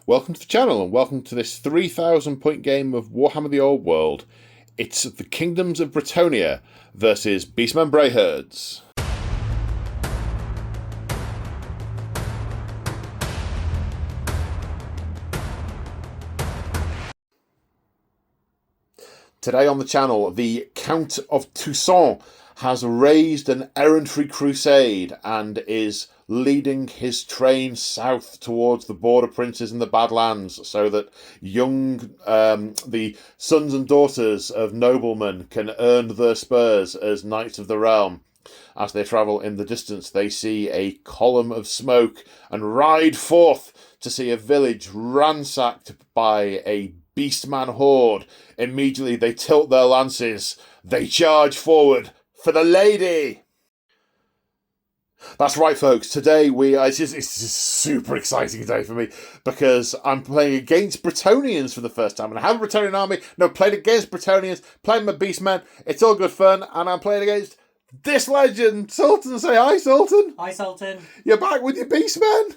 Welcome to the channel and welcome to this 3,000 point game of Warhammer the Old World. It's the Kingdoms of Bretonnia versus Beastmen Brayherds. Today on the channel, the Count of Toussaint has raised an errantry crusade and is leading his train south towards the border princes in the Badlands so that the sons and daughters of noblemen can earn their spurs as knights of the realm. As they travel in the distance, they see a column of smoke and ride forth to see a village ransacked by a Beastman horde. Immediately they tilt their lances. They charge forward for the lady. That's right, folks. Today it's just a super exciting day for me because I'm playing against Bretonnians for the first time. And I have a Bretonnian army. No, played against Bretonnians, playing my Beastmen. It's all good fun. And I'm playing against this legend. Sultan, say hi, Sultan. Hi, Sultan. You're back with your Beastmen?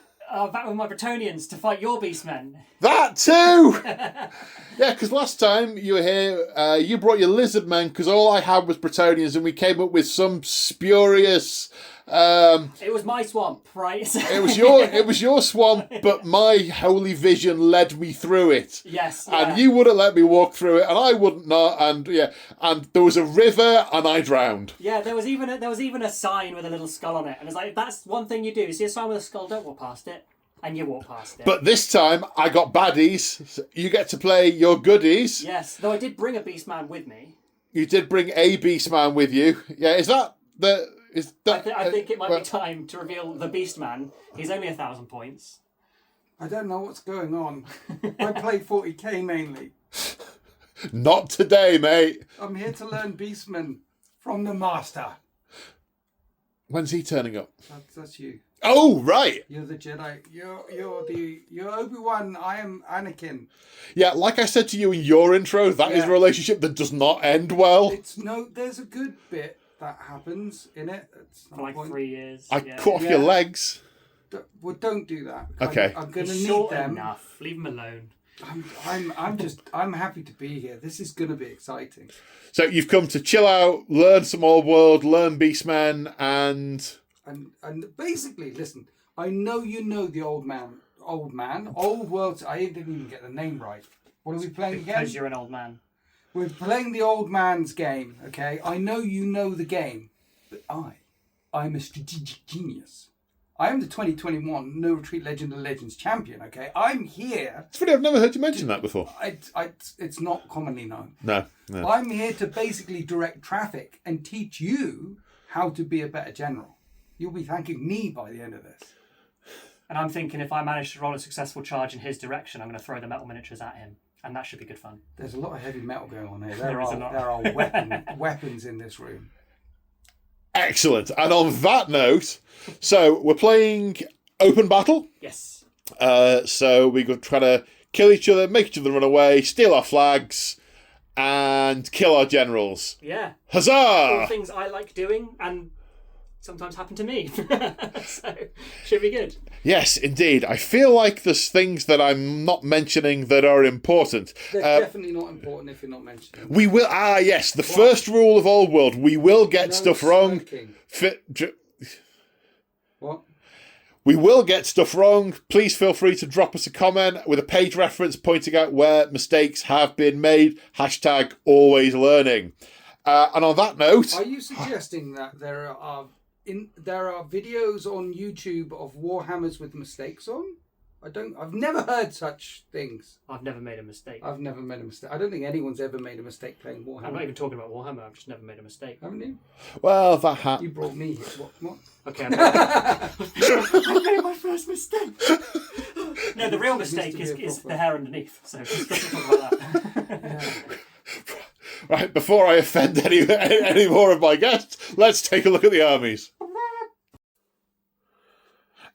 Back with my Bretonnians to fight your Beastmen. That too! Yeah, because last time you were here, you brought your lizard men because all I had was Bretonnians and we came up with some spurious... it was my swamp, right? It was your swamp, but my holy vision led me through it. Yes. And yeah. you wouldn't let me walk through it, and I wouldn't not. And and there was a river, and I drowned. Yeah, there was even a sign with a little skull on it, and it's like, that's one thing you do. You see a sign with a skull, don't walk past it, and you walk past it. But this time I got baddies. You get to play your goodies. Yes, though I did bring a Beastman with me. You did bring a Beastman with you. Yeah, is that the? I think it might be time to reveal the Beastman. He's only 1,000 points. I don't know what's going on. I play 40k mainly. Not today, mate. I'm here to learn Beastmen from the master. When's he turning up? That's you. Oh, right. You're the Jedi. You're Obi-Wan. I am Anakin. Yeah, like I said to you in your intro, that is a relationship that does not end well. There's a good bit that happens in it. For like 3 years. I cut off your legs. Well, don't do that. Okay. I'm going to He's need short them. enough. Leave him alone. I'm happy to be here. This is going to be exciting. So you've come to chill out, learn some old world, learn Beastmen, and basically, listen. I know you know the old world. I didn't even get the name right. What are we playing again? Because you're an old man. We're playing the old man's game, okay? I know you know the game, but I'm a strategic genius. I am the 2021 No Retreat Legend of Legends champion, okay? I'm here. It's funny, I've never heard you mention that before. It's not commonly known. No. I'm here to basically direct traffic and teach you how to be a better general. You'll be thanking me by the end of this. And I'm thinking if I manage to roll a successful charge in his direction, I'm going to throw the metal miniatures at him. And that should be good fun. There's a lot of heavy metal going on here. There are weapons in this room. Excellent. And on that note, so we're playing open battle. Yes. So we could try to kill each other, make each other run away, steal our flags, and kill our generals. Yeah. Huzzah! All things I like doing and sometimes happen to me. So, should be good. Yes, indeed. I feel like there's things that I'm not mentioning that are important. They're definitely not important if you're not mentioning them. We will... yes. The first rule of Old World. We will get stuff wrong. What? We will get stuff wrong. Please feel free to drop us a comment with a page reference pointing out where mistakes have been made. Hashtag always learning. And on that note... Are you suggesting that there are videos on YouTube of Warhammers with mistakes on? I've never heard such things. I've never made a mistake. I've never made a mistake. I don't think anyone's ever made a mistake playing Warhammer. I'm not even talking about Warhammer. I've just never made a mistake. Haven't you? Well, that You brought me here. What? Okay, I made my first mistake. No, the real mistake is the hair underneath. So let's talk about that. Right, before I offend any more of my guests, let's take a look at the armies.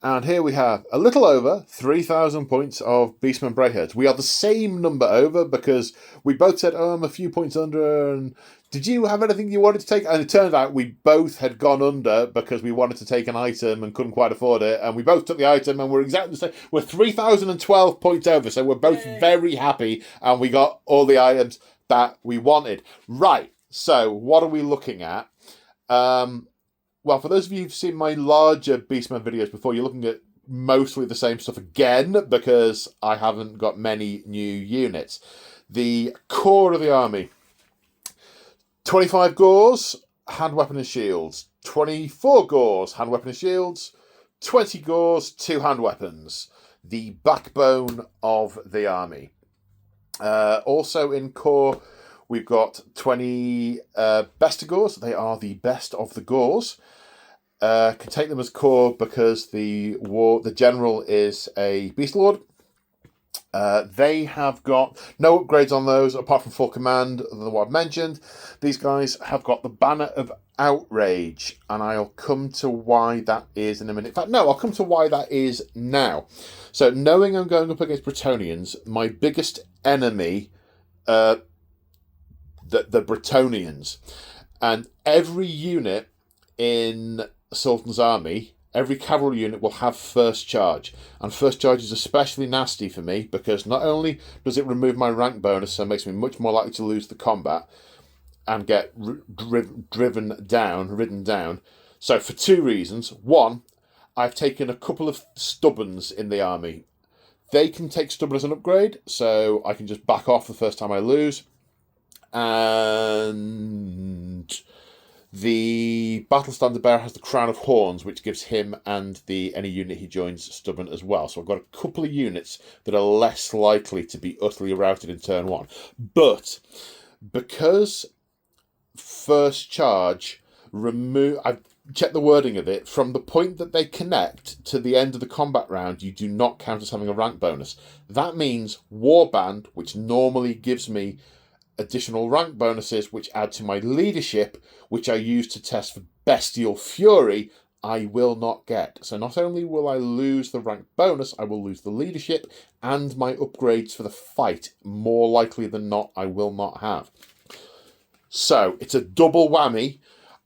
And here we have a little over 3,000 points of Beastmen Brayherds. We are the same number over because we both said, I'm a few points under, and Did you have anything you wanted to take? And it turned out we both had gone under because we wanted to take an item and couldn't quite afford it. And we both took the item and we're exactly the same. We're 3,012 points over. So we're both very happy and we got all the items that we wanted. Right. So what are we looking at? Well, for those of you who've seen my larger Beastmen videos before, you're looking at mostly the same stuff again because I haven't got many new units. The core of the army. 25 Gauls, hand weapon and shields. 24 Gauls, hand weapon and shields. 20 Gauls, 2 hand weapons. The backbone of the army. Also in core, we've got 20 Bestigors. They are the best of the Gauls. Can take them as core because the general is a Beast Lord. They have got no upgrades on those apart from full command, than what I've mentioned. These guys have got the banner of outrage, and I'll come to why that is in a minute. In fact, no, I'll come to why that is now. So, knowing I'm going up against Bretonnians, my biggest enemy, the Bretonnians, and every unit in Sultan's army. Every cavalry unit will have first charge, and first charge is especially nasty for me because not only does it remove my rank bonus, so it makes me much more likely to lose the combat and get ridden down. So for 2 reasons. One, I've taken a couple of stubborns in the army. They can take stubborn as an upgrade, so I can just back off the first time I lose. And the Battle Standard Bearer has the Crown of Horns, which gives him and any unit he joins stubborn as well. So I've got a couple of units that are less likely to be utterly routed in turn 1. But because first charge I've checked the wording of it. From the point that they connect to the end of the combat round, you do not count as having a rank bonus. That means Warband, which normally gives me additional rank bonuses which add to my leadership, which I use to test for bestial fury, I will not get. So not only will I lose the rank bonus, I will lose the leadership and my upgrades for the fight. More likely than not, I will not have. So it's a double whammy.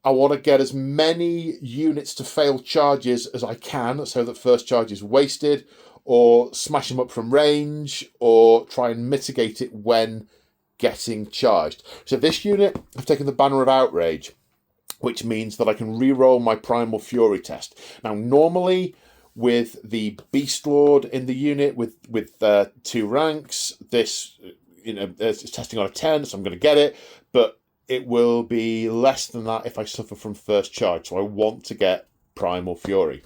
I want to get as many units to fail charges as I can so that first charge is wasted, or smash them up from range, or try and mitigate it when getting charged. So this unit, I've taken the Banner of Outrage, which means that I can re-roll my Primal Fury test. Now, normally with the Beast Lord in the unit with 2 ranks, this it's testing on a 10, so I'm going to get it, but it will be less than that if I suffer from first charge. So I want to get Primal Fury.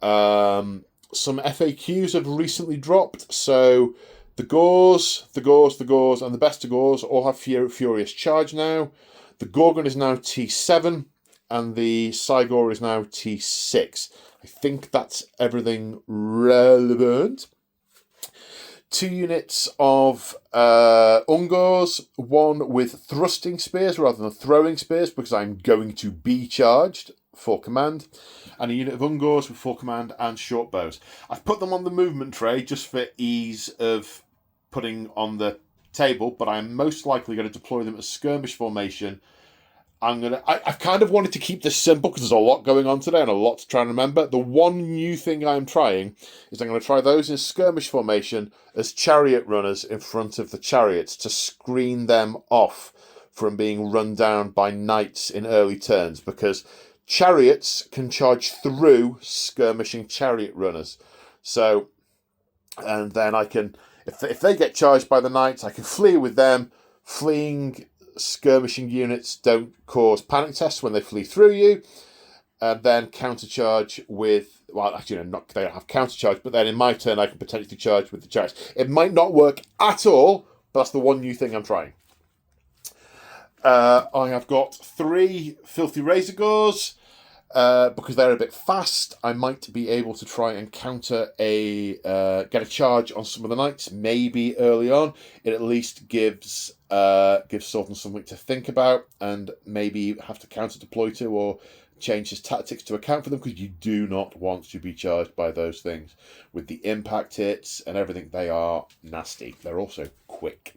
Some FAQs have recently dropped, so the Gauls, and the Best of Gauls all have Furious Charge now. The Gorgon is now T7, and the Cygor is now T6. I think that's everything relevant. 2 units of Ungors, one with thrusting spears rather than throwing spears because I'm going to be charged for command, and a unit of Ungors with full command and short bows. I've put them on the movement tray just for ease of putting on the table, but I'm most likely going to deploy them as skirmish formation. I've kind of wanted to keep this simple because there's a lot going on today and a lot to try and remember. The one new thing I'm trying is I'm going to try those in skirmish formation as chariot runners in front of the chariots to screen them off from being run down by knights in early turns, because chariots can charge through skirmishing chariot runners. So, and then I can, if they get charged by the knights, I can flee with them. Fleeing skirmishing units don't cause panic tests when they flee through you, and then countercharge with, well, actually, no, not, they don't have countercharge, but then in my turn I can potentially charge with the chariots. It might not work at all, but that's the one new thing I'm trying. I have got 3 Filthy Razor Gores. Because they're a bit fast, I might be able to try and counter get a charge on some of the knights, maybe early on. It at least gives Sultan something to think about, and maybe have to counter deploy to or change his tactics to account for them, because you do not want to be charged by those things. With the impact hits and everything, they are nasty. They're also quick.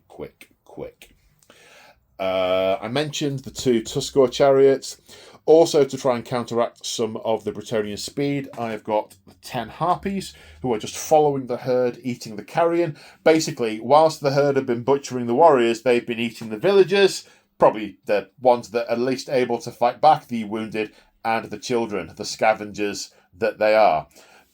I mentioned the 2 Tuscarora chariots. Also, to try and counteract some of the Bretonnian speed, I've got the 10 harpies, who are just following the herd, eating the carrion. Basically, whilst the herd have been butchering the warriors, they've been eating the villagers, probably the ones that are least able to fight back, the wounded, and the children, the scavengers that they are.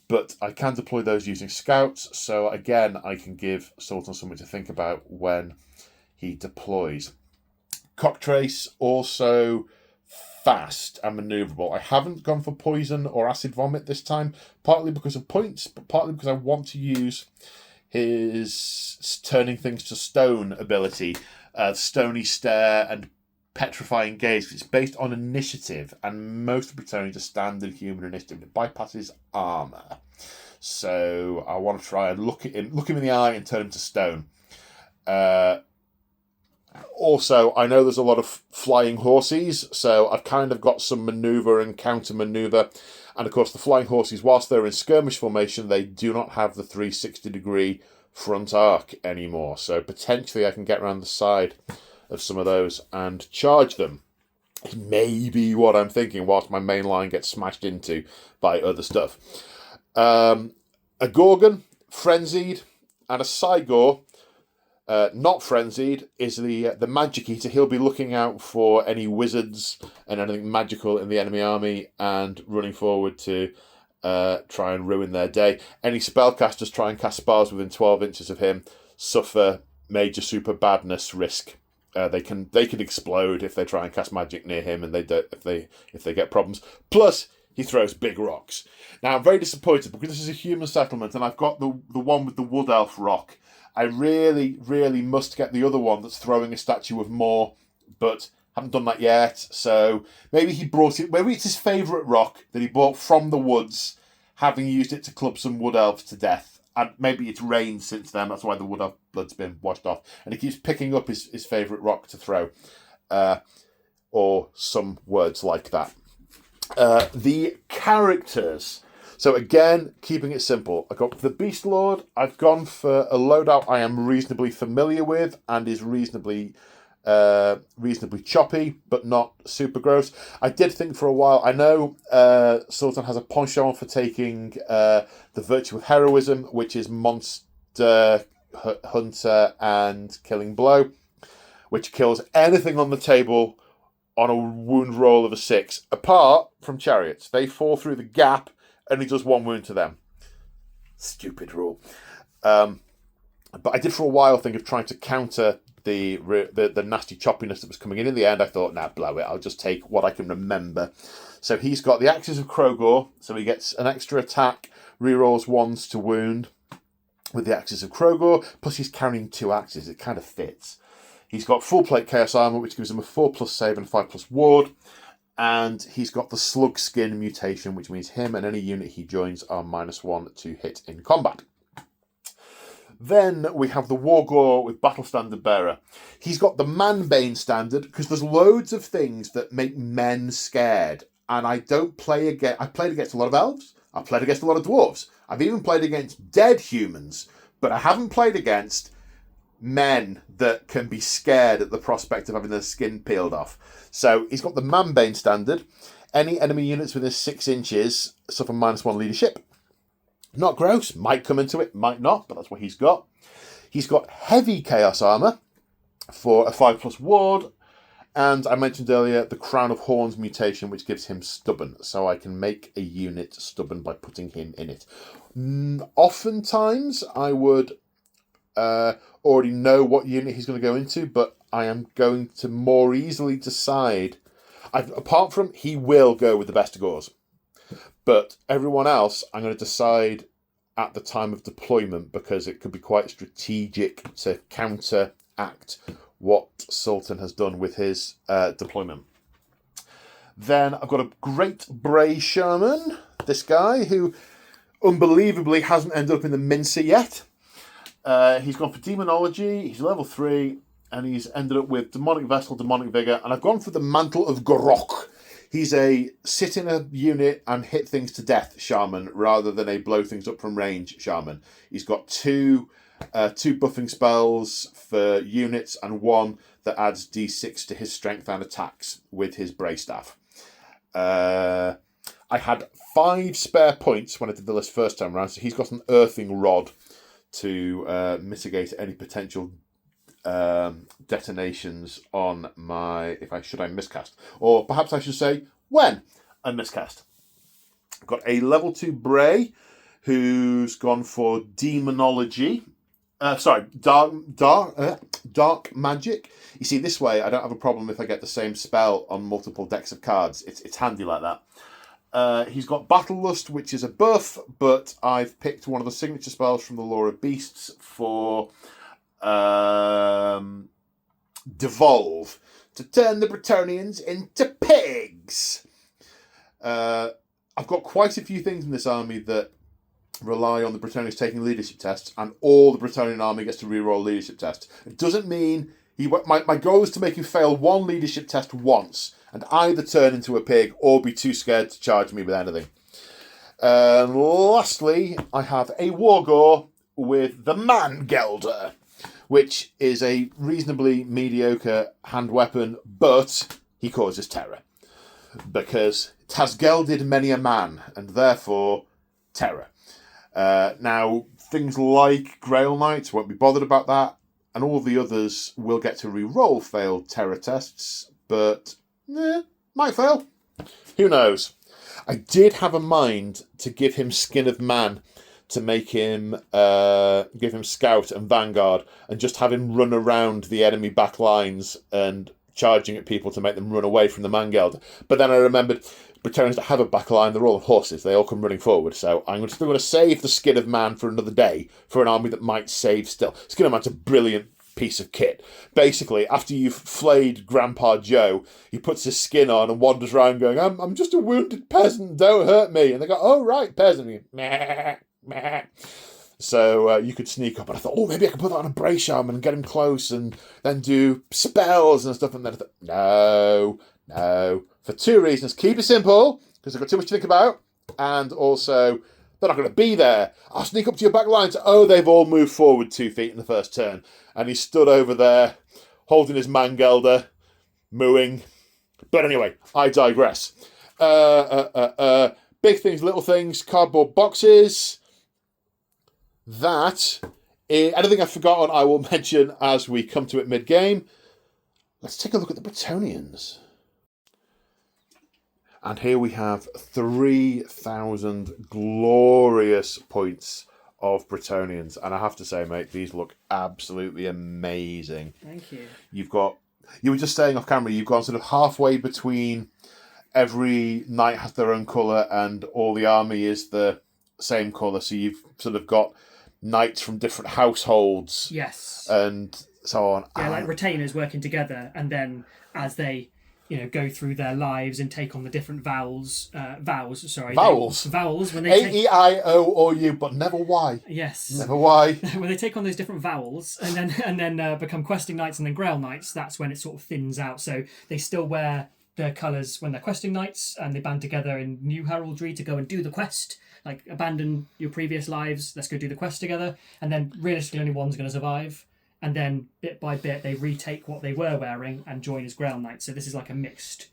But I can deploy those using scouts, so again, I can give Sultan something to think about when he deploys. Cocktrace also fast and manoeuvrable. I haven't gone for poison or acid vomit this time, partly because of points, but partly because I want to use his turning things to stone ability, stony stare and petrifying gaze. It's based on initiative, and most Bretonnians are standard human initiative. It bypasses armor, so I want to try and look him in the eye and turn him to stone. Also, I know there's a lot of flying horses, so I've kind of got some manoeuvre and counter-manoeuvre. And of course, the flying horses, whilst they're in skirmish formation, they do not have the 360-degree front arc anymore. So potentially I can get around the side of some of those and charge them. It may be what I'm thinking, whilst my main line gets smashed into by other stuff. A Gorgon, Frenzied, and a Cygor. Not frenzied is the Magic Eater. He'll be looking out for any wizards and anything magical in the enemy army and running forward to try and ruin their day. Any spellcasters try and cast spells within 12 inches of him suffer major super badness risk. They can explode if they try and cast magic near him, and if they get problems. Plus, he throws big rocks. Now, I'm very disappointed because this is a human settlement, and I've got the one with the wood elf rock. I really, really must get the other one that's throwing a statue of Moor, but haven't done that yet. So maybe he brought it. Maybe it's his favourite rock that he bought from the woods, having used it to club some wood elves to death. And maybe it's rained since then. That's why the wood elf blood's been washed off. And he keeps picking up his favourite rock to throw, or some words like that. The characters. So again, keeping it simple, I got the Beast Lord. I've gone for a loadout I am reasonably familiar with and is reasonably choppy, but not super gross. I did think for a while. I know Sultan has a penchant for taking the Virtue of Heroism, which is Monster, Hunter, and Killing Blow, which kills anything on the table on a wound roll of a 6, apart from chariots. They fall through the gap. Only does 1 wound to them. Stupid rule. But I did for a while think of trying to counter the nasty choppiness that was coming in. In the end, I thought, nah, blow it. I'll just take what I can remember. So he's got the Axes of Krogor, so he gets an extra attack, rerolls 1s to wound with the Axes of Krogor, plus he's carrying 2 axes. It kind of fits. He's got full plate Chaos Armor, which gives him a 4+ save and 5+ ward. And he's got the Slug Skin mutation, which means him and any unit he joins are -1 to hit in combat. Then we have the Wargore with Battle Standard Bearer. He's got the Manbane standard, because there's loads of things that make men scared. And I don't play against... I've played against a lot of elves. I've played against a lot of dwarves. I've even played against dead humans. But I haven't played against men that can be scared at the prospect of having their skin peeled off. So he's got the Manbane standard. Any enemy units within 6 inches suffer -1 leadership. Not gross. Might come into it, might not, but that's what he's got. He's got heavy Chaos Armor for a 5+ ward. And I mentioned earlier the Crown of Horns mutation, which gives him Stubborn. So I can make a unit stubborn by putting him in it. Oftentimes, I would already know what unit he's going to go into, but I am going to more easily decide. Apart from, he will go with the Bestigors. But everyone else, I'm going to decide at the time of deployment, because it could be quite strategic to counteract what Sultan has done with his deployment. Then I've got a Great Bray Shaman, this guy, who unbelievably hasn't ended up in the Mincer yet. He's gone for Demonology, he's level 3, and he's ended up with Demonic Vessel, Demonic Vigor, and I've gone for the Mantle of Gorok. He's a sit in a unit and hit things to death shaman rather than a blow things up from range shaman. He's got two buffing spells for units and one that adds d6 to his strength and attacks with his Bray Staff. I had 5 spare points when I did the list first time around, so he's got an earthing rod to mitigate any potential detonations on my should I miscast, or perhaps I should say when I miscast. I've got a level 2 Bray who's gone for demonology. Dark magic. You see, this way I don't have a problem if I get the same spell on multiple decks of cards. It's handy like that. He's got Battle Lust, which is a buff, but I've picked one of the signature spells from the Lore of Beasts for Devolve, to turn the Bretonnians into pigs. I've got quite a few things in this army that rely on the Bretonnians taking leadership tests, and all the Bretonnian army gets to reroll leadership tests. It doesn't mean my goal is to make him fail one leadership test once and either turn into a pig or be too scared to charge me with anything. Lastly, I have a Wargore with the Mangelder, which is a reasonably mediocre hand weapon, but he causes terror because it has gelded many a man and therefore terror. Now, things like Grail Knights won't be bothered about that, and all the others will get to re-roll failed terror tests, but might fail. Who knows? I did have a mind to give him Skin of Man, to make him give him Scout and Vanguard, and just have him run around the enemy back lines and charging at people to make them run away from the Mangelder. But then I remembered Bretonnians that have a back line, they're all on horses, they all come running forward, so I'm still going to save the Skin of Man for another day for an army that might save still. Skin of Man's a brilliant piece of kit. Basically, after you've flayed Grandpa Joe, he puts his skin on and wanders around going, I'm just a wounded peasant, don't hurt me. And they go, oh right, peasant. And meh, meh. So you could sneak up, and I thought, maybe I could put that on a Bray Shaman and get him close and then do spells and stuff. And then I thought, no. For 2 reasons. Keep it simple, because I've got too much to think about. And also, they're not going to be there. I'll sneak up to your back lines. They've all moved forward 2 feet in the first turn. And he stood over there, holding his Mangelder, mooing. But anyway, I digress. Big things, little things, cardboard boxes. Anything I've forgotten, I will mention as we come to it mid-game. Let's take a look at the Bretonnians. And here we have 3,000 glorious points of Bretonnians. And I have to say, mate, these look absolutely amazing. Thank you. You were just saying off camera, you've gone sort of halfway between every knight has their own colour and all the army is the same colour. So you've sort of got knights from different households. Yes. And so on. Yeah, like retainers working together, and then as they go through their lives and take on the different vowels when they A-E-I-O or U, but never Y. Yes. Never Y. When they take on those different vowels and then become questing knights and then grail knights, that's when it sort of thins out. So they still wear their colours when they're questing knights, and they band together in new heraldry to go and do the quest. Like, abandon your previous lives, let's go do the quest together. And then realistically only one's going to survive. And then bit by bit they retake what they were wearing and join as Grail Knights. So this is like a mixed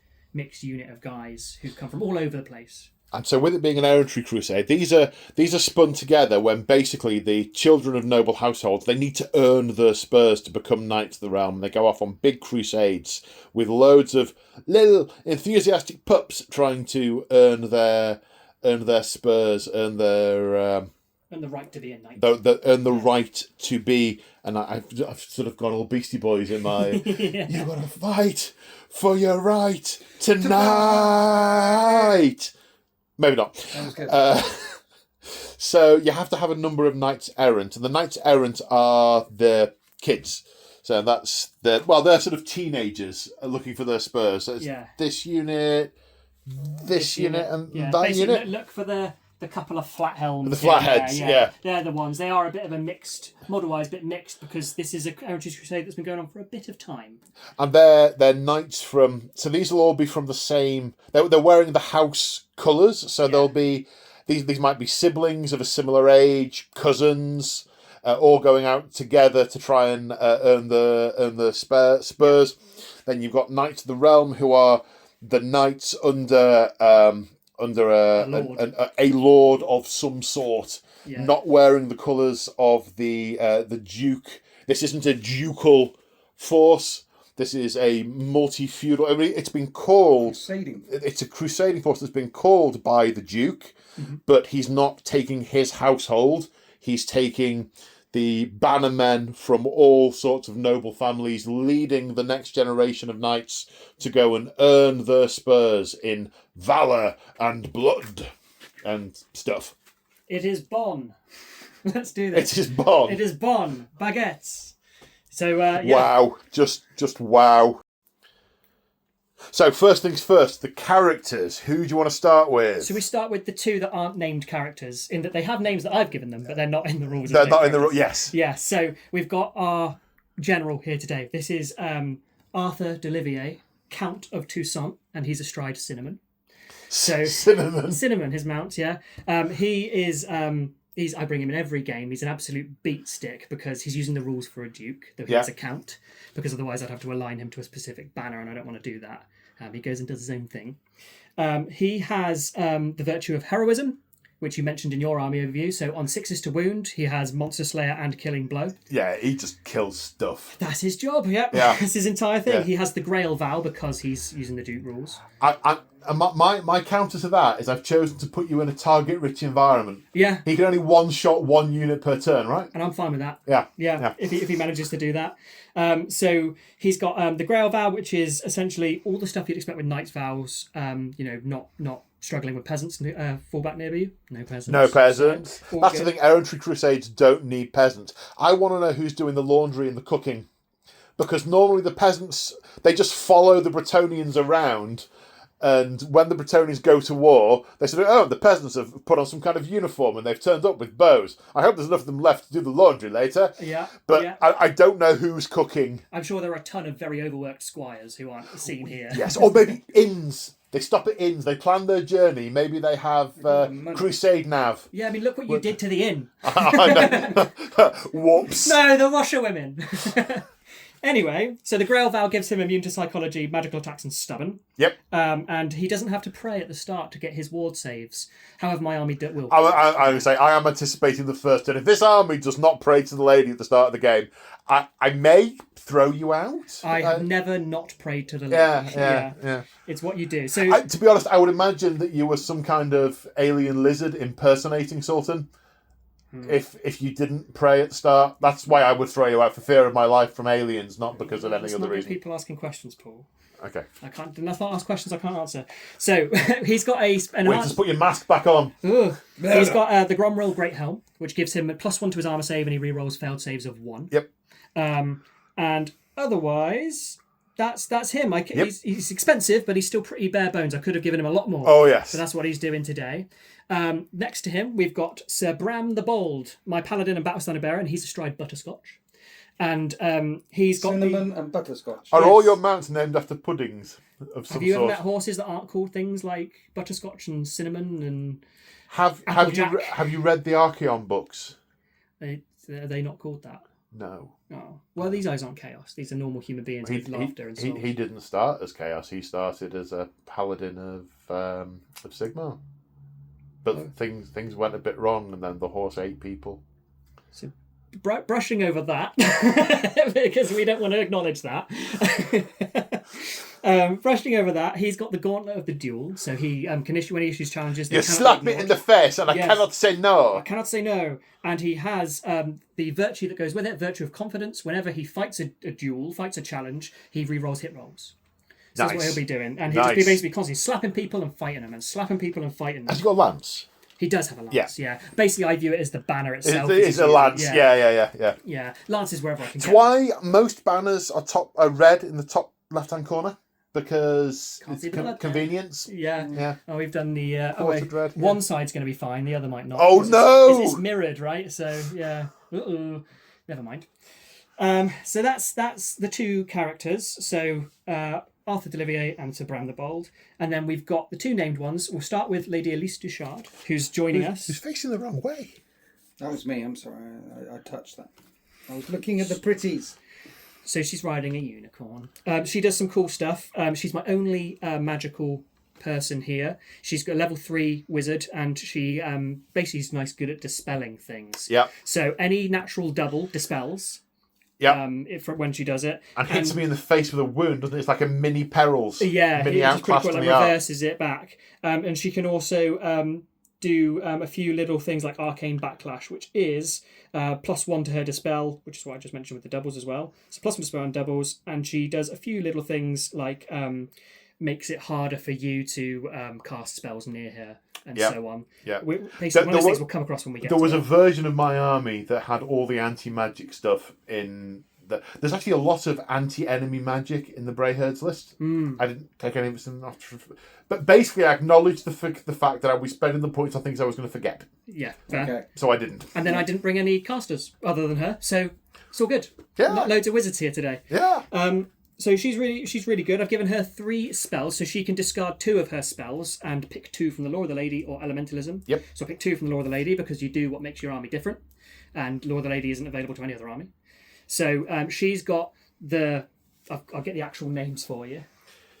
unit of guys who come from all over the place. And so with it being an errantry crusade, these are spun together when basically the children of noble households, they need to earn their spurs to become knights of the realm. And they go off on big crusades with loads of little enthusiastic pups trying to earn their spurs, earn their and the right to be a knight. And the right to be, and I've sort of got all Beastie Boys in my, yeah. You've got to fight for your right tonight. Maybe not. That was good. So you have to have a number of knights errant, and the knights errant are the kids. So that's they're sort of teenagers looking for their spurs. So it's this unit, and that unit. Look for their the couple of flat helms. The flatheads, yeah. They're the ones. They are a bit of a mixed, model-wise, bit mixed, because this is a Heritage Crusade that's been going on for a bit of time. And they're knights from... So these will all be from the same... They're wearing the house colours, so they'll be... These might be siblings of a similar age, cousins, all going out together to try and earn the spurs. Then you've got Knights of the Realm, who are the knights under a lord of some sort, not wearing the colours of the duke. This isn't a ducal force. This is a multi-feudal. I mean, it's been called. It's a crusading force that's been called by the duke, but he's not taking his household. He's taking the bannermen from all sorts of noble families, leading the next generation of knights to go and earn their spurs in valour and blood and stuff. It is Bonn. Let's do this. It is Bonn. It is Bonn. Baguettes. So, Wow. Just wow. So, first things first, the characters. Who do you want to start with? So we start with the two that aren't named characters, in that they have names that I've given them, but they're not in the rules. They're not in the rules, yes. Yeah, so we've got our general here today. This is Arthur de Livier, Count of Toussaint, and he's astride Cinnamon. So Cinnamon, his mount, yeah. He is... I bring him in every game. He's an absolute beat stick because he's using the rules for a duke, though he has a count, because otherwise I'd have to align him to a specific banner, and I don't want to do that. He goes and does his own thing. He has the virtue of heroism, which you mentioned in your army overview. So on 6s to wound, he has Monster Slayer and Killing Blow. Yeah, he just kills stuff. That's his job, yeah. That's his entire thing. Yeah. He has the Grail Vow because he's using the Duke rules. My counter to that is I've chosen to put you in a target-rich environment. Yeah. He can only one-shot one unit per turn, right? And I'm fine with that. Yeah. If he manages to do that. So he's got the Grail Vow, which is essentially all the stuff you'd expect with Knight's Vows. Not struggling with peasants fall back near you. No peasants. No peasants. All That's good. the thing. Errantry Crusades don't need peasants. I want to know who's doing the laundry and the cooking, because normally the peasants, they just follow the Bretonnians around. And when the Bretonnians go to war, they say, oh, the peasants have put on some kind of uniform and they've turned up with bows. I hope there's enough of them left to do the laundry later. Yeah. But yeah. I don't know who's cooking. I'm sure there are a ton of very overworked squires who aren't seen here. Yes, or maybe inns. They stop at inns. They plan their journey. Maybe they have crusade nav. Yeah, I mean, look what you did to the inn. I know. Whoops. No, the washerwomen. Anyway, so the Grail Vow gives him immune to psychology, magical attacks, and stubborn. Yep. And he doesn't have to pray at the start to get his ward saves. However, my army will. I would say I am anticipating the first turn. If this army does not pray to the lady at the start of the game, I may throw you out. I have never not prayed to the lady. Yeah. It's what you do. So, to be honest, I would imagine that you were some kind of alien lizard impersonating Sultan. If you didn't pray at the start, that's why I would throw you out, for fear of my life from aliens, not because of any other reason. People asking questions, Paul. Okay. I can't. Let's not ask questions I can't answer. So he's got just put your mask back on. He's got the Gromril Great Helm, which gives him a +1 to his armor save, and he rerolls failed saves of 1. Yep. And otherwise, that's him. He's expensive, but he's still pretty bare bones. I could have given him a lot more. Oh yes. So that's what he's doing today. Next to him, we've got Sir Bram the Bold, my paladin and Battlestar Bearer, and he's astride Butterscotch. And he's got Cinnamon and Butterscotch. Are all your mounts named after puddings of some sort? Have you ever met horses that aren't called things like Butterscotch and Cinnamon and Have you read the Archeon books? Are they not called that? No. Oh. Well, these guys aren't chaos. These are normal human beings with laughter and soul. He didn't start as chaos. He started as a paladin of Sigmar. But things went a bit wrong, and then the horse ate people. So, brushing over that, because we don't want to acknowledge that. Brushing over that, he's got the Gauntlet of the Duel, so he can issue when he issues challenges. You slap me in the face, and I cannot say no. I cannot say no. And he has the virtue that goes with it, virtue of confidence. Whenever he fights a duel, fights a challenge, he re-rolls hit rolls. So that's what he'll be doing. And he'll just be basically constantly slapping people and fighting them, and slapping people and fighting them. Has he got a lance? He does have a lance, yeah. Basically, I view it as the banner itself. It's a lance, yeah. Yeah, lance is wherever I can It's get why most banners are red in the top left-hand corner. because Can't it's see the blood there. convenience. Yeah. Yeah. Oh, we've done the. Quarter dread, yeah. One side's going to be fine, the other might not. Oh, 'cause no! It's mirrored, right? So yeah. Uh-oh. Never mind. So that's the two characters. So Arthur Delivier and Sir Bran the Bold, and then we've got the two named ones. We'll start with Lady Elise Duchard, who's joining us. Who's facing the wrong way? That was me. I'm sorry. I touched that. I was looking at the pretties. So she's riding a unicorn. She does some cool stuff. She's my only magical person here. She's got a level 3 wizard, and she basically is nice, good at dispelling things. Yeah. So any natural double dispels. Yeah. When she does it, And hits me in the face with a wound, doesn't it? It's like a mini perils. yeah, Mini it's pretty outclassed cool. in Like the art. reverses it back, and she can also do a few little things like arcane backlash, which is +1 to her dispel, which is what I just mentioned with the doubles as well. So +1 dispel on doubles, and she does a few little things like makes it harder for you to cast spells near her and Yeah. so on. Yeah. Basically, one of those things we'll come across when we get There to was it. a version of my army that had all the anti-magic stuff in. There's actually a lot of anti-enemy magic in the Brayherds list. I didn't take any of it, but basically I acknowledged the fact that I was spending the points on things I was going to forget, Yeah, fair. Okay. so I didn't. And then I didn't bring any casters other than her, so it's all good. Yeah. Loads of wizards here today. Yeah. So she's really good. I've given her 3 spells, so she can discard 2 of her spells and pick 2 from the Lore of the Lady or Elementalism. Yep. So I pick 2 from the Lore of the Lady because you do what makes your army different, and Lore of the Lady isn't available to any other army. So she's got the. I'll get the actual names for you.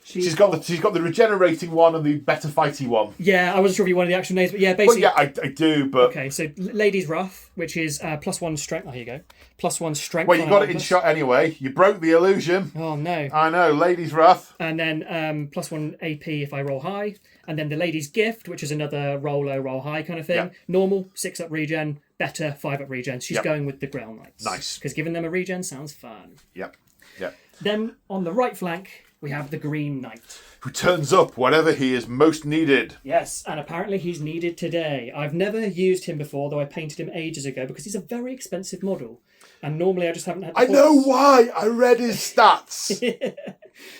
She's got the regenerating one and the better fighty one. Yeah, I wasn't sure if you wanted the actual names, but yeah, Well, basically. yeah, I do, but Okay, so Lady's Wrath, which is +1 strength. Oh, here you go. +1 strength. well, you on got it in Argus. shot anyway. You broke the illusion. Oh no. I know, Lady's Wrath. And then +1 AP if I roll high. And then the Lady's Gift, which is another roll low, roll high kind of thing. Yeah. Normal, 6 up regen. Better, 5 up regen. She's Yep. going with the Grail Knights. Nice. Because giving them a regen sounds fun. Yep. Yep. Then on the right flank, we have the Green Knight. Who turns up whenever he is most needed. Yes, and apparently he's needed today. I've never used him before, though I painted him ages ago, because he's a very expensive model. And normally I just haven't had the I know points. why. I read his stats.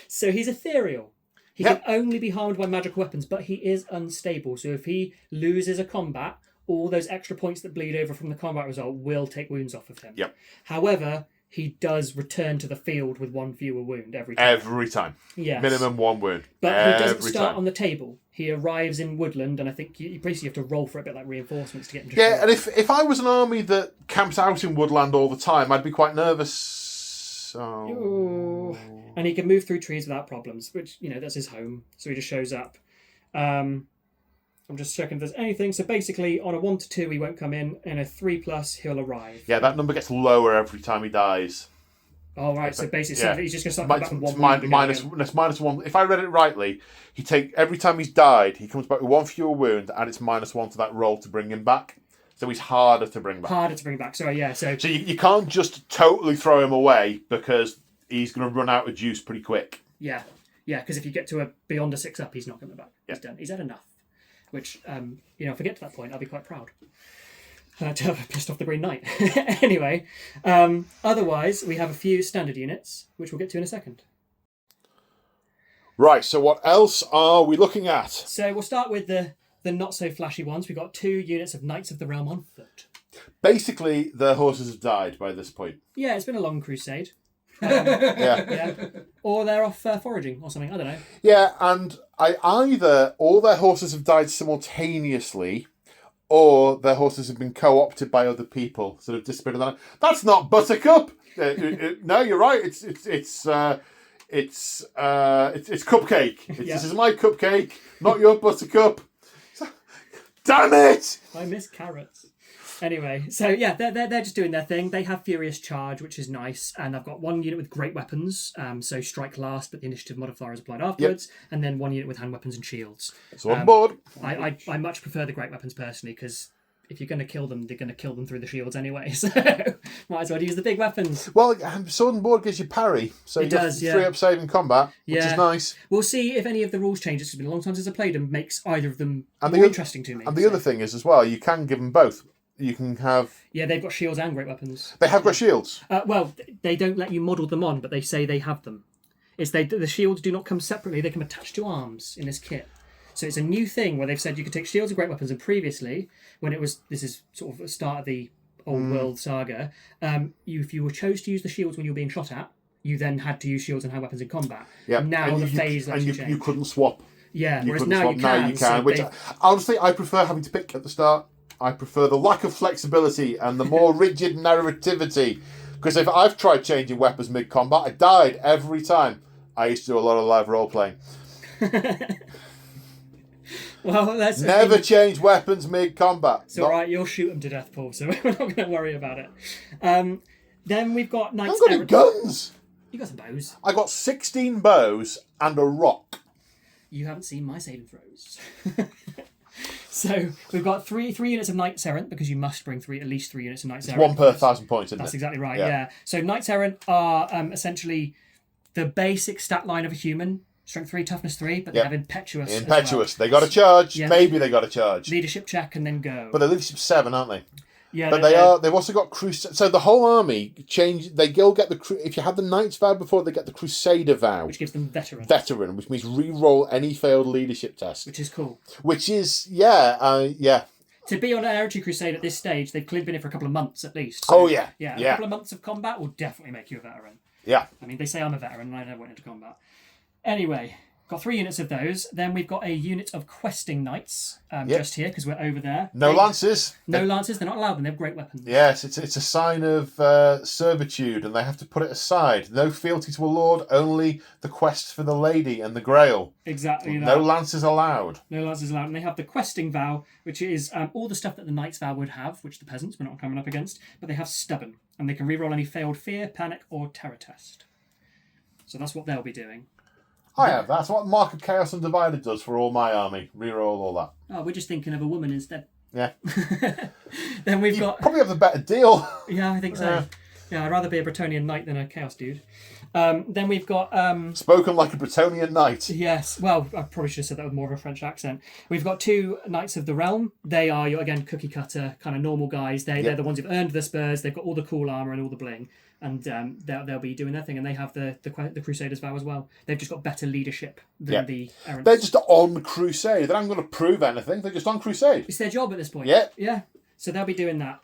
So he's ethereal. He Yep. can only be harmed by magical weapons, but he is unstable. So if he loses a combat, all those extra points that bleed over from the combat result will take wounds off of him. Yep. However, he does return to the field with 1 fewer wound every time. Every time. Yes. Minimum 1 wound. But he doesn't Every start time. on the table. He arrives in woodland, and I think you basically have to roll for a bit like reinforcements to get him to Yeah, show and up. if I was an army that camps out in woodland all the time, I'd be quite nervous. Ooh. And he can move through trees without problems, which, that's his home. So he just shows up. I'm just checking if there's anything. So basically, on a 1 to 2, he won't come in. And a 3+, he'll arrive. Yeah, that number gets lower every time he dies. Oh, right. So basically, Yeah. he's just going to start Mi- coming back with 1 mi- wound minus, again. that's -1. If I read it rightly, every time he's died, he comes back with 1 fewer wound, and it's -1 to that roll to bring him back. So he's harder to bring back. Harder to bring back. So, yeah. So So you can't just totally throw him away because he's going to run out of juice pretty quick. yeah. Yeah, because if you get to beyond a 6 up, he's not coming back. He's Yeah. done. He's had enough. Which, if I get to that point, I'll be quite proud. To have pissed off the Green Knight. Anyway, otherwise, we have a few standard units, which we'll get to in a second. Right, so what else are we looking at? So we'll start with the not so flashy ones. We've got 2 units of Knights of the Realm on foot. Basically, their horses have died by this point. Yeah, it's been a long crusade. Yeah. Yeah. Or they're off foraging or something. I don't know. Yeah, and either all their horses have died simultaneously, or their horses have been co-opted by other people, sort of disappeared. That's not Buttercup. No, you're right. It's Cupcake. Yeah. This is my Cupcake, not your Buttercup. Damn it! I miss carrots. Anyway, so yeah, they're just doing their thing. They have Furious Charge, which is nice, and I've got 1 unit with great weapons, so strike last, but the initiative modifier is applied afterwards, and then 1 unit with hand weapons and shields. So I'm bored. I much prefer the great weapons personally, because if you're going to kill them, they're going to kill them through the shields anyway. So might as well use the big weapons. Well, Sword and Board gives you parry, so It you does, yeah. free up saving combat, which Yeah. is nice. We'll see if any of the rules changes. It's been a long time since I played them. Makes either of them And more interesting to me. And the so. other thing is as well, you can give them both. You can have. Yeah, they've got shields and great weapons. They have got shields. Well, they don't let you model them on, but they say they have them. is the shields do not come separately; they come attached to arms in this kit. So it's a new thing where they've said you could take shields and great weapons, and previously, when this is sort of the start of the old world saga, if you were chose to use the shields when you were being shot at, you then had to use shields and high weapons in combat. Yeah. Now the phase lets you change. You couldn't swap. Yeah, whereas couldn't now swap. you can. Now you can. Which honestly, I prefer having to pick at the start. I prefer the lack of flexibility and the more rigid narrativity. Because if I've tried changing weapons mid-combat, I died every time. I used to do a lot of live role-playing. Well, that's Never change weapons mid-combat. It's all right, you'll shoot them to death, Paul, so we're not going to worry about it. Then we've got I Knights haven't got any guns. You got some bows. I got 16 bows and a rock. You haven't seen my saving throws. So we've got three units of Knights Errant, because you must bring at least 3 units of Knights Errant. One per 1,000 points, isn't That's it? exactly right, yeah. So Knights Errant are essentially the basic stat line of a human. Strength 3, toughness 3, but they have impetuous. Impetuous. As well. They got to charge. Yeah. Maybe they got to charge. Leadership check and then go. But they're leadership 7, aren't they? Yeah, but they've also got crusade. So the whole army change. They all get if you had the Knights vow before, they get the Crusader vow, which gives them veteran. Veteran, which means re-roll any failed leadership test. Which is cool. Which is yeah. To be on an Hereditary Crusade at this stage, they've clearly been in for a couple of months at least. So, yeah. A couple of months of combat will definitely make you a veteran. Yeah. I mean, they say I'm a veteran and I never went into combat. Anyway, got 3 units of those. Then we've got a unit of questing knights just here because we're over there. No lances. No lances. They're not allowed them. They have great weapons. Yes, it's a sign of servitude, and they have to put it aside. No fealty to a lord, only the quest for the lady and the grail. Exactly. No lances allowed. No lances allowed. And they have the questing vow, which is all the stuff that the knight's vow would have, which the peasants were not coming up against. But they have stubborn, and they can reroll any failed fear, panic, or terror test. So that's what they'll be doing. I have. That's what Mark of Chaos Undivided does for all my army. Reroll all that. Oh, we're just thinking of a woman instead. Yeah. Then we've got... probably have the better deal. Yeah, I think so. Yeah, I'd rather be a Bretonnian knight than a Chaos dude. Then we've got... Spoken like a Bretonnian knight. Yes. Well, I probably should have said that with more of a French accent. We've got 2 Knights of the Realm. They are, again, cookie cutter, kind of normal guys. They're the ones who've earned the spurs. They've got all the cool armour and all the bling. And they'll be doing their thing. And they have the Crusaders vow as well. They've just got better leadership than the Errants. They're just on crusade. They're not going to prove anything. They're just on crusade. It's their job at this point. Yeah. Yeah. So they'll be doing that.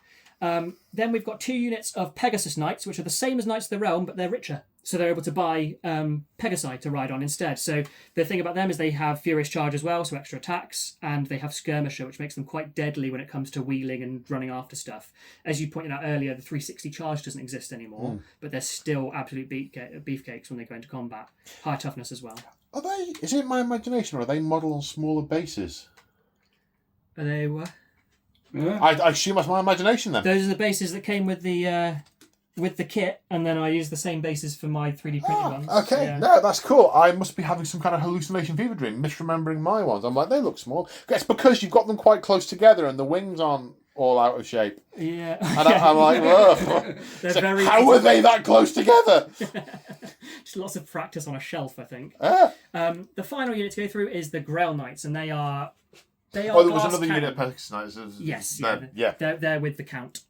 Then we've got 2 units of Pegasus Knights, which are the same as Knights of the Realm, but they're richer. So they're able to buy Pegasi to ride on instead. So the thing about them is they have Furious Charge as well, so extra attacks, and they have Skirmisher, which makes them quite deadly when it comes to wheeling and running after stuff. As you pointed out earlier, the 360 charge doesn't exist anymore, but they're still absolute beefcakes when they go into combat. High toughness as well. Are they? Is it my imagination, or are they modelled on smaller bases? Are they what? Yeah. I assume that's my imagination then. Those are the bases that came with the kit, and then I used the same bases for my 3D printed ones. Okay, Yeah. no, that's cool. I must be having some kind of hallucination fever dream, misremembering my ones. I'm like, they look small. It's because you've got them quite close together and the wings aren't all out of shape. Yeah. And I'm like, ugh. They're So very... how are they that close together? Just lots of practice on a shelf, I think. Ah. The final unit to go through is the Grail Knights, and they are Oh, there was glass another cannon. unit of Pegasus Knights. Yes, Yeah. They're with the Count.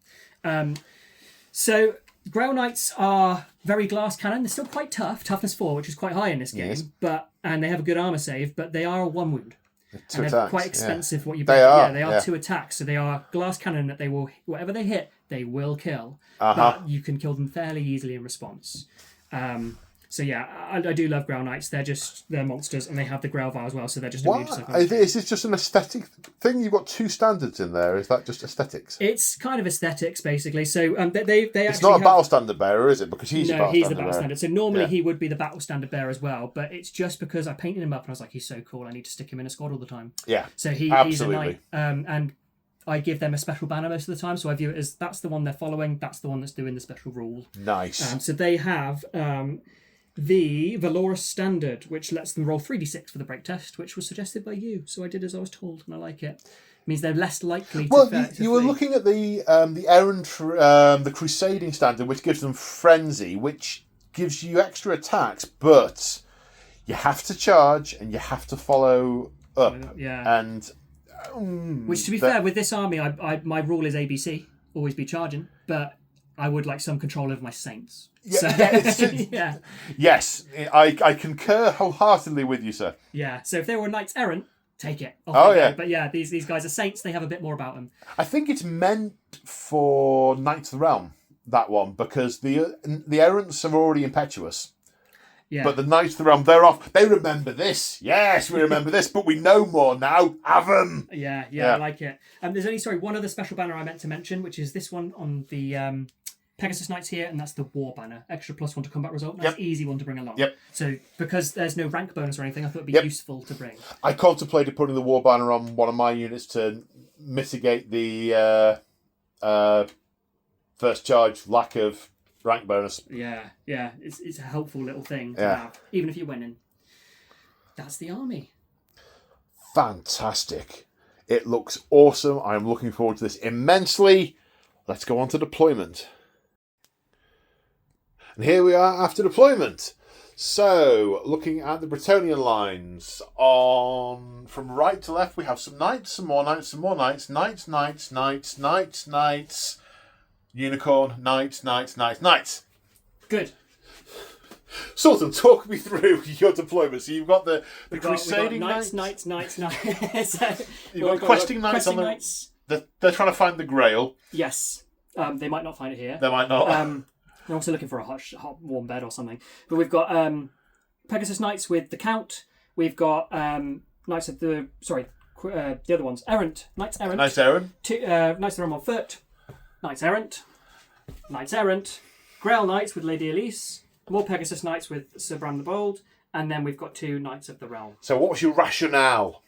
So Grail Knights are very glass cannon. They're still quite tough, toughness 4, which is quite high in this game. Yes. And they have a good armor save, but they are a 1 wound. Two And they're attacks. quite expensive. What you They are, they are yeah. 2 attacks. So they are glass cannon that they will, whatever they hit, they will kill. Uh-huh. But you can kill them fairly easily in response. So yeah, I do love Grail Knights. They're monsters, and they have the Grail Vow as well. So they're just Why? immune to stuff. Is this just an aesthetic thing? You've got 2 standards in there. Is that just aesthetics? It's kind of aesthetics, basically. So they It's actually not a have... battle standard bearer, is it? Because he's a No, battle he's the standard battle bearer. standard. So normally Yeah. he would be the battle standard bearer as well, but it's just because I painted him up and I was like, he's so cool, I need to stick him in a squad all the time. Yeah. So he's a Absolutely. knight, and I give them a special banner most of the time, so I view it as that's the one they're following, that's the one that's doing the special rule. Nice. So they have the Valorous Standard, which lets them roll 3d6 for the break test, which was suggested by you, so I did as I was told, and I like it. It means they're less likely to... Well, to you were flee. looking at the the Crusading standard, which gives them Frenzy, which gives you extra attacks, but you have to charge and you have to follow up. Yeah. And Which, to be fair, with this army, my rule is ABC, always be charging, but I would like some control over my saints. Yeah, So, yeah. Yes, I concur wholeheartedly with you, sir. Yeah. So if they were knights errant, take it. Off Oh, they go. yeah. But yeah, these guys are saints. They have a bit more about them. I think it's meant for Knights of the Realm, that one, because the errants are already impetuous. Yeah. But the Knights of the Realm, they're off. They remember this. Yes, we remember this, but we know more now. Have them. Yeah, Yeah. I like it. There's only, one other special banner I meant to mention, which is this one on the Pegasus Knights here, and that's the War Banner. Extra +1 to combat result. Nice, easy one to bring along. Yep. So, because there's no rank bonus or anything, I thought it'd be useful to bring. I contemplated putting the War Banner on one of my units to mitigate the first charge lack of rank bonus. Yeah. It's a helpful little thing to Yeah. have, even if you're winning. That's the army. Fantastic. It looks awesome. I'm looking forward to this immensely. Let's go on to deployment. And here we are after deployment. So, looking at the Bretonnian lines, from right to left, we have some knights, some more knights, some more knights, knights, unicorn, knights. Good. Sultan, talk me through your deployment. So you've got the We've got crusading knights. So, You've got questing knights on the... knights. They're trying to find the Grail. Yes. They might not find it here. They might not. They're also looking for a hot, warm bed or something. But we've got Pegasus Knights with the Count. We've got Knights of the... Sorry, the other ones. Knights Errant. Nice, Aaron. Knights of the Realm on foot. Knights Errant. Grail Knights with Lady Elise. More Pegasus Knights with Sir Bran the Bold. And then we've got 2 Knights of the Realm. So what was your rationale?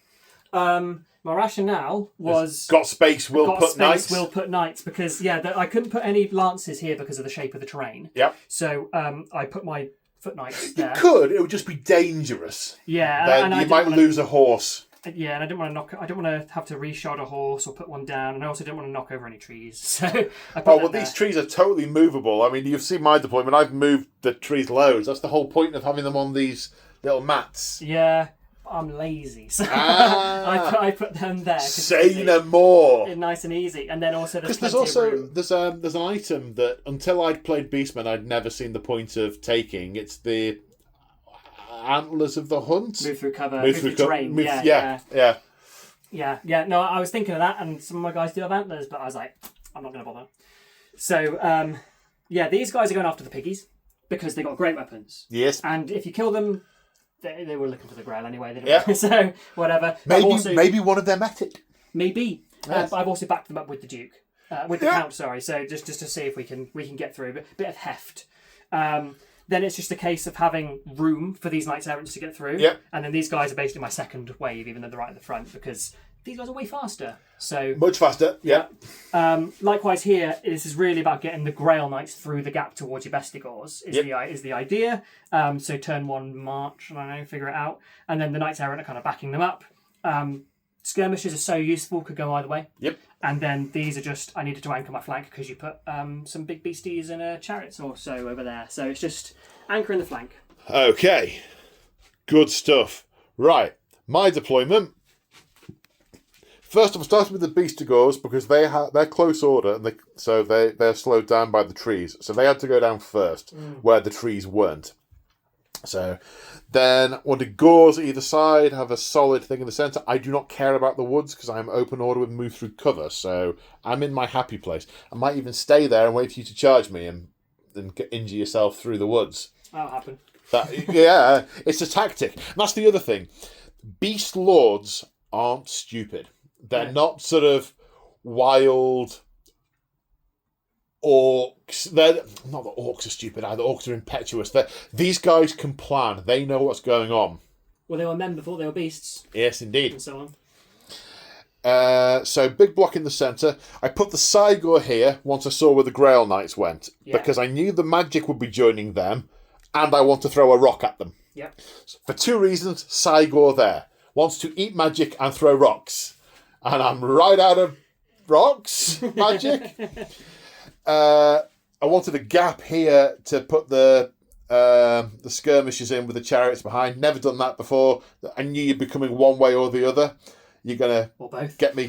My rationale was... Got space, we'll put knights. Because, I couldn't put any lances here because of the shape of the terrain. Yep. So I put my foot knights there. You could, it would just be dangerous. Yeah. Then you might lose a horse. Yeah, and I didn't want to have to reshod a horse or put one down, and I also didn't want to knock over any trees. So I put these trees are totally movable. I mean, you've seen my deployment. I've moved the trees loads. That's the whole point of having them on these little mats. Yeah, I'm lazy, so I put them there. Say no more. Nice and easy, and then also because there's an item that until I'd played Beastmen, I'd never seen the point of taking. It's the Antlers of the Hunt. Move through cover, move through terrain. Yeah. No, I was thinking of that, and some of my guys do have antlers, but I was like, I'm not going to bother. So, these guys are going after the piggies because they got great weapons. Yes. And if you kill them, they were looking for the Grail anyway. They didn't So, whatever. Maybe one of them at it. Maybe. Yes. But I've also backed them up with the Duke. With the Count, sorry. So just to see if we can get through. A bit of heft. Then it's just a case of having room for these Knights Errants to get through. Yep. And then these guys are basically my second wave, even though they're right at the front, because these guys are way faster. So much faster. Yeah. Likewise here, this is really about getting the Grail Knights through the gap towards your Bestigors is the idea. So turn 1 march, I don't know, figure it out. And then the Knights Errant are kind of backing them up. Skirmishes are so useful, could go either way. Yep. And then these are just, I needed to anchor my flank because you put some big beasties and chariots or so over there. So it's just anchor in the flank. Okay. Good stuff. Right. My deployment. First of all, starting with the Beastigors because they're close order and they're slowed down by the trees. So they had to go down first where the trees weren't. So then wanted Gores either side, have a solid thing in the centre. I do not care about the woods because I'm open order with move through cover. So I'm in my happy place. I might even stay there and wait for you to charge me and injure yourself through the woods. That'll happen. It's a tactic. And that's the other thing. Beast Lords aren't stupid. They're not sort of wild orcs. They're not that orcs are stupid either. Orcs are impetuous. These guys can plan. They know what's going on. Well, they were men before they were beasts. Yes, indeed. And so on. So big block in the centre. I put the Cygor here once I saw where the Grail Knights went because I knew the magic would be joining them, and I want to throw a rock at them. Yep. For 2 reasons, Cygor there wants to eat magic and throw rocks, and I'm right out of rocks magic. I wanted a gap here to put the skirmishers in with the chariots behind. Never done that before. I knew you'd be coming one way or the other. You're gonna or both. get me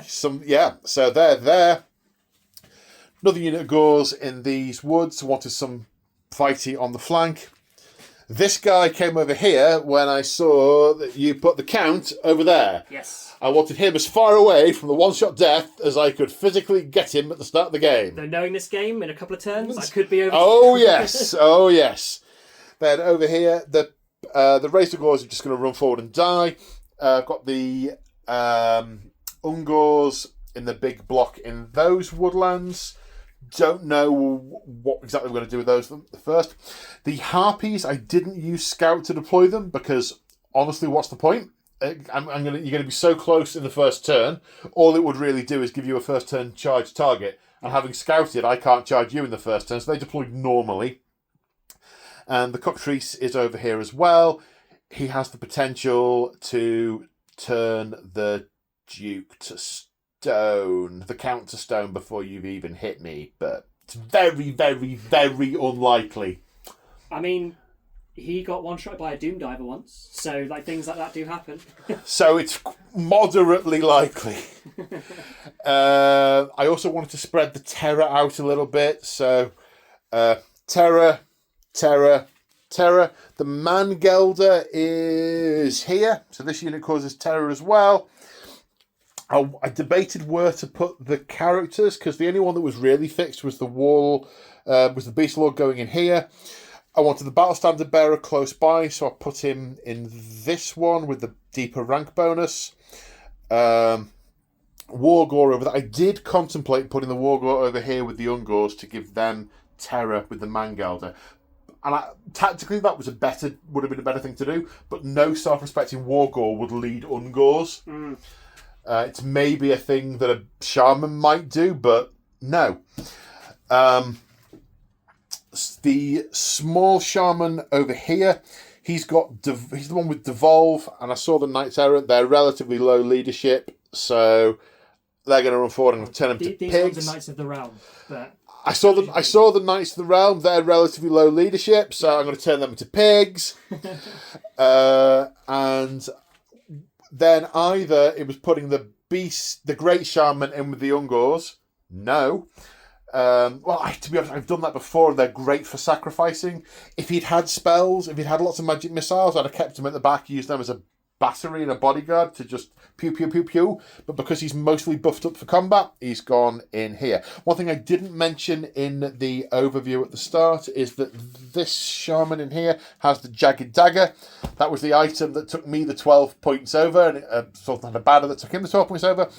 some. Yeah. So they're there. Another unit of Gauls in these woods wanted some fighty on the flank. This guy came over here when I saw that you put the Count over there. Yes. I wanted him as far away from the one-shot death as I could physically get him at the start of the game. Though knowing this game in a couple of turns, I could be over. Oh yes, oh yes. Then over here, the Razor Gauls are just going to run forward and die. I've got the Ungors in the big block in those woodlands. Don't know what exactly we're going to do with those first. The Harpies, I didn't use Scout to deploy them because honestly, what's the point? You're going to be so close in the first turn. All it would really do is give you a first turn charge target. And having scouted, I can't charge you in the first turn, so they deployed normally. And the Cockatrice is over here as well. He has the potential to turn the Duke to stone, the Count to stone before you've even hit me. But it's very, very, very unlikely. I mean, he got one-shot by a Doom Diver once, so like things like that do happen. So it's moderately likely. I also wanted to spread the Terror out a little bit. So Terror. The Mangelder is here. So this unit causes Terror as well. I debated where to put the characters because the only one that was really fixed was the wall, was the Beast Lord going in here. I wanted the Battle Standard Bearer close by, so I put him in this one with the deeper rank bonus. Wargore over there. I did contemplate putting the Wargore over here with the Ungors to give them Terror with the Mangelder. And tactically, that would have been a better thing to do, but no self-respecting Wargore would lead Ungors. It's maybe a thing that a Shaman might do, but no. The small Shaman over here, he's the one with Devolve, and I saw the Knights Errant. They're relatively low leadership, so they're going to run forward and turn them to These pigs. ones are Knights of the Realm, but I saw the Knights of the Realm. They're relatively low leadership, so I'm going to turn them into pigs. And then either it was putting the Great Shaman in with the Ungors. No. To be honest, I've done that before, and they're great for sacrificing. If he'd had spells, if he'd had lots of magic missiles, I'd have kept him at the back, used them as a battery and a bodyguard to just pew, pew, pew, pew. But because he's mostly buffed up for combat, he's gone in here. One thing I didn't mention in the overview at the start is that this Shaman in here has the Jagged Dagger. That was the item that took me the 12 points over, and Sultan had a banner that took him the 12 points over.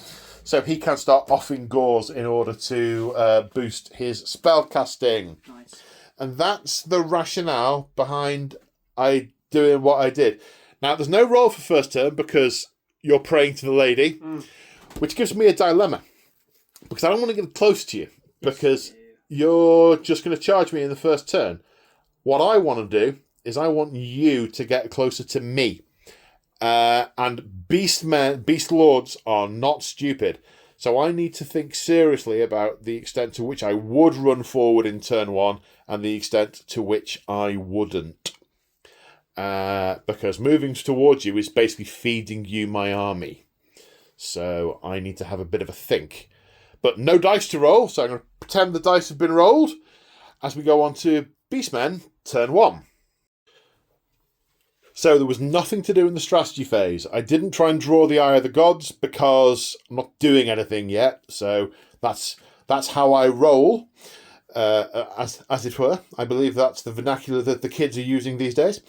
So he can start offing Gauls in order to boost his spell casting. nice. And that's the rationale behind I doing what I did. Now, there's no roll for first turn because you're praying to the lady, which gives me a dilemma. Because I don't want to get close to you, because you're just going to charge me in the first turn. What I want to do is I want you to get closer to me. And Beast Lords are not stupid. So I need to think seriously about the extent to which I would run forward in turn one and the extent to which I wouldn't. Because moving towards you is basically feeding you my army. So I need to have a bit of a think. But no dice to roll, so I'm going to pretend the dice have been rolled as we go on to Beastmen, turn one. So there was nothing to do in the strategy phase. I didn't try and draw the Eye of the Gods because I'm not doing anything yet. So that's how I roll, as it were. I believe that's the vernacular that the kids are using these days.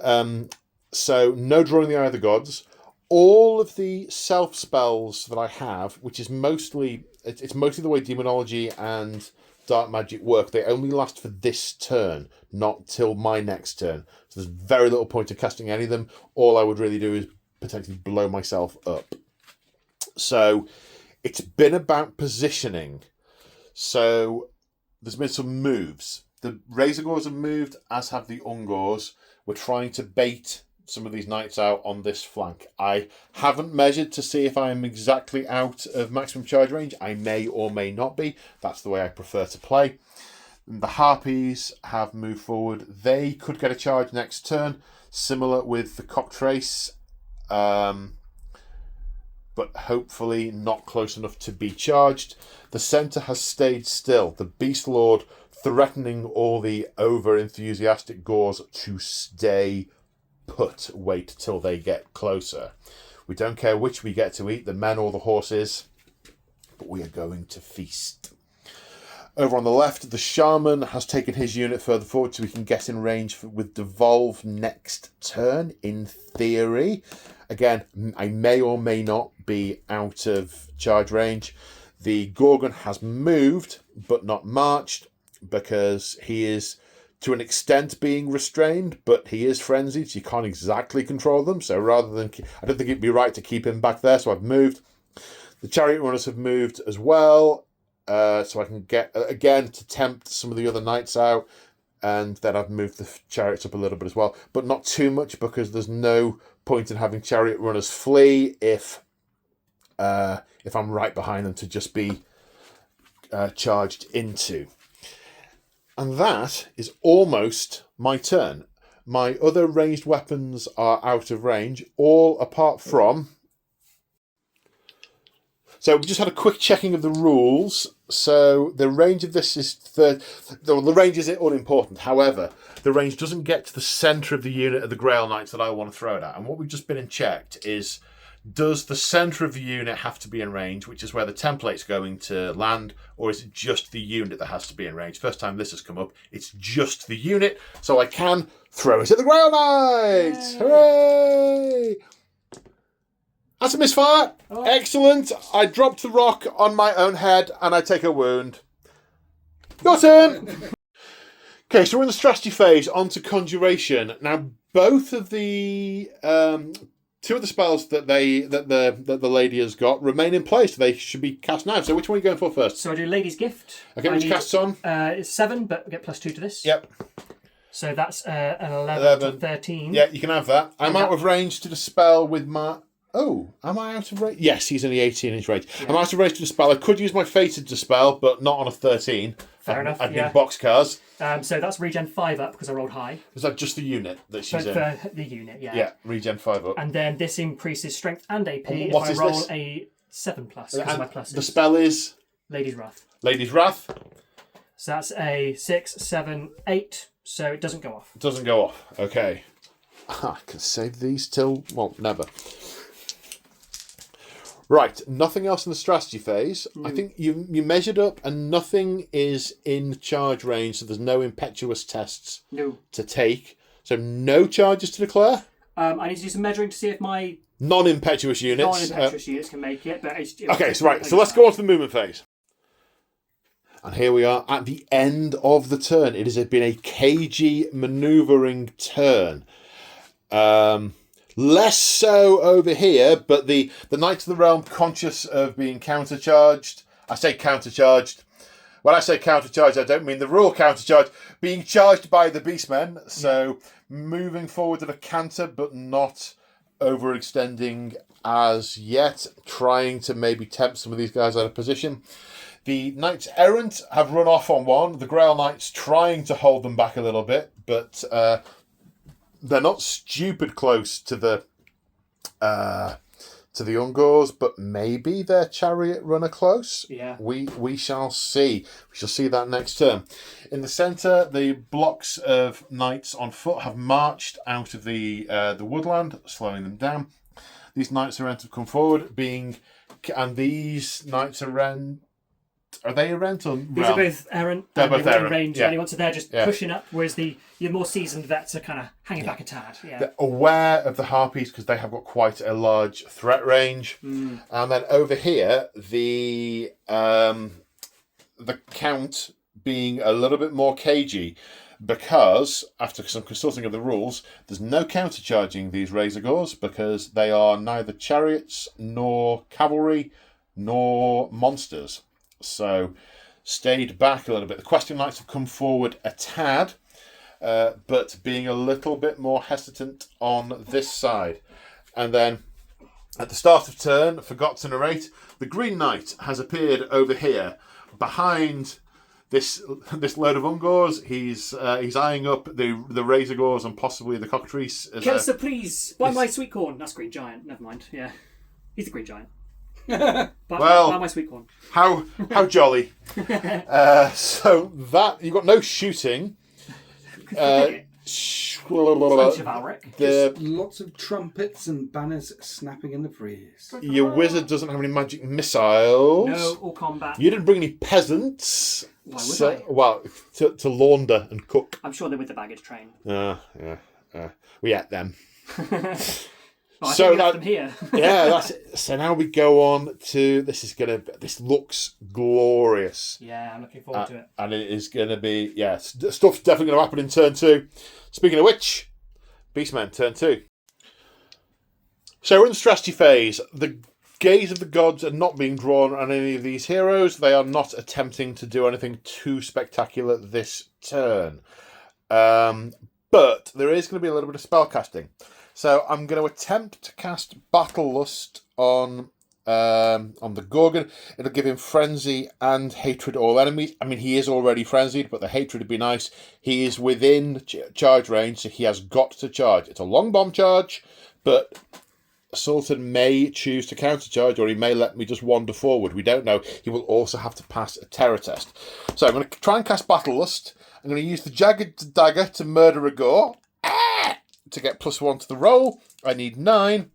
So no drawing the Eye of the Gods. All of the self spells that I have, which is mostly the way Demonology and Dark Magic work, they only last for this turn, not till my next turn. So there's very little point in casting any of them. All I would really do is potentially blow myself up. So it's been about positioning. So there's been some moves. The Razorgors have moved, as have the Ungors. We're trying to bait some of these knights out on this flank. I haven't measured to see if I am exactly out of maximum charge range. I may or may not be. That's the way I prefer to play. The Harpies have moved forward. They could get a charge next turn. Similar with the Cockatrice. but hopefully not close enough to be charged. The centre has stayed still. The Beast Lord threatening all the over-enthusiastic Gors to stay put. Wait till they get closer. We don't care which we get to eat, the men or the horses, but we are going to feast. Over on the left, the Shaman has taken his unit further forward so we can get in range with Devolve next turn, in theory. Again, I may or may not be out of charge range. The Gorgon has moved, but not marched, because he is, to an extent, being restrained, but he is frenzied, so you can't exactly control them. So rather than... I don't think it'd be right to keep him back there, so I've moved. The Chariot Runners have moved as well. So I can get, again, to tempt some of the other knights out, and then I've moved the chariots up a little bit as well, but not too much, because there's no point in having chariot runners flee if I'm right behind them to just be charged into. And that is almost my turn. My other ranged weapons are out of range, all apart from... So we just had a quick checking of the rules. So the range of this is... The range is unimportant. However, the range doesn't get to the centre of the unit of the Grail Knights that I want to throw it at. And what we've just been and checked is, does the centre of the unit have to be in range, which is where the template's going to land, or is it just the unit that has to be in range? First time this has come up, it's just the unit, so I can throw it at the Grail Knights! Yay. Hooray! That's a misfire. Oh. Excellent. I dropped the rock on my own head and I take a wound. Your turn. Okay, so we're in the strategy phase. On to conjuration. Now, both of the two of the spells that the lady has got remain in place. They should be cast now. So which one are you going for first? So I do Lady's Gift. Okay, which casts on? It's 7, but we get +2 to this. Yep. So that's an 11 to 13. Yeah, you can have that. I'm out of range to the spell with my... Oh, am I out of range? Yes, he's only 18-inch range. Yeah. I'm out of range to dispel. I could use my Fated Dispel, but not on a 13. Fair enough, I'd need boxcars. So that's regen 5 up because I rolled high. Is that just the unit that she's in? For the unit, yeah. Yeah, regen 5 up. And then this increases strength and AP if I roll a 7+, because of my pluses. The spell is? Lady's Wrath. Lady's Wrath. So that's a 6, 7, 8, so it doesn't go off. It doesn't go off, okay. I can save these till, well, never. Right, nothing else in the strategy phase. I think you measured up and nothing is in charge range, so there's no impetuous tests to take. So no charges to declare. I need to do some measuring to see if my non-impetuous units units can make it. But okay, so right, so let's go on to the movement phase. And here we are at the end of the turn. It has been a cagey manoeuvring turn. Less so over here, but the Knights of the Realm, conscious of being countercharged. I say countercharged. When I say countercharged, I don't mean the raw countercharge. Being charged by the Beastmen, so moving forward at a canter, but not overextending as yet. Trying to maybe tempt some of these guys out of position. The Knights Errant have run off on one. The Grail Knights trying to hold them back a little bit, but... they're not stupid close to the Ungors, but maybe their chariot runner close. Yeah. We shall see. We shall see that next turn. In the centre, the blocks of knights on foot have marched out of the woodland, slowing them down. These Knights Errant have come forward, and these Knights Errant... Are they errant or These are both errant. They're both errant. Range anyone, so they're just pushing up, whereas your more seasoned vets are kind of hanging back a tad. Yeah. They're aware of the Harpies because they have got quite a large threat range. And then over here, the Count being a little bit more cagey because, after some consulting of the rules, there's no countercharging these Razor Gors because they are neither chariots nor cavalry nor monsters. So, stayed back a little bit. The Question Knights have come forward a tad, but being a little bit more hesitant on this side. And then, at the start of turn, forgot to narrate, the Green Knight has appeared over here, behind this load of Ungors. He's eyeing up the Razor Gors and possibly the Cockatrice. Quelle surprise! Why my sweet corn? That's Green Giant. Never mind. Yeah, he's the Green Giant. Well- buy my sweet corn. How jolly. So that you've got no shooting. Chivalric. The Lots of trumpets and banners snapping in the breeze. your wizard doesn't have any magic missiles. No, all combat. You didn't bring any peasants. Why would I? Well, to launder and cook. I'm sure they're with the baggage train. We ate them. Well, I So think we that- left them here. Yeah, that's it. So now we go on to this looks glorious. Yeah, I'm looking forward to it. And it is going to be, stuff's definitely going to happen in turn 2. Speaking of which, Beastmen, turn 2. So we're in the strategy phase. The gaze of the gods are not being drawn on any of these heroes. They are not attempting to do anything too spectacular this turn. But there is going to be a little bit of spell casting. So I'm going to attempt to cast Battle Lust on the Gorgon. It'll give him Frenzy and Hatred all enemies. I mean, he is already frenzied, but the Hatred would be nice. He is within charge range, so he has got to charge. It's a long bomb charge, but Sultan may choose to countercharge, or he may let me just wander forward. We don't know. He will also have to pass a terror test. So I'm going to try and cast Battle Lust. I'm going to use the Jagged Dagger to murder a Gore. To get +1 to the roll, I need 9,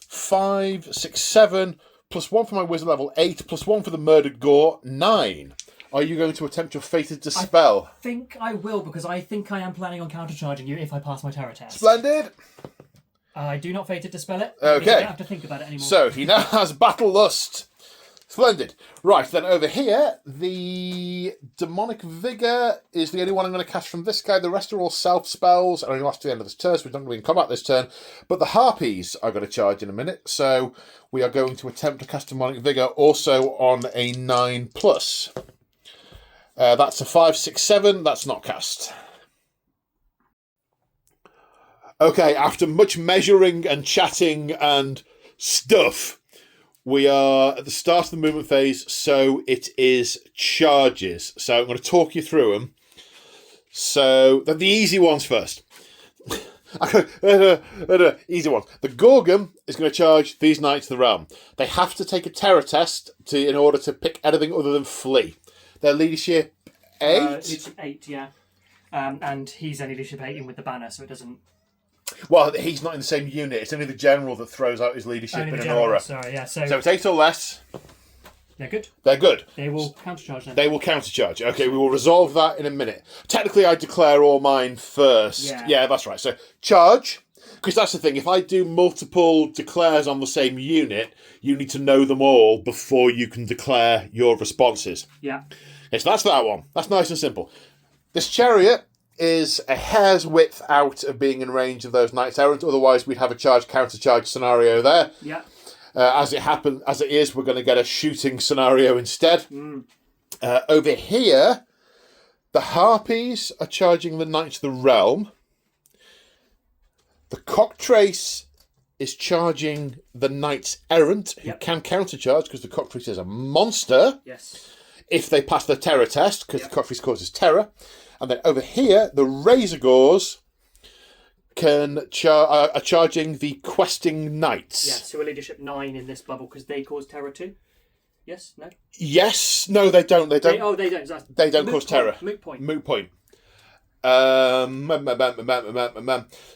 5, 6, 7, +1 for my wizard level 8, +1 for the murdered Gore 9. Are you going to attempt your fated dispel? I think I will, because I think I am planning on countercharging you if I pass my terror test. Splendid. I do not fated dispel it. Okay. I don't have to think about it anymore. So he now has Battle Lust. Splendid. Right, then over here, the Demonic Vigour is the only one I'm going to cast from this guy. The rest are all self-spells. I only last to the end of this turn, so we're not going to be in combat this turn. But the Harpies are going to charge in a minute, so we are going to attempt to cast Demonic Vigour also on a 9+. That's a 5, 6, 7. That's not cast. Okay, after much measuring and chatting and stuff, we are at the start of the movement phase, so it is charges. So I'm going to talk you through them. So the easy ones first. Easy one. The Gorgon is going to charge these Knights of the Realm. They have to take a terror test in order to pick anything other than flee. Their leadership 8? Leadership 8, yeah. And he's only leadership 8 in with the banner, so it doesn't... Well, he's not in the same unit. It's only the general that throws out his leadership Only in the an general, aura. sorry, yeah. So So it's 8 or less. they're good. They're good. They will countercharge then. They will countercharge. Okay, we will resolve that in a minute. Technically, I declare all mine first. Yeah. That's right. So charge, because that's the thing. If I do multiple declares on the same unit, you need to know them all before you can declare your responses. Yeah. Okay, so that's that one. That's nice and simple. This chariot is a hair's width out of being in range of those knights errant. Otherwise, we'd have a charge-counter-charge scenario there. Yeah. As it is, we're going to get a shooting scenario instead. Over here, the Harpies are charging the Knights of the Realm. The Cocktrace is charging the Knights Errant, who can countercharge because the Cocktrace is a monster. Yes. If they pass the terror test, because the Cocktrace causes terror. And then over here, the Razor Gores are charging the Questing Knights. Yes, who are leadership 9 in this bubble because they cause terror too. Yes? No? Yes. No, they don't. They don't. They don't. That's They don't moot cause point, terror. Moot point. Moot point.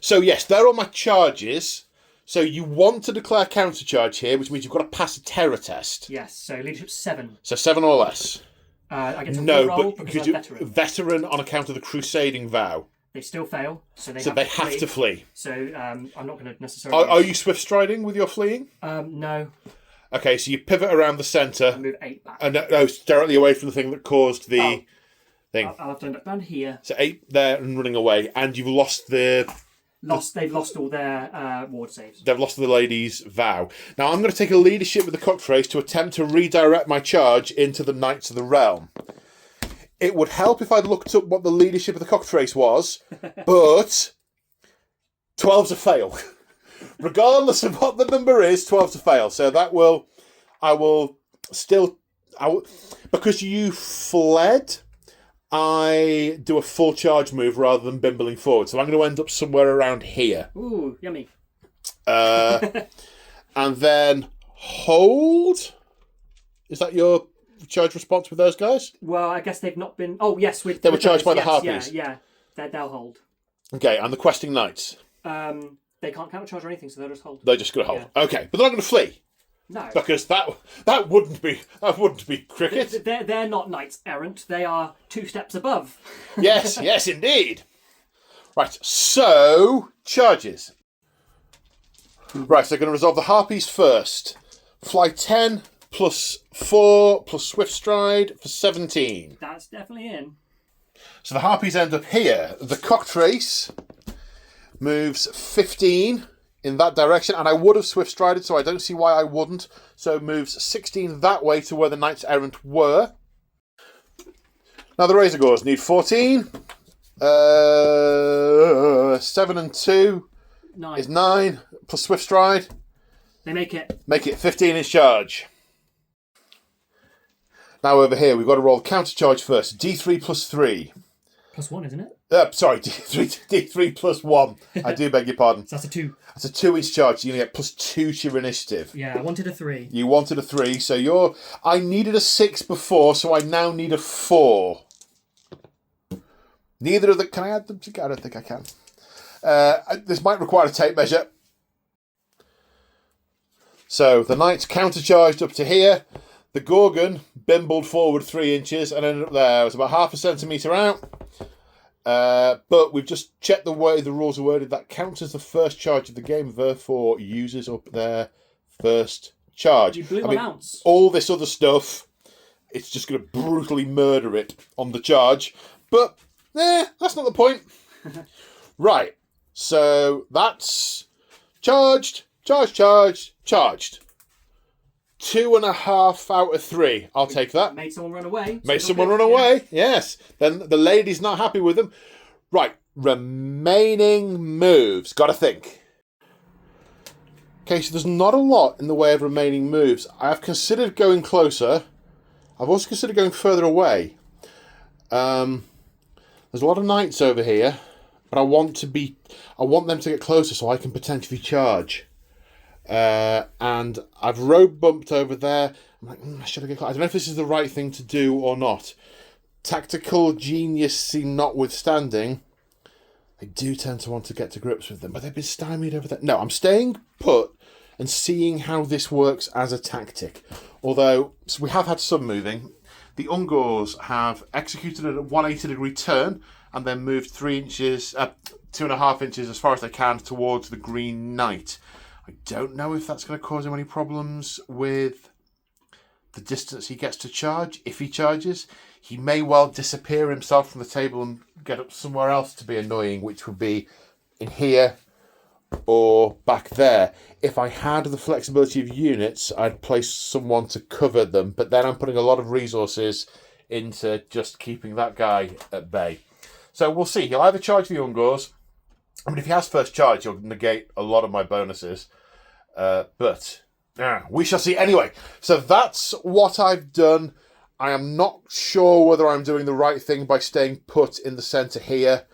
So yes, they're all my charges. So you want to declare countercharge here, which means you've got to pass a terror test. Yes, so leadership 7. So 7 or less. I get to No, roll but because you I'm veteran. veteran on account of the Crusading vow. They still fail, so they have to flee. So I'm not going to necessarily... Are you swift striding with your fleeing? No. Okay, so you pivot around the centre. Move 8 back. And no, directly away from the thing that caused the thing. I'll have to end up down here. So 8 there and running away, and you've lost the... They've lost all their ward saves. They've lost the lady's vow. Now I'm going to take a leadership with the Cocktrace to attempt to redirect my charge into the Knights of the Realm. It would help if I'd looked up what the leadership of the Cocktrace was, but 12's a fail. Regardless of what the number is, 12's a fail. So because you fled, I do a full charge move rather than bimbling forward. So I'm going to end up somewhere around here. Ooh, yummy. And then hold. Is that your charge response with those guys? Well, I guess they've not been. Oh yes, They were charged by the Harpies. Yeah, they'll hold. Okay, and the questing knights. They can't countercharge or anything, so they'll just hold. They're just going to hold. Yeah. Okay, but they're not going to flee. No, because that wouldn't be cricket. They're not knights errant. They are 2 steps above. yes, indeed. Right, so charges. Right, so they're going to resolve the Harpies first. Fly 10 plus 4 plus Swift Stride for 17. That's definitely in. So the Harpies end up here. The Cockatrice moves 15 in that direction, and I would have Swift Strided, so I don't see why I wouldn't. So it moves 16 that way to where the Knights Errant were. Now the Razor Gores need 14. 7 and 2 is 9, plus Swift Stride. They make it. Make it 15 in charge. Now over here, we've got to roll counter charge first. D3 plus 3. Plus 1, isn't it? Sorry, D3 plus 1. I do beg your pardon. So that's a 2. That's a 2 inch charge. So you're going to get plus 2 to your initiative. Yeah, I wanted a 3. You wanted a 3, so I needed a 6 before, so I now need a 4. Neither of the... Can I add them together? I don't think I can. This might require a tape measure. So the Knights countercharged up to here. The Gorgon bimbled forward 3 inches and ended up there. It was about half a centimetre out. But we've just checked the way the rules are worded. That counts as the first charge of the game, therefore uses up their first charge. You blew an ounce. All this other stuff, it's just going to brutally murder it on the charge. But, that's not the point. Right, so that's charged. 2.5 out of 3. I'll take that. Made someone run away. Made someone run away, yes. Then the lady's not happy with them. Right, remaining moves. Got to think. Okay, so there's not a lot in the way of remaining moves. I've considered going closer. I've also considered going further away. There's a lot of knights over here, but I want them to get closer so I can potentially charge. And I've road bumped over there. I'm like, should I get close? I don't know if this is the right thing to do or not. Tactical genius notwithstanding, I do tend to want to get to grips with them, but they've been stymied over there. No, I'm staying put and seeing how this works as a tactic. Although, so we have had some moving. The Ungors have executed a 180-degree turn and then moved 2.5 inches as far as they can towards the Green Knight. I don't know if that's going to cause him any problems with the distance he gets to charge. If he charges, he may well disappear himself from the table and get up somewhere else to be annoying, which would be in here or back there. If I had the flexibility of units, I'd place someone to cover them, but then I'm putting a lot of resources into just keeping that guy at bay. So we'll see. He'll either charge the Ungors. I mean, if he has first charge, he'll negate a lot of my bonuses. But we shall see. Anyway, so that's what I've done. I am not sure whether I'm doing the right thing by staying put in the centre here.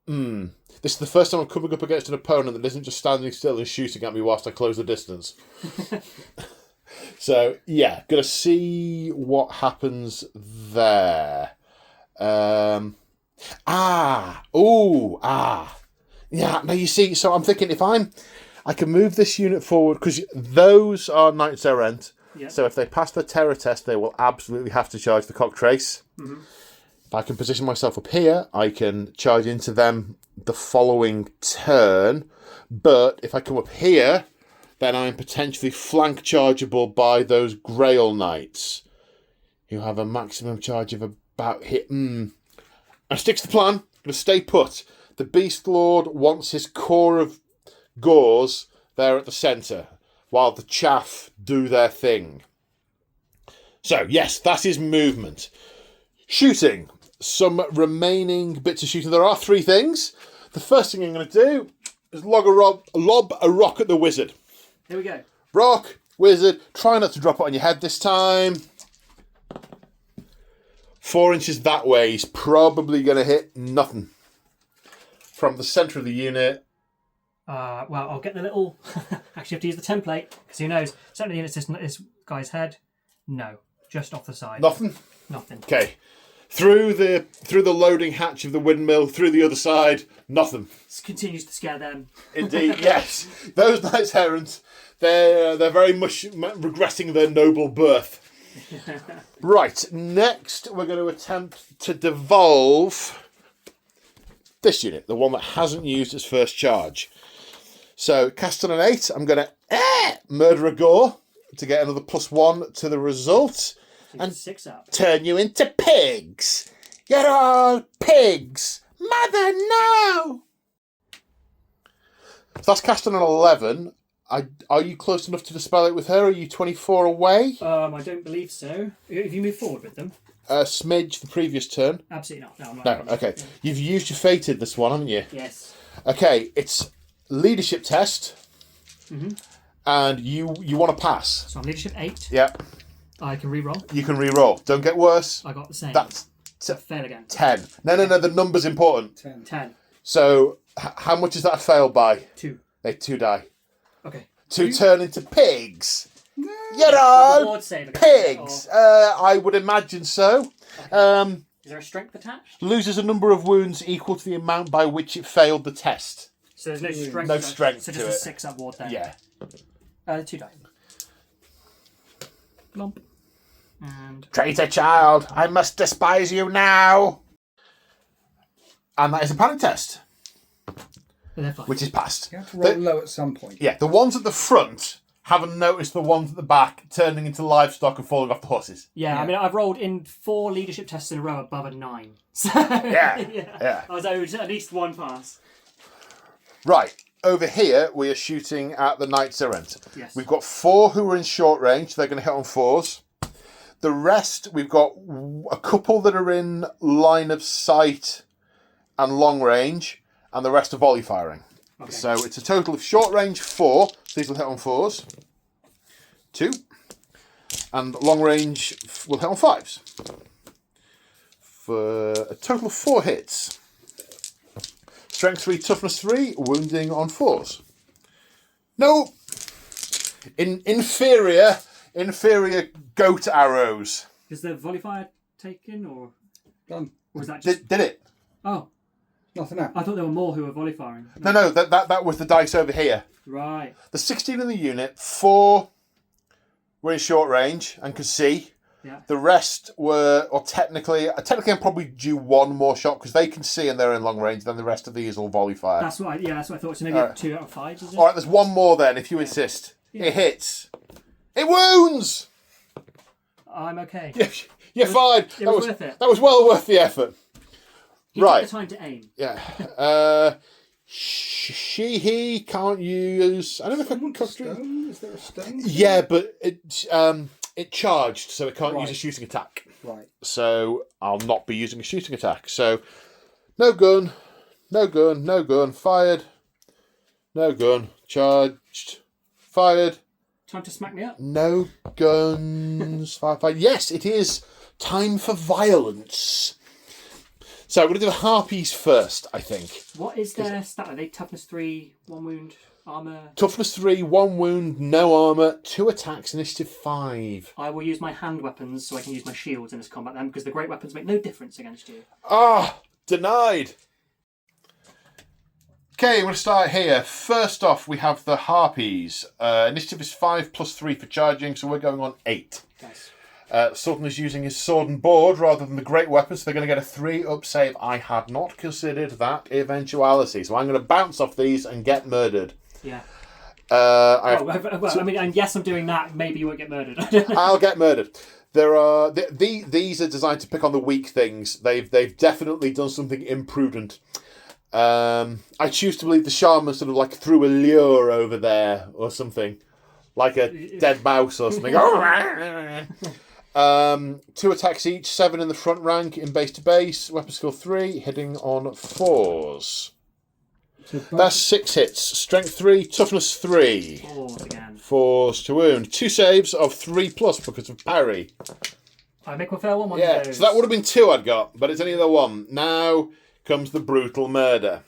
This is the first time I'm coming up against an opponent that isn't just standing still and shooting at me whilst I close the distance. So, yeah, going to see what happens there. Yeah, now you see, so I'm thinking I can move this unit forward because those are Knights Errant. Yeah. So if they pass the terror test, they will absolutely have to charge the Cockatrice. Mm-hmm. If I can position myself up here, I can charge into them the following turn. But if I come up here, then I'm potentially flank chargeable by those Grail Knights, who have a maximum charge of about hit. And sticks to the plan. I'm going to stay put. The Beast Lord wants his core of Gores there at the centre, while the chaff do their thing. So, yes, that is movement. Shooting. Some remaining bits of shooting. There are 3 things. The first thing I'm going to do is lob a rock at the wizard. Here we go. Rock, wizard. Try not to drop it on your head this time. 4 inches that way. He's probably going to hit nothing. From the centre of the unit, Well, I'll get the little... Actually, have to use the template, because who knows? Certainly in this guy's head. No. Just off the side. Nothing? Nothing. Okay. Through the loading hatch of the windmill, through the other side, nothing. This continues to scare them. Indeed, yes. Those knights errant, they're very much regretting their noble birth. Right, next we're going to attempt to devolve this unit, the one that hasn't used its first charge. So, cast on an 8, I'm going to murder a gore to get another +1 to the result. And 6 up. Turn you into pigs. You're all pigs. Mother, no! So that's cast on an 11. Are you close enough to dispel it with her? Are you 24 away? I don't believe so. If you move forward with them. Smidge, the previous turn. Absolutely not. No, I'm not. No, okay. You've used your fated this one, haven't you? Yes. Okay, it's leadership test. Mm-hmm. And you want to pass. So I'm leadership 8. Yep. I can re-roll. You can re-roll. Don't get worse. I got the same. That's fail again. 10. No, the number's important. 10. So, how much is that a fail by? 2. They 2 die. Okay. 2 turn into pigs. No. You're all Ward save again, pigs. I would imagine so. Okay. Is there a strength attached? Loses a number of wounds equal to the amount by which it failed the test. So there's no strength. No strength So to just it. a 6 up ward then. Yeah. 2 die. Glomp. And Traitor child, I must despise you now. And that is a panic test, they're fine. which is passed. You have to roll low at some point. Yeah, the ones at the front haven't noticed the ones at the back turning into livestock and falling off the horses. Yeah, Yeah. I mean, I've rolled in 4 leadership tests in a row above a 9. So, Yeah. I was owed at least 1 pass. Right, over here we are shooting at the Knights Errant. Yes. We've got 4 who are in short range, they're going to hit on 4s. The rest, we've got a couple that are in line of sight and long range, and the rest are volley firing. Okay. So it's a total of short range 4, so these will hit on 4s. 2. And long range will hit on 5s. For a total of 4 hits. Strength 3, toughness 3, wounding on 4s. No! Inferior goat arrows. Is the volley fire taken, or Done. was that just... Did it? Oh, Nothing out. I thought there were more who were volley firing. No, that was the dice over here. Right. The 16 in the unit, 4 were in short range and could see. Yeah. The rest were, or technically I'm probably due 1 more shot because they can see and they're in long range. Then the rest of these will volley fire. That's what I thought. So maybe Alright. 2 out of 5, is it? All right, there's 1 more then if you insist. Yeah. It hits. It wounds. I'm okay. You're fine. It was worth it. That was well worth the effort. He Right. took the time to aim. Yeah. He can't use. I don't know if I can cut through. Stone? Is there a stone? Yeah, but it charged, so it can't use a Right. shooting attack. Right. So I'll not be using a shooting attack. So no gun, fired, no gun, charged, fired, Time to smack me up. no guns, fired. Yes, it is time for violence. So we're going to do the harpies first, I think. What is their stat? Are they toughness 3, 1 wound, armour? Toughness 3, 1 wound, no armour, 2 attacks, initiative 5. I will use my hand weapons so I can use my shields in this combat then, because the great weapons make no difference against you. Ah, denied. Okay, we're going to start here. First off, we have the harpies. Initiative is 5 plus 3 for charging, so we're going on 8. Nice. Sultan is using his sword and board rather than the great weapon, so they're going to get a 3 up save. I had not considered that eventuality, so I'm going to bounce off these and get murdered. Yeah. I mean, and yes, I'm doing that. Maybe you won't get murdered. I'll get murdered. There are these are designed to pick on the weak things. They've definitely done something imprudent. I choose to believe the shaman sort of like threw a lure over there or something, like a dead mouse or something. 2 attacks each, 7 in the front rank in base to base. Weapon skill 3, hitting on 4s. So That's 6 hits. Strength 3, toughness 3. 4s again. 4s to wound. 2 saves of 3+ because of parry. I make one fail one. Yeah, of those. so that would have been 2 I'd got, but it's only the 1. Now comes the brutal murder.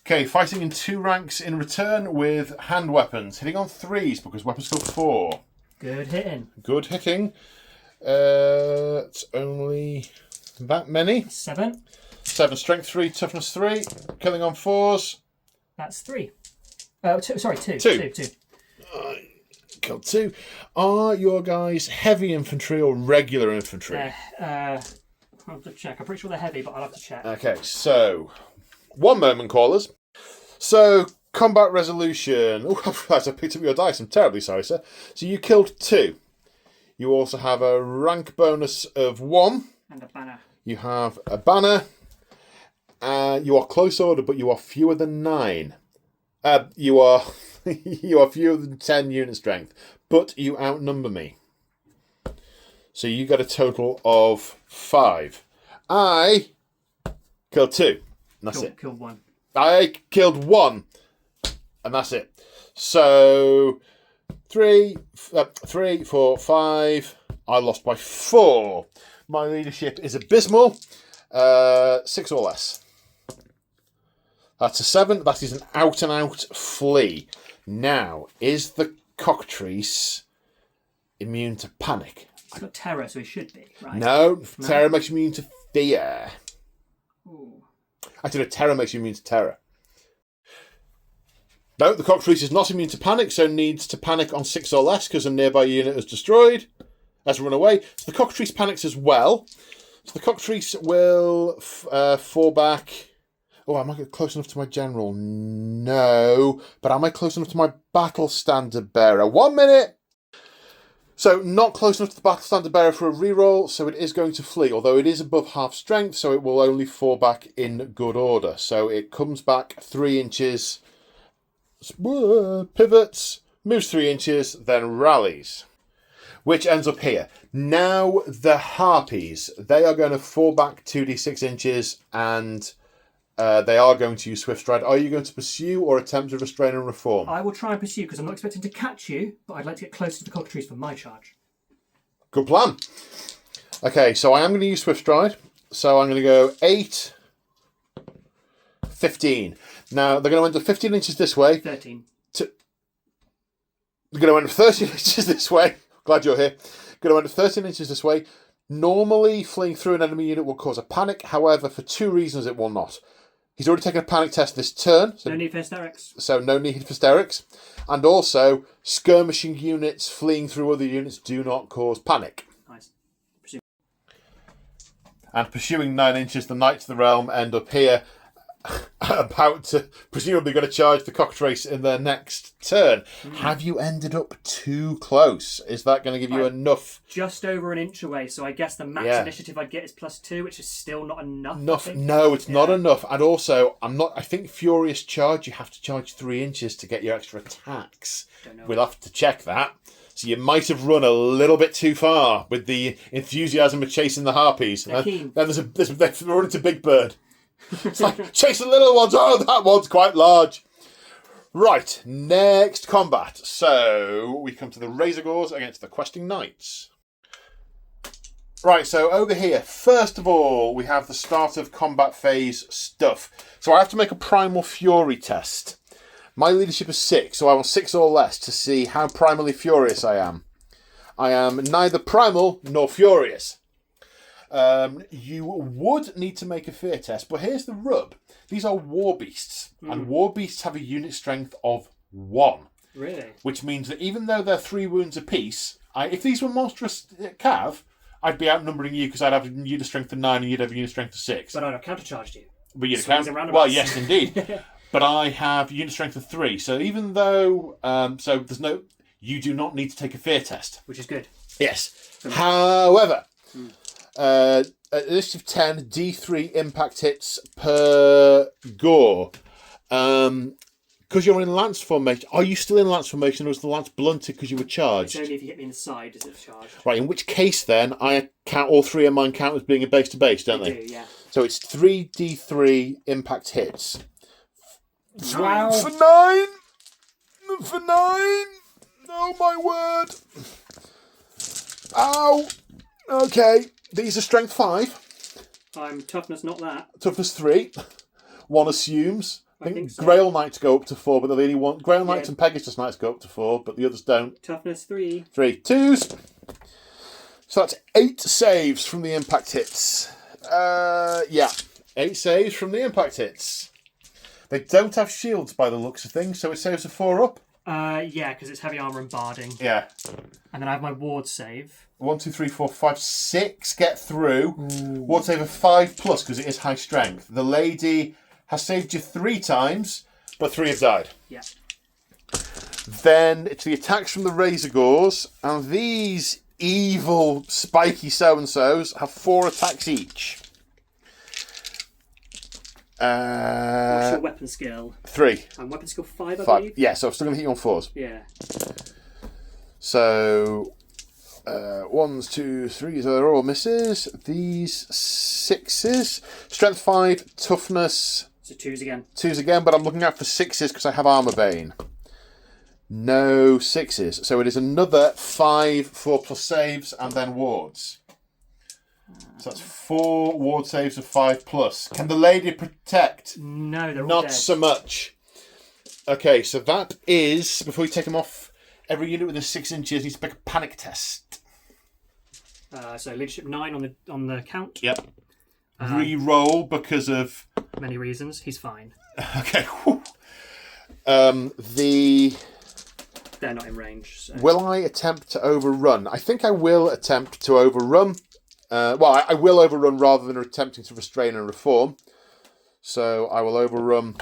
Okay, fighting in 2 ranks in return with hand weapons. Hitting on 3s because weapons skill 4. Good hitting. Good hitting. It's only that many. 7. 7 strength 3, toughness 3. Killing on 4s. That's 3. Two. Sorry, 2. 2. 2. Killed 2. Are your guys heavy infantry or regular infantry? I'll have to check. I'm pretty sure they're heavy, but I'll have to check. Okay, so 1 moment, callers. So, combat resolution. Oh, I've realised I picked up your dice. I'm terribly sorry, sir. So you killed 2. You also have a rank bonus of 1. And a banner. You have a banner. You are close order, but you are fewer than 9. You are you are fewer than 10 unit strength, but you outnumber me. So you got a total of 5. I killed 2. And that's it. Killed 1. I killed 1. And that's it. So 3, 4, 5. I lost by 4. My leadership is abysmal. 6 or less. That's a 7. That is an out-and-out flee. Now, is the cockatrice immune to panic? He's got terror, so he should be, right? No, terror makes you immune to fear. Ooh. Actually, no, terror makes you immune to terror. No, the cockatrice is not immune to panic, so needs to panic on 6 or less because a nearby unit is destroyed. Has run away. So the cockatrice panics as well. So the cockatrice will fall back. Oh, am I close enough to my general? No. But am I close enough to my battle standard bearer? 1 minute! So, not close enough to the battle standard bearer for a reroll, so it is going to flee. Although it is above half strength, so it will only fall back in good order. So it comes back 3 inches, pivots, moves 3 inches, then rallies. Which ends up here. Now, the harpies, they are going to fall back 2d6 inches and... they are going to use Swift Stride. Are you going to pursue or attempt to restrain and reform? I will try and pursue because I'm not expecting to catch you, but I'd like to get closer to the cockatrice for my charge. Good plan. Okay, so I am going to use Swift Stride. So I'm going to go 8, 15. Now, they're going to end up 15 inches this way. 13. They're going to end up 13 inches this way. Glad you're here. Going to end up 13 inches this way. Normally, fleeing through an enemy unit will cause a panic. However, for 2 reasons, it will not. He's already taken a panic test this turn. So no need for hysterics. So no need for hysterics. And also, skirmishing units fleeing through other units do not cause panic. Nice. And pursuing 9 inches, the Knights of the Realm end up here, about to, presumably going to charge the cockatrice in their next turn. Have you ended up too close? Is that going to give you enough? Just over an inch away, so I guess the max initiative I'd get is +2, which is still not enough. No, it's not enough. And also, I think Furious Charge, you have to charge 3 inches to get your extra attacks. Don't know. We'll have to check that. So you might have run a little bit too far with the enthusiasm of chasing the harpies. They're keen. Then they're running to Big Bird. It's like, chase the little ones. Oh, that one's quite large. Right, next combat. So we come to the Razorgores against the Questing Knights. Right, so over here, first of all, we have the start of combat phase stuff. So I have to make a Primal Fury test. My leadership is 6, so I want 6 or less to see how primally furious I am. I am neither primal nor furious. You would need to make a fear test, but here's the rub. These are war beasts, and war beasts have a unit strength of 1. Really? Which means that even though they're 3 wounds apiece, if these were monstrous cav, I'd be outnumbering you because I'd have a unit strength of 9 and you'd have a unit strength of 6. But I'd have countercharged you. But you'd Swings have and roundabouts. well, yes, indeed. But I have unit strength of 3, so even though you do not need to take a fear test, Which is good. Yes. However, initiative 10, D3 impact hits per gore. Because you're in lance formation. Are you still in lance formation, or is the lance blunted because you were charged? It's only if you hit me in the side is it charged. Right, in which case then, I count all 3 of mine count as being a base to base, don't they? Do, yeah. So it's 3d3 impact hits. Wow. For 9! For 9! Oh my word! Ow! Okay, these are strength 5. I'm toughness, not that. Toughness 3. One assumes. I think so. Grail Knights go up to 4, but the only one. Grail Knights and Pegasus Knights go up to 4, but the others don't. Toughness 3. 3. 2s. So that's 8 saves from the impact hits. Yeah. 8 saves from the impact hits. They don't have shields by the looks of things, so it saves a 4 up. Yeah, because it's heavy armor and barding. Yeah. And then I have my ward save. 1, 2, 3, 4, 5, 6 get through. Ward save of 5 plus because it is high strength. The lady has saved you 3 times, but 3 have died. Yeah. Then it's the attacks from the Razor Gores, and these evil spiky so-and-sos have 4 attacks each. What's your weapon skill? 3. And weapon skill 5, I 5. believe? Yeah, so I'm still going to hit you on 4s. Yeah. So, 1s, 2s, 3s, they're all misses. These 6s. Strength 5, toughness. So 2s again. 2s again, but I'm looking out for 6s because I have Armour Bane. No 6s. So it is another 5 4+ saves and then wards. So that's 4 ward saves of 5+. Can the lady protect? No, they're all Not dead. so much. Okay, so that is, before you take them off, every unit within 6 inches needs to make a panic test. So leadership 9 on the count. Yep. Re-roll because of... Many reasons. He's fine. Okay. They're not in range. So. Will I attempt to overrun? I think I will attempt to overrun. I will overrun rather than attempting to restrain and reform. So I will overrun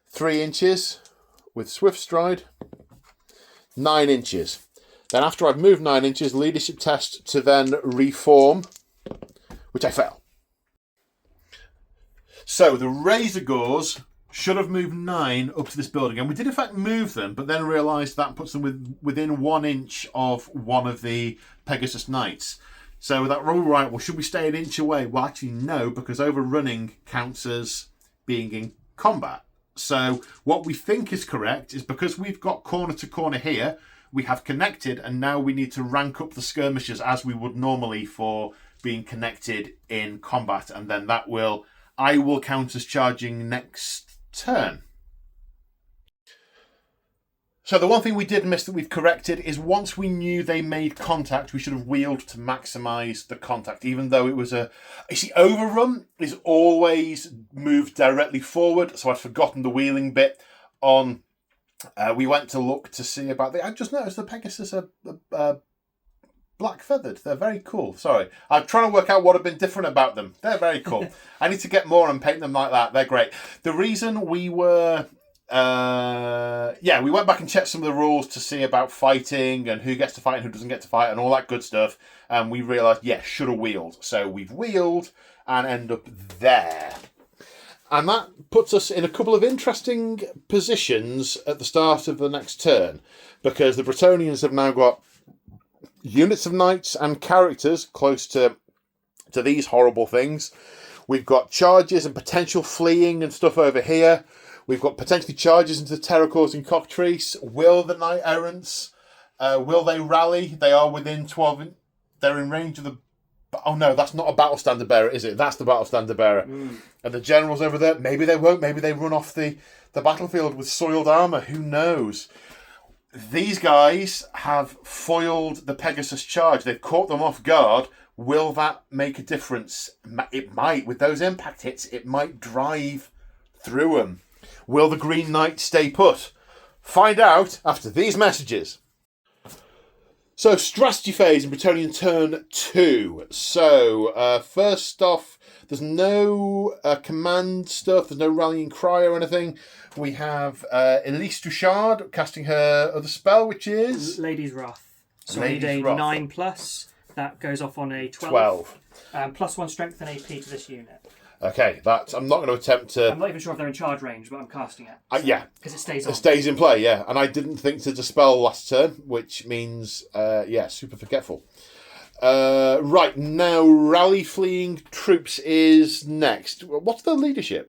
3 inches with Swift Stride. 9 inches. Then after I've moved 9 inches, leadership test to then reform, which I fail. So the Razor Gores should have moved 9 up to this building. And we did in fact move them, but then realised that puts them within 1 inch of one of the Pegasus Knights. So that, all right, well, should we stay an inch away? Well, actually, no, because overrunning counts as being in combat. So what we think is correct is because we've got corner to corner here, we have connected, and now we need to rank up the skirmishers as we would normally for being connected in combat. And then I will count as charging next turn. So the one thing we did miss that we've corrected is once we knew they made contact, we should have wheeled to maximise the contact, even though it was you see, overrun is always moved directly forward, so I'd forgotten the wheeling bit on... we went to look to see about... I just noticed the Pegasus are black feathered. They're very cool. Sorry. I'm trying to work out what had been different about them. They're very cool. I need to get more and paint them like that. They're great. The reason we were... we went back and checked some of the rules to see about fighting and who gets to fight and who doesn't get to fight and all that good stuff. And we realised, should have wheeled. So we've wheeled and end up there. And that puts us in a couple of interesting positions at the start of the next turn. Because the Bretonnians have now got units of knights and characters close to these horrible things. We've got charges and potential fleeing and stuff over here. We've got potentially charges into the terror-causing cockatrice. Will the knight errants? Will they rally? They are within 12... They're in range of the... Oh no, that's not a battle standard bearer, is it? That's the battle standard bearer. And the generals over there, maybe they won't. Maybe they run off the battlefield with soiled armour. Who knows? These guys have foiled the Pegasus charge. They've caught them off guard. Will that make a difference? It might. With those impact hits, it might drive through them. Will the Green Knight stay put? Find out after these messages. So, strategy phase in Bretonnian turn 2. So, first off, there's no command stuff. There's no rallying cry or anything. We have Elise Duchard casting her other spell, which is... Lady's Wrath. So Lady's I need a Wrath. 9+. That goes off on a 12. +1 strength and AP to this unit. Okay, I'm not going to attempt to... I'm not even sure if they're in charge range, but I'm casting it. Because it stays on. It stays in play, yeah. And I didn't think to dispel last turn, which means, super forgetful. Right, now rally fleeing troops is next. What's the leadership?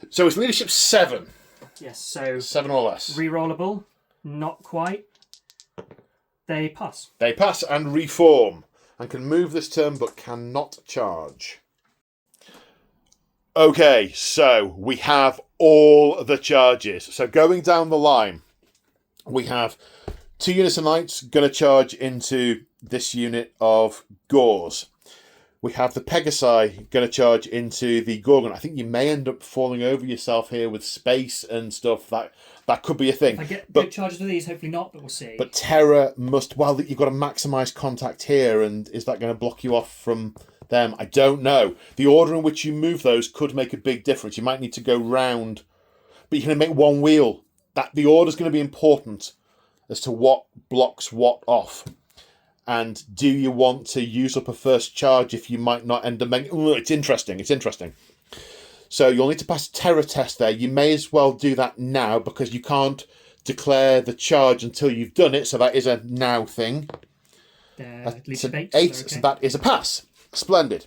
So it's leadership 7. Yes, so... 7 or less. Rerollable. Not quite. They pass. They pass and reform. And can move this turn, but cannot charge. Okay, so we have all the charges. So going down the line, we have 2 units of knights going to charge into this unit of Gauls. We have the Pegasi going to charge into the Gorgon. I think you may end up falling over yourself here with space and stuff. That could be a thing. If I get good charges with these, hopefully not, but we'll see. But Terra must... Well, you've got to maximise contact here, and is that going to block you off from them? I don't know. The order in which you move those could make a big difference. You might need to go round, but you can make one wheel. The order's going to be important as to what blocks what off. And do you want to use up a first charge if you might not end up making... Ooh, it's interesting. So you'll need to pass a Terra test there. You may as well do that now because you can't declare the charge until you've done it. So that is a now thing. That's an 8, so that is a pass. Splendid.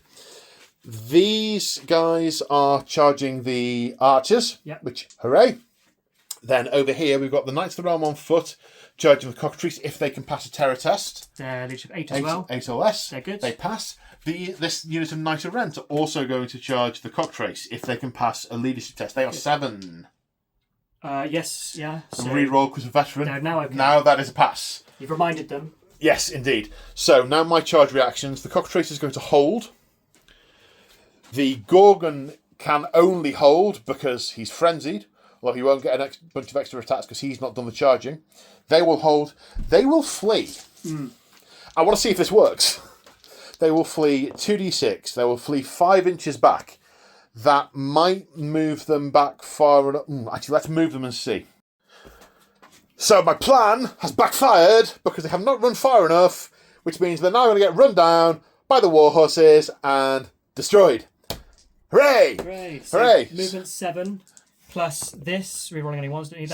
These guys are charging the archers, which, hooray. Then over here, we've got the Knights of the Realm on foot, charging the cockatrice if they can pass a Terra test. Leadership 8 as well. 8 or less. They're good. They pass. This unit of Knight of Rent are also going to charge the cockatrice if they can pass a leadership test. They are 7. Yes, yeah. So reroll because of veteran. Now that is a pass. You've reminded them. Yes, indeed. So now my charge reactions. The cockatrice is going to hold. The Gorgon can only hold because he's frenzied. Well, he won't get a bunch of extra attacks because he's not done the charging. They will hold. They will flee. I want to see if this works. They will flee 2d6. They will flee 5 inches back. That might move them back far enough. Actually, let's move them and see. So my plan has backfired because they have not run far enough, which means they're now going to get run down by the war horses and destroyed. Hooray! Hooray! So Hooray! Movement 7 plus this. Rerolling any ones, don't you?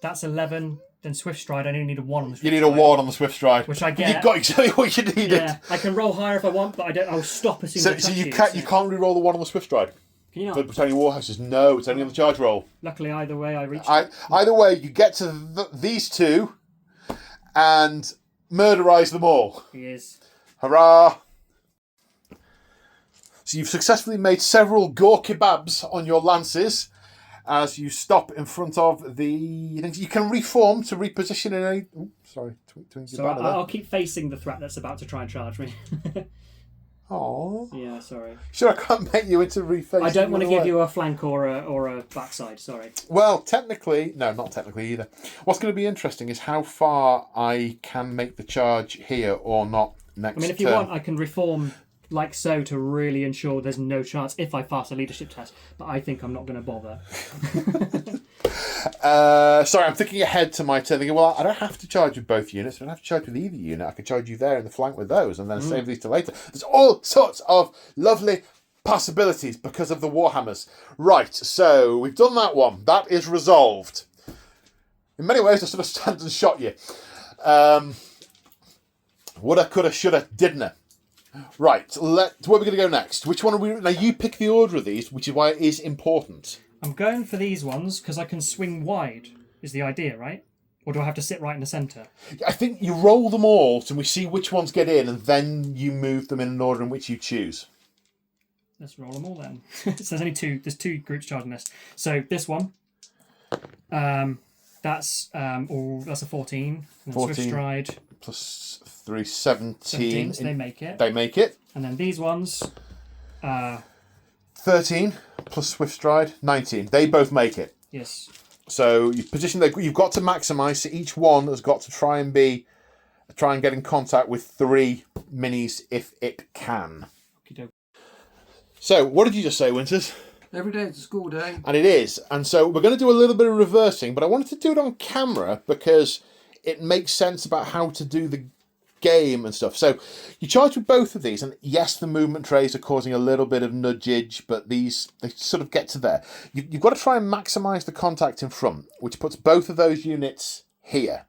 That's 11. Then Swift Stride, I only need a 1 on the Swift Stride. You need a 1 on the Swift Stride. Which I get. You've got exactly what you needed. Yeah, I can roll higher if I want, but I'll stop as soon as I touch you can't re-roll the 1 on the Swift Stride. Can you not? For Britannia Warhouses, no, it's only on the charge roll. Luckily, either way, I reach. Either way, you get to these two and murderize them all. He is. Hurrah! So you've successfully made several gore kebabs on your lances as you stop in front of the things. You can reform to reposition in any... Ooh, sorry. So I'll keep facing the threat that's about to try and charge me. Oh. Yeah, sorry. Sure, I can't make you into refacing. I don't want to give you a flank or a backside, sorry. Well, technically... No, not technically either. What's going to be interesting is how far I can make the charge here or not next turn. I mean, if you want, I can reform like so to really ensure there's no chance if I pass a leadership test, but I think I'm not going to bother. Sorry, I'm thinking ahead to my turn. Thinking, well, I don't have to charge with both units. I don't have to charge with either unit. I can charge you there in the flank with those and then save these till later. There's all sorts of lovely possibilities because of the Warhammers. Right, so we've done that one. That is resolved. In many ways, I sort of stand and shot you. Woulda, coulda, shoulda, didn't. Right, where are we going to go next? Which one are we... Now, you pick the order of these, which is why it is important. I'm going for these ones because I can swing wide, is the idea, right? Or do I have to sit right in the centre? I think you roll them all and we see which ones get in and then you move them in an order in which you choose. Let's roll them all then. So there's only 2. There's 2 groups charging this. So this one, that's a 14. And 14 Swift Stride plus 3, 17. So they make it. They make it. And then these ones, 13 plus Swift Stride, 19. They both make it. Yes. So you position. You've got to maximise. So each one has got to try and get in contact with 3 minis if it can. Okey-doke. So what did you just say, Winters? Every day it's a school day. And it is. And so we're going to do a little bit of reversing, but I wanted to do it on camera because it makes sense about how to do the game and stuff. So you charge with both of these, and yes, the movement trays are causing a little bit of nudgeage, but they sort of get to there. You've got to try and maximise the contact in front, which puts both of those units here.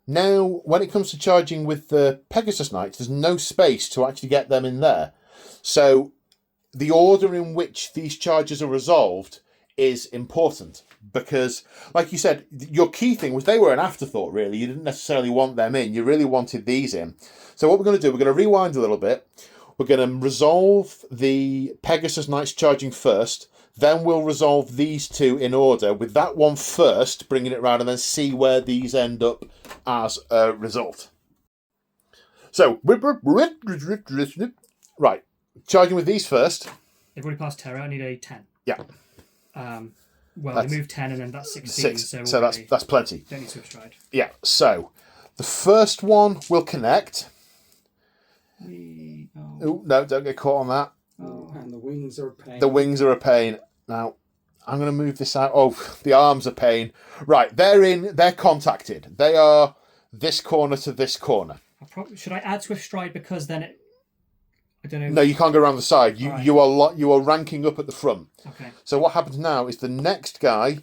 Now, when it comes to charging with the Pegasus Knights, there's no space to actually get them in there. So the order in which these charges are resolved is important because, like you said, your key thing was they were an afterthought, really. You didn't necessarily want them in. You really wanted these in. So what we're going to do, we're going to rewind a little bit. We're going to resolve the Pegasus Knights charging first. Then we'll resolve these two in order, with that one first, bringing it round, and then see where these end up as a result. So, right, charging with these first. They've already passed terror. I need a 10. Yeah. Well, we moved 10 and then that's 16. 6, so that's plenty. Don't need Swift Stride. Yeah, so the first one will connect. Oh, no, don't get caught on that. Oh, and the wings are a pain. The wings are a pain. Now, I'm going to move this out. Oh, the arms are pain. Right, they're contacted. They are this corner to this corner. Should I add Swift Stride because then it... I don't know. No, you can't go around the side. Right. You are ranking up at the front. Okay. So what happens now is the next guy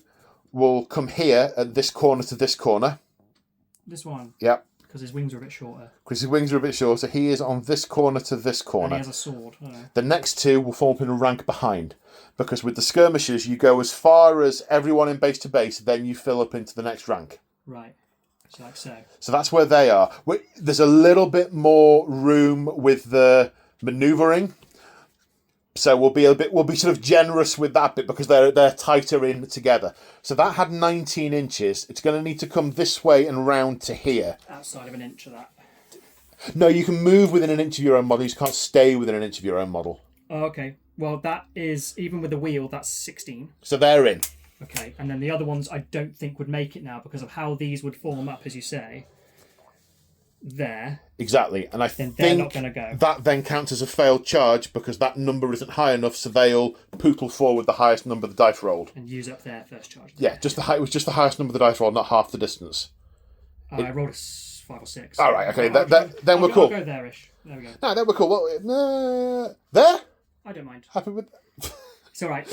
will come here at this corner to this corner. This one? Yep. Because his wings are a bit shorter. Because his wings are a bit shorter. He is on this corner to this corner. And he has a sword. I don't know. The next two will form up in a rank behind. Because with the skirmishers, you go as far as everyone in base to base, then you fill up into the next rank. Right. So like so. So that's where they are. There's a little bit more room with the manoeuvring. So we'll be sort of generous with that bit because they're tighter in together. So that had 19 inches. It's going to need to come this way and round to here. Outside of an inch of that. No, you can move within an inch of your own model. You just can't stay within an inch of your own model. Oh, okay. Well, that is, even with the wheel, that's 16. So they're in. Okay, and then the other ones I don't think would make it now because of how these would form up, as you say. There. Exactly, and I Then think they're not going to go. that then counts as a failed charge because that number isn't high enough, so they'll pootle forward the highest number the dice rolled. And use up their first charge. Yeah, it was just the highest number the dice rolled, not half the distance. I rolled a 5 or 6. All right, okay, then we're I'll cool. go there-ish. There we go. No, then we're cool. Well, there? I don't mind. Happy with... It's all right.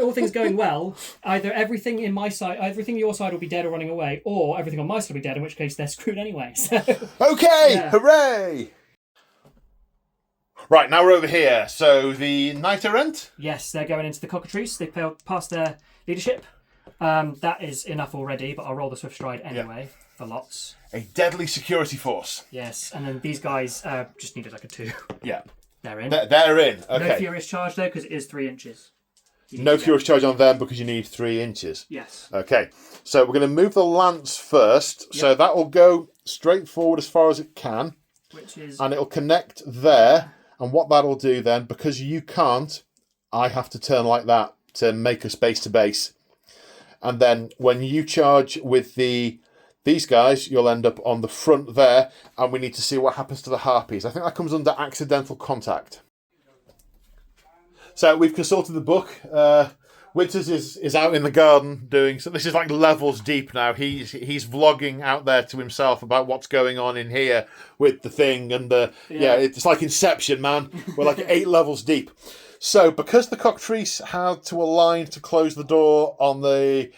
All things going well, either everything your side will be dead or running away, or everything on my side will be dead, in which case they're screwed anyway. So, okay, yeah. Hooray! Right, now we're over here. So the Knight Errant? Yes, they're going into the cockatrice. They passed their leadership. That is enough already, but I'll roll the Swift Stride anyway for lots. A deadly security force. Yes, and then these guys just needed like a 2. Yeah. They're in. They're in, okay. No furious charge though, because it is 3 inches. No furious charge on them because you need 3 inches. Yes. Okay, so we're going to move the lance first. Yep. So that will go straight forward as far as it can. Which is... And it'll connect there. And what that'll do then, because you can't, I have to turn like that to make us base to base. And then when you charge with these guys, you'll end up on the front there. And we need to see what happens to the harpies. I think that comes under accidental contact. So we've consulted the book. Winters is out in the garden doing... So this is like levels deep now. He's vlogging out there to himself about what's going on in here with the thing. And yeah, it's like Inception, man. We're like 8 levels deep. So because the cockatrice had to align to close the door on the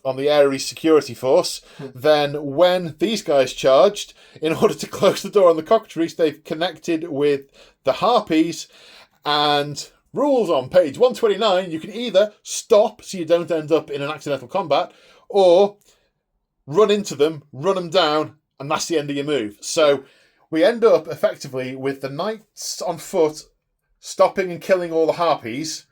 Ares security force, then when these guys charged, in order to close the door on the cockatrice, they've connected with the harpies. And rules on page 129, you can either stop so you don't end up in an accidental combat, or run into them, run them down, and that's the end of your move. So we end up effectively with the knights on foot stopping and killing all the harpies,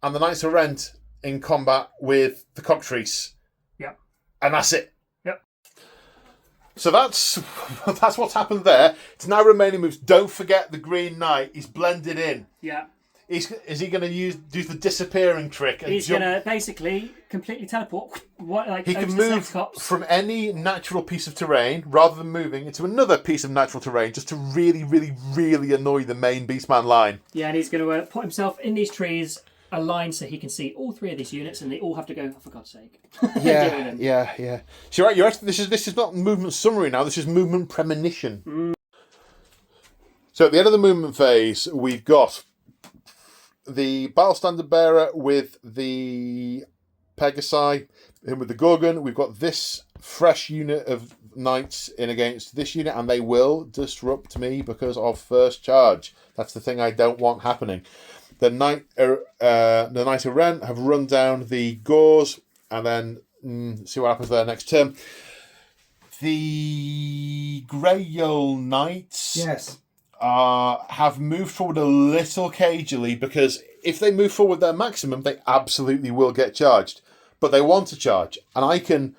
and the Knights Errant in combat with the cockatrice. Yep. And that's it. Yep. So that's what's happened there. It's now remaining moves. Don't forget the Green Knight. He's blended in. Yeah. Is he going to do the disappearing trick? And He's going to basically completely teleport. He can move from any natural piece of terrain, rather than moving into another piece of natural terrain, just to really, really, really annoy the main Beastman line. Yeah, and he's going to put himself in these trees, aligned so he can see all 3 of these units, and they all have to go, oh, for God's sake. Yeah. So you're right. This is not movement summary now. This is movement premonition. So at the end of the movement phase, we've got the Battle Standard Bearer with the Pegasi, and with the Gorgon. We've got this fresh unit of knights in against this unit, and they will disrupt me because of first charge. That's the thing I don't want happening. The Knight Errant have run down the Gors, and then see what happens there next turn. The Greyyole Knights have moved forward a little cagily because if they move forward their maximum, they absolutely will get charged. But they want to charge, and I can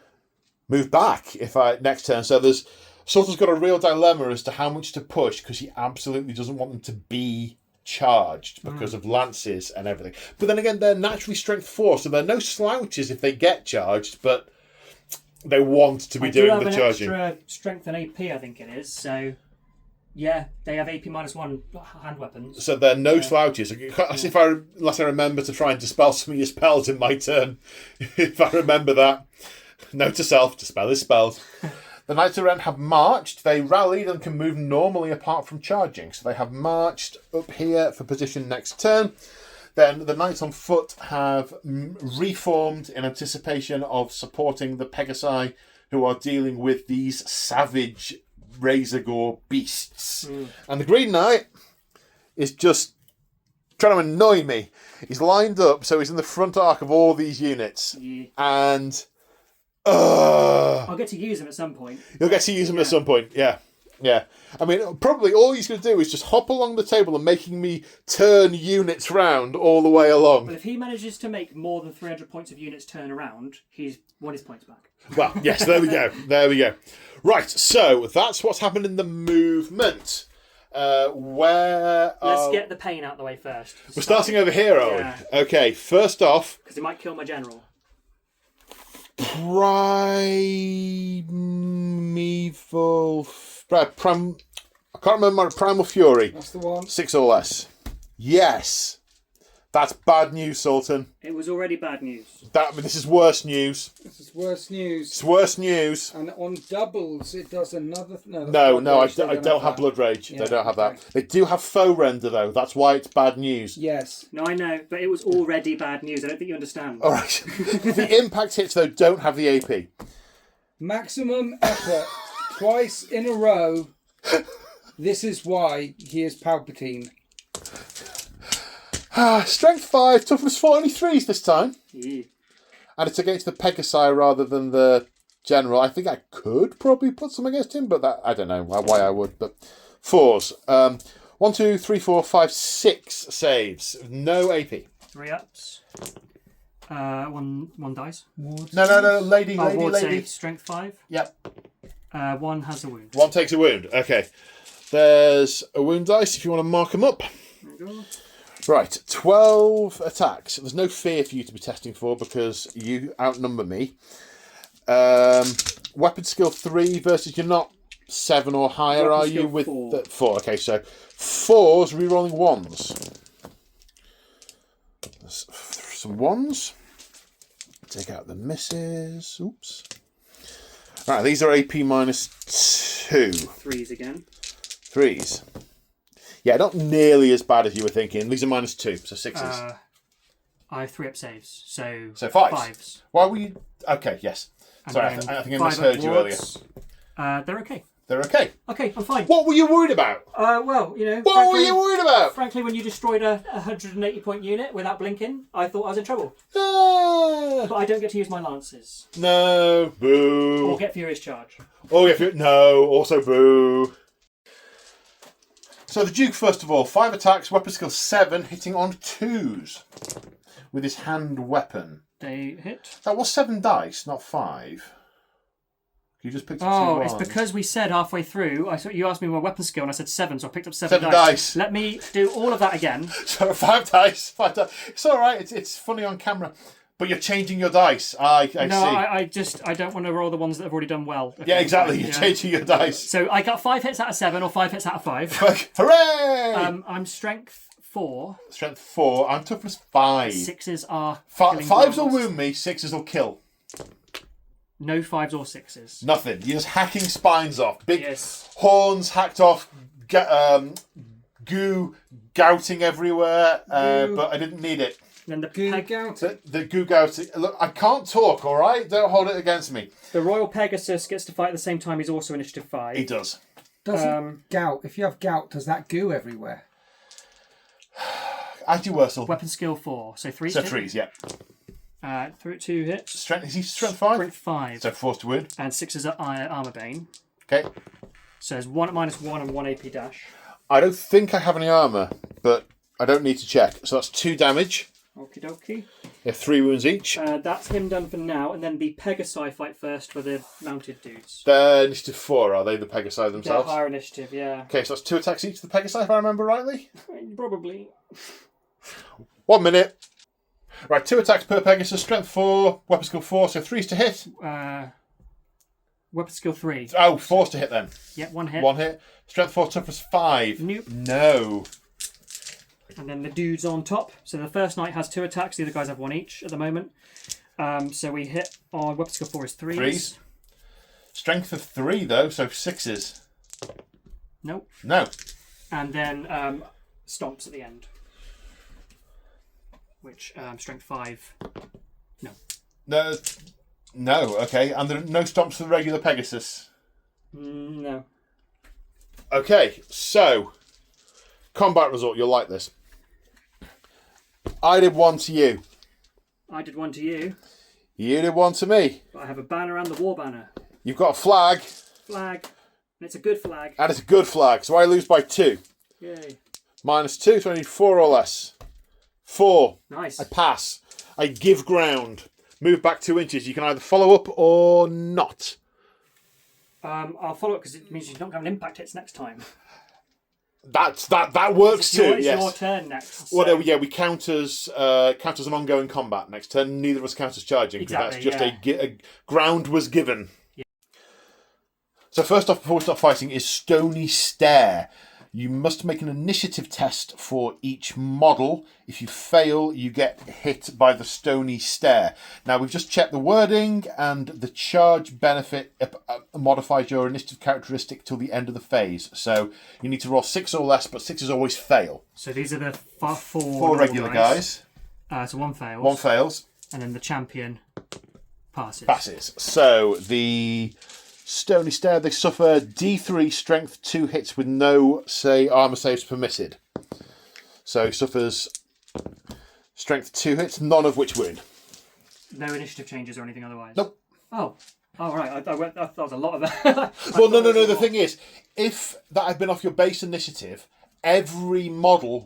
move back if I next turn. So there's Sultan's got a real dilemma as to how much to push because he absolutely doesn't want them to be charged because of lances and everything. But then again, they're naturally strength 4, so they're no slouches if they get charged, but they want to be doing the charging. Extra strength and AP, I think it is. So, yeah, they have AP -1 hand weapons. So they're no slouches. Unless I remember to try and dispel some of your spells in my turn. If I remember that. Note to self, dispel his spells. The Knights of Ren have marched. They rallied and can move normally apart from charging. So they have marched up here for position next turn. Then the Knights on foot have reformed in anticipation of supporting the Pegasi who are dealing with these savage razor gore beasts. And the Green Knight is just trying to annoy me. He's lined up, so he's in the front arc of all these units. Yeah. And I'll get to use him at some point. You'll get to use him at some point, yeah. Yeah. I mean, probably all he's going to do is just hop along the table and making me turn units round all the way along. But if he manages to make more than 300 points of units turn around, he's won his points back. Well, yes, there we go. There we go. Right, so that's what's happened in the movement. Let's get the pain out of the way first. We're starting over here, are we? Okay, first off... Because it might kill my general. I can't remember my Primal Fury. That's the one. 6 or less. Yes. That's bad news, Sultan. It was already bad news. This is worse news. This is worse news. It's worse news. And on doubles, it does another... No, I don't have Blood Rage. Yeah, they don't have that. They do have Foe Render, though. That's why it's bad news. Yes. No, I know, but it was already bad news. I don't think you understand. All right. The impact hits, though, don't have the AP. Maximum effort twice in a row. This is why he is Palpatine. Strength 5, toughness 4, only 3s this time. Yeah. And it's against the Pegasi rather than the General. I think I could probably put some against him, but I don't know why I would. But 4s. 1, 2, 3, 4, 5, 6 saves. No AP. 3 ups. One dice. No, lady. Save, strength 5. Yep. 1 has a wound. 1 takes a wound. Okay. There's a wound dice if you want to mark them up. There we go. Right, 12 attacks. There's no fear for you to be testing for because you outnumber me. Weapon skill 3 versus you're not 7 or higher, Weapon are skill you? With 4. 4. Okay, so 4s, rerolling 1s. There's some 1s. Take out the misses. Oops. Right, these are AP -2. 3s again. 3s. Yeah, not nearly as bad as you were thinking. These are -2, so 6s. I have 3 up saves, so 5s. Why were you... Okay, yes. And Sorry, I think I misheard you earlier. They're okay. They're okay. Okay, I'm fine. What were you worried about? Well, What were you worried about? Frankly, when you destroyed a 180 point unit without blinking, I thought I was in trouble. But I don't get to use my lances. No, boo. Or get Furious Charge. No, also boo. So the Duke, first of all, 5 attacks, weapon skill 7, hitting on 2s with his hand weapon. They hit. That was 7 dice, not 5. You just picked up 2 Oh, ones. it's because we said halfway through, you asked me my weapon skill and I said 7, so I picked up 7 dice. Let me do all of that again. So 5 dice. It's all right. It's funny on camera. But you're changing your dice. I see. I don't want to roll the ones that have already done well. Okay, yeah, exactly. You're changing your dice. So I got 5 hits out of 7 or 5 hits out of 5. Hooray! I'm strength 4. Strength 4. I'm toughness 5. 6s are 5s will wound me. 6s will kill. No 5s or 6s. Nothing. You're just hacking spines off. Big horns hacked off. Goo gouting everywhere. But I didn't need it. And the goo gouting. Look, I can't talk. All right, don't hold it against me. The Royal Pegasus gets to fight at the same time. He's also initiative 5. He does. Gout? If you have gout, does that goo everywhere? As you were, Weapon skill 4, so 3. So 3s, yeah. 2 hits. Strength, is he strength 5? Strength 5. So 4 to wound. And 6 is at Armour Bane. Okay. So there's 1 at -1 and 1 AP dash. I don't think I have any armour, but I don't need to check. So that's 2 damage. Okie dokie. Yeah, 3 wounds each. That's him done for now, and then the Pegasi fight first for the mounted dudes. They're initiative 4, are they, the Pegasi They're themselves? higher initiative, yeah. Okay, so that's 2 attacks each to the Pegasi, if I remember rightly. Probably. 1 minute. Right, 2 attacks per Pegasus, strength 4, weapon skill 4, so 3's to hit. Weapon skill 3. Oh, 4's to hit then. Yeah, 1 hit. 1 hit. Strength 4, toughness 5. Nope. No. And then the dudes on top. So the first knight has 2 attacks. The other guys have 1 each at the moment. So we hit on weapon skill 4 is 3s. 3s. Strength of 3 though, so 6s. Nope. No. And then stomps at the end. Which strength 5. No. No, okay. And there are no stomps for the regular Pegasus. No. Okay, so combat result, you'll like this. I did 1 to you. I did 1 to you. You did 1 to me. But I have a banner and the war banner. You've got a flag. Flag. And it's a good flag. And it's a good flag, so I lose by 2. Yay. -2, so I need 4 or less. 4. Nice. I pass. I give ground. Move back 2 inches. You can either follow up or not. I'll follow it because it means you're not going to impact hits next time. That works too. It's yes. your turn next. Well, so- yeah, we count as an ongoing combat next turn. Neither of us count as charging because Exactly, that's just a ground was given. Yeah. So first off, before we start fighting, is Stony Stare. You must make an initiative test for each model. If you fail, you get hit by the Stony Stare. Now, we've just checked the wording, and the charge benefit modifies your initiative characteristic till the end of the phase. So you need to roll 6 or less, but 6s always fail. So these are the 4 4 regular guys. So 1 fails. 1 fails. And then the champion passes. Passes. So the Stony Stare, they suffer D3 strength 2 hits with no armor saves permitted. So he suffers strength 2 hits, none of which wound. No initiative changes or anything otherwise? Nope. Oh, right. I thought was a lot of that. Well, no. The thing is, if that had been off your base initiative, every model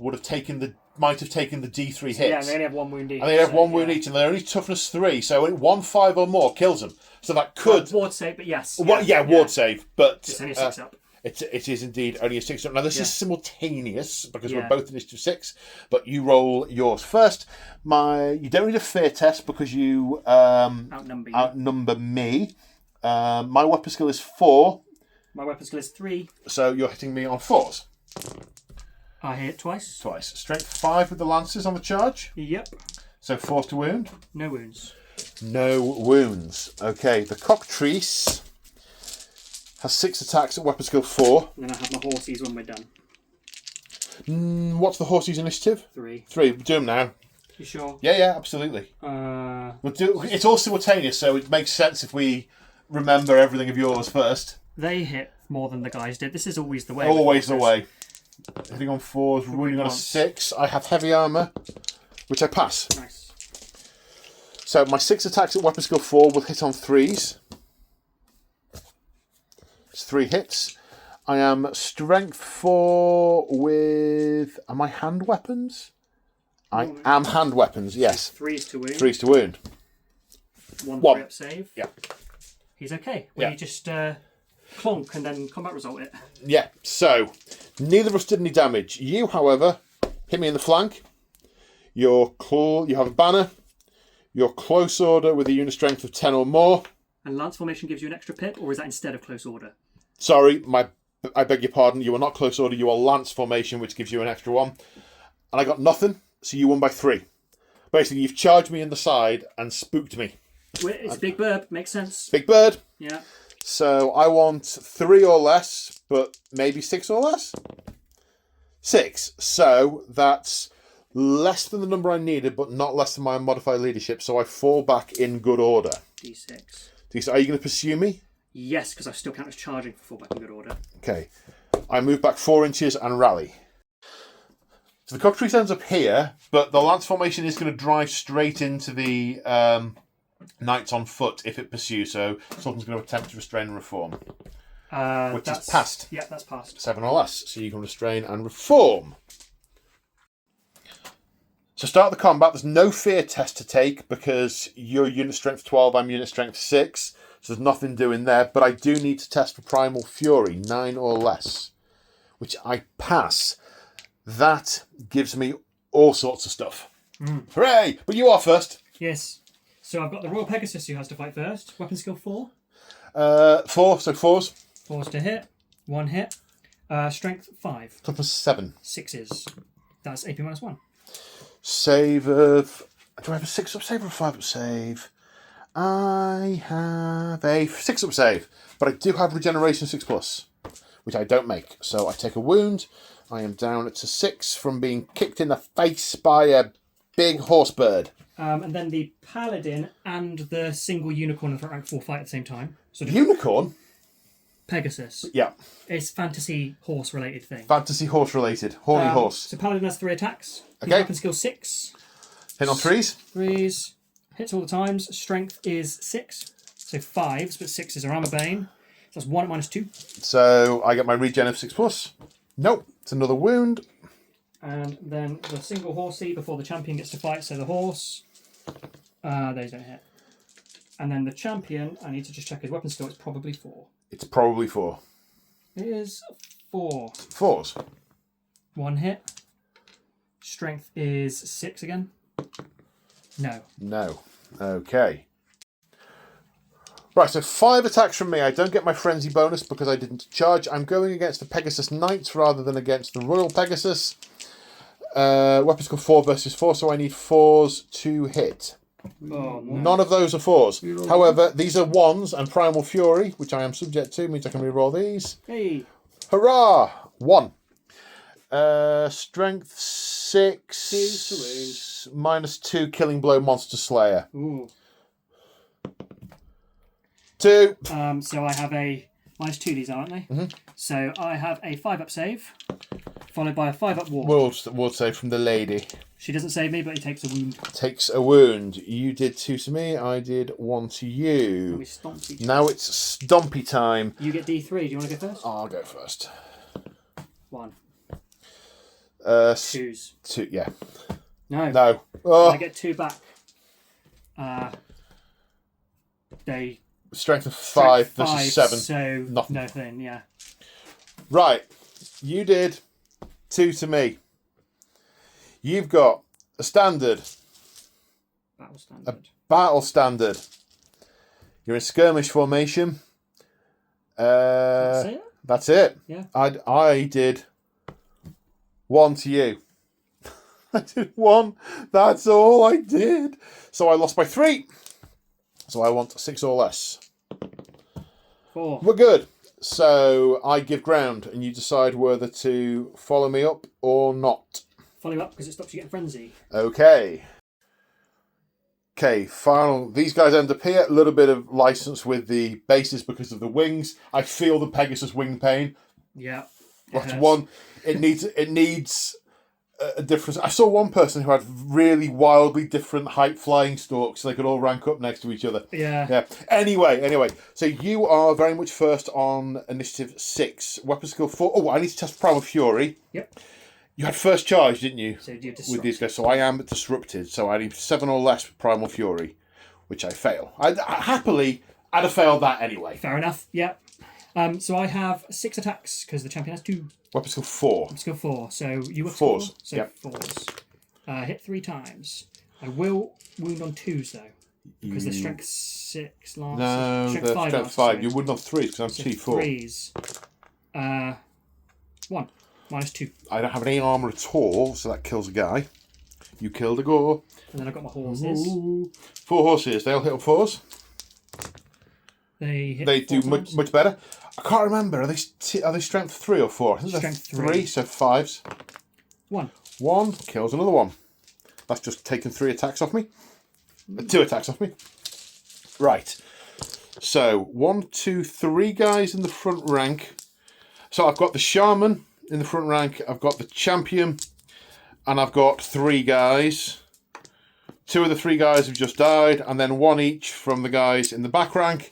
might have taken the D3 hits. Yeah, and they only have 1 wound each. And they have 1 wound each, and they're only toughness 3, so 1, 5 or more kills them. So that could... Ward save, but yes. Ward save, but... It's only a 6 up. It is indeed only a 6 up. Now, this is simultaneous, because we're Yeah. both initiative 6, but you roll yours first. You don't need a fear test, because you outnumber me. My weapon skill is 4. My weapon skill is 3. So you're hitting me on 4s. I hit twice. Strength 5 with the lances on the charge. Yep. So 4 to wound. No wounds. No wounds. Okay, the Cockatrice has 6 attacks at weapon skill 4. And then I have my horsies when we're done. What's the horse's initiative? 3. 3. Do them now. You sure? Yeah, absolutely. It's all simultaneous, so it makes sense if we remember everything of yours first. They hit more than the guys did. This is always the way. Always the way. Hitting on 4s, wounding on a 6. I have heavy armour, which I pass. Nice. So my 6 attacks at weapon skill 4 will hit on 3s. It's 3 hits. I am strength 4 with... Am I hand weapons? I am hand weapons, yes. 3s to wound. 3s to wound. 1 1. up save. Yeah. He's okay. Well, you just clonk and then combat result it. Yeah, so neither of us did any damage. You, however, hit me in the flank. You have a banner. You're close order with a unit strength of 10 or more. And lance formation gives you an extra pip, or is that instead of close order? Sorry, I beg your pardon. You are not close order. You are lance formation, which gives you an extra 1. And I got nothing, so you won by 3. Basically, you've charged me in the side and spooked me. It's Big Bird, makes sense. Big Bird. Yeah. So I want 3 or less, but maybe 6 or less? 6. So that's less than the number I needed, but not less than my modified leadership, so I fall back in good order. D6. Are you going to pursue me? Yes, because I still count as charging for fall back in good order. Okay. I move back 4 inches and rally. So the Cockatrice ends up here, but the lance formation is going to drive straight into the knights on foot if it pursues, so Sultan's going to attempt to restrain and reform. Which is That's passed. Yeah, that's passed. 7 or less. So you can restrain and reform. To start the combat, there's no fear test to take because you're unit strength 12, I'm unit strength 6. So there's nothing doing there. But I do need to test for Primal Fury, 9 or less, which I pass. That gives me all sorts of stuff. Hooray! But you are first. Yes. So I've got the Royal Pegasus who has to fight first. Weapon skill 4. 4, so 4s. 4's to hit. 1 hit. Strength 5. Toughness 7. 6s. That's AP -1. Save of... Do I have a 6-up save or a 5-up save? I have a 6-up save. But I do have regeneration 6+, which I don't make. So I take a wound. I am down to 6 from being kicked in the face by a big horse bird. And then the Paladin and the single Unicorn in front rank 4 fight at the same time. So Unicorn? Pegasus. Yeah. It's fantasy horse related thing. Fantasy horse related. Horny horse. So Paladin has 3 attacks. Okay. Weapon skill 6. Hit on 3s. 3s. Hits all the times. Strength is 6. So 5s, but 6s are armor bane. So that's 1 at -2. So I get my regen of 6+. Nope. It's another wound. And then the single horsey before the champion gets to fight. So the horse. Those don't hit. And then the champion, I need to just check his weapon skill. It's probably 4. It's probably 4. It is 4. 4s. 1 hit. Strength is 6 again. No. No. Okay. Right, so 5 attacks from me. I don't get my frenzy bonus because I didn't charge. I'm going against the Pegasus Knights rather than against the Royal Pegasus. Weapon skill 4 versus 4, so I need 4s to hit. Oh, no. None of those are 4s. However, these are 1s, and Primal Fury, which I am subject to, means I can reroll these. Hey. Hurrah! 1. Strength 6. 2 to -2, Killing Blow, Monster Slayer. Ooh. 2. So I have a -2, these are, aren't they? Mm-hmm. So I have a 5-up save, followed by a 5-up walk. Ward save from the lady. She doesn't save me, but he takes a wound. Takes a wound. You did 2 to me, I did 1 to And you. we stomp each Now it's stompy time. You get D3. Do you want to go first? I'll go first. 1. 2, 2s. yeah. No. No. Oh, I get 2 back. They strength of 5 strength versus 5, 7. So Nothing. nothing, yeah. Right. You did 2 to me. You've got a standard. Battle standard. Battle standard. You're in skirmish formation. That's it? That's it. Yeah. I did 1 to you. I did 1. That's all I did. So I lost by 3. So I want 6 or less. 4. We're good. So I give ground and you decide whether to follow me up or not. Follow up because it stops you getting frenzy. Okay. Okay, final. These guys end up here. A little bit of license with the bases because of the wings. I feel the Pegasus wing pain. Yeah. That's one. It needs a difference. I saw one person who had really wildly different height flying stalks, so they could all rank up next to each other. Yeah. Yeah. Anyway. So you are very much first on initiative 6. Weapon skill 4. Oh, I need to test Primal Fury. Yep. You had first charge, didn't you? So you're With these guys, so I am disrupted. So I need 7 or less with Primal Fury, which I fail. I'd have failed that anyway. Fair enough. Yeah. So I have 6 attacks because the champion has 2. Weapon skill 4. Skill 4. So you have 4s. So Yep. 4s. Hit 3 times. I will wound on 2s though because the strength 6 lasts. No, strength the 5 strength lasts, 5. sorry. You wouldn't have 3s because I'm So T4. 3s. 1 -2. I don't have any armour at all, so that kills a guy. You killed a gore. And then I've got my horses. Ooh. 4 horses. They'll hit on 4s. They hit They 4 do times. much better. I can't remember. Are they strength 3 or 4? I think they're Strength 3, 3. so 5s. 1. 1 kills another one. That's just taken 3 attacks off me. 2 attacks off me. Right. So 1, 2, 3 guys in the front rank. So I've got the shaman in the front rank. I've got the champion, and I've got 3 guys. 2 of the 3 guys have just died, and then 1 each from the guys in the back rank.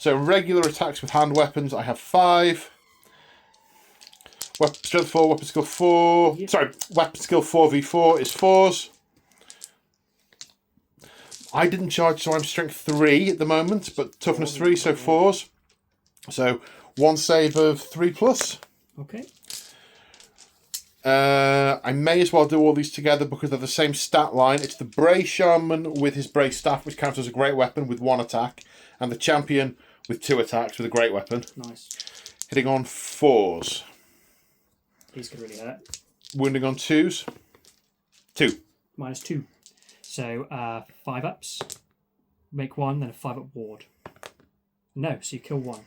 So regular attacks with hand weapons, I have 5. Weapon strength 4, weapon skill 4. Yep. Sorry, weapon skill 4v4 is 4s. I didn't charge, so I'm strength 3 at the moment, but toughness 3, so 4s. So 1 save of 3+. Okay. I may as well do all these together because they're the same stat line. It's the Bray Shaman with his Bray Staff, which counts as a great weapon with 1 attack, and the Champion with 2 attacks with a great weapon. Nice. Hitting on 4s. These could really hurt. Wounding on 2s. 2. -2. So 5 ups. Make 1, then a 5-up ward. No, so you kill 1.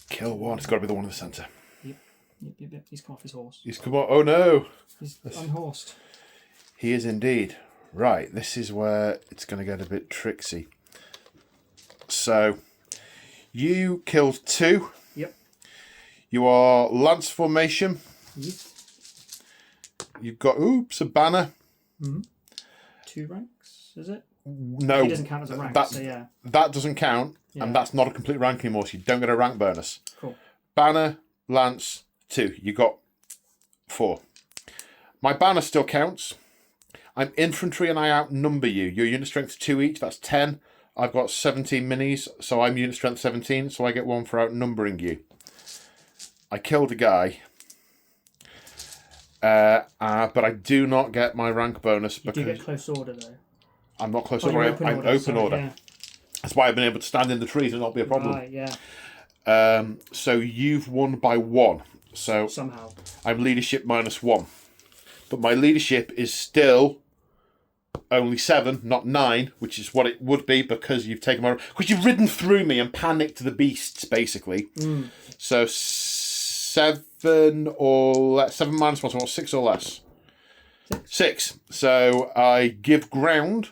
Kill 1. It's got to be the one in the centre. Yep. He's come off his horse. He's come on. Oh no! He's unhorsed. He is indeed. Right, this is where it's going to get a bit tricksy. So, you killed 2. Yep. You are Lance Formation. Yep. You've got, a banner. 2 ranks, is it? No. He doesn't count as a rank, so yeah. That doesn't count, Yeah. and that's not a complete rank anymore, so you don't get a rank bonus. Cool. Banner, Lance, 2. You got 4. My banner still counts. I'm infantry and I outnumber you. Your unit strength 2 each, that's 10. I've got 17 minis, so I'm unit strength 17, so I get 1 for outnumbering you. I killed a guy. But I do not get my rank bonus You because do get close order, though. I'm not close you're order. I'm open order. Yeah. That's why I've been able to stand in the trees and not be a problem. Right, yeah. So you've won by 1. So Somehow. I'm leadership -1. But my leadership is still only 7, not 9, which is what it would be because you've taken my... Because you've ridden through me and panicked the beasts, basically. So 7 or less. 7 -1, or 6 or less. 6. So I give ground,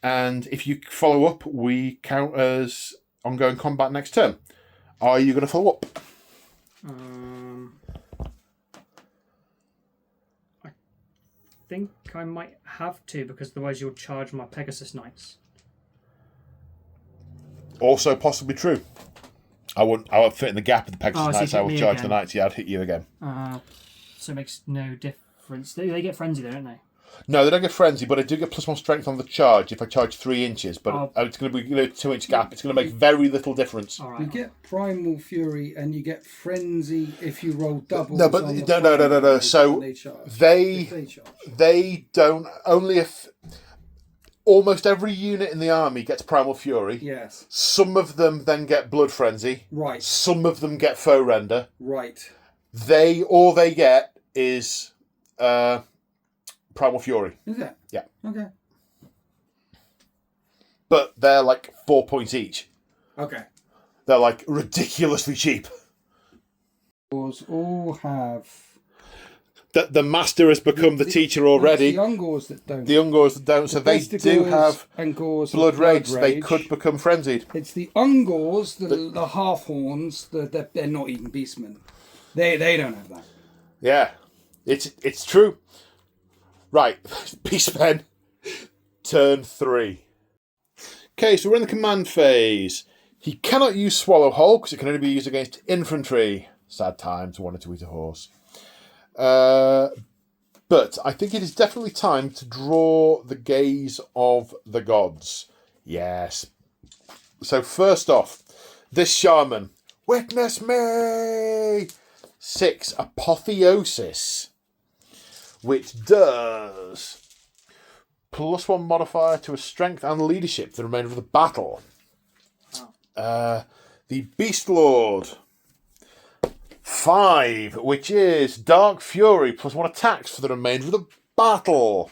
and if you follow up, we count as ongoing combat next turn. Are you going to follow up? I think I might have to, because otherwise you'll charge my Pegasus Knights. Also possibly true. I would fit in the gap of the Pegasus Oh, so you Knights. hit I would me charge the again. Knights. Yeah, I'd hit you again. So it makes no difference. They get frenzy, though, don't they? No, they don't get frenzy, but I do get +1 strength on the charge if I charge 3 inches. But it's going to be 2-inch gap. It's going to make very little difference. All right. You get Primal Fury and you get Frenzy if you roll doubles. No, but on the no. primary So when they charge. they charge. they don't only if almost every unit in the army gets Primal Fury. Yes. Some of them then get Blood Frenzy. Right. Some of them get Foe Render. Right. All they get is Primal Fury. Is it? Yeah. Okay. But they're like 4 points each. Okay. They're like ridiculously cheap. All have. The master has become the teacher already. The Ungors that don't. The Ungors that don't, so they do have and Gors Blood Rage. Rage. They could become frenzied. It's the Ungors, the half horns. They're not even beastmen. They don't have that. Yeah, it's true. Right, Beastmen, turn 3. Okay, so we're in the command phase. He cannot use Swallow Whole because it can only be used against infantry. Sad times, wanted to eat a horse. But I think it is definitely time to draw the gaze of the gods. Yes. So first off, this shaman. Witness me! 6, Apotheosis. Which does +1 modifier to a strength and leadership for the remainder of the battle. The Beast Lord. 5, which is Dark Fury +1 attacks for the remainder of the battle.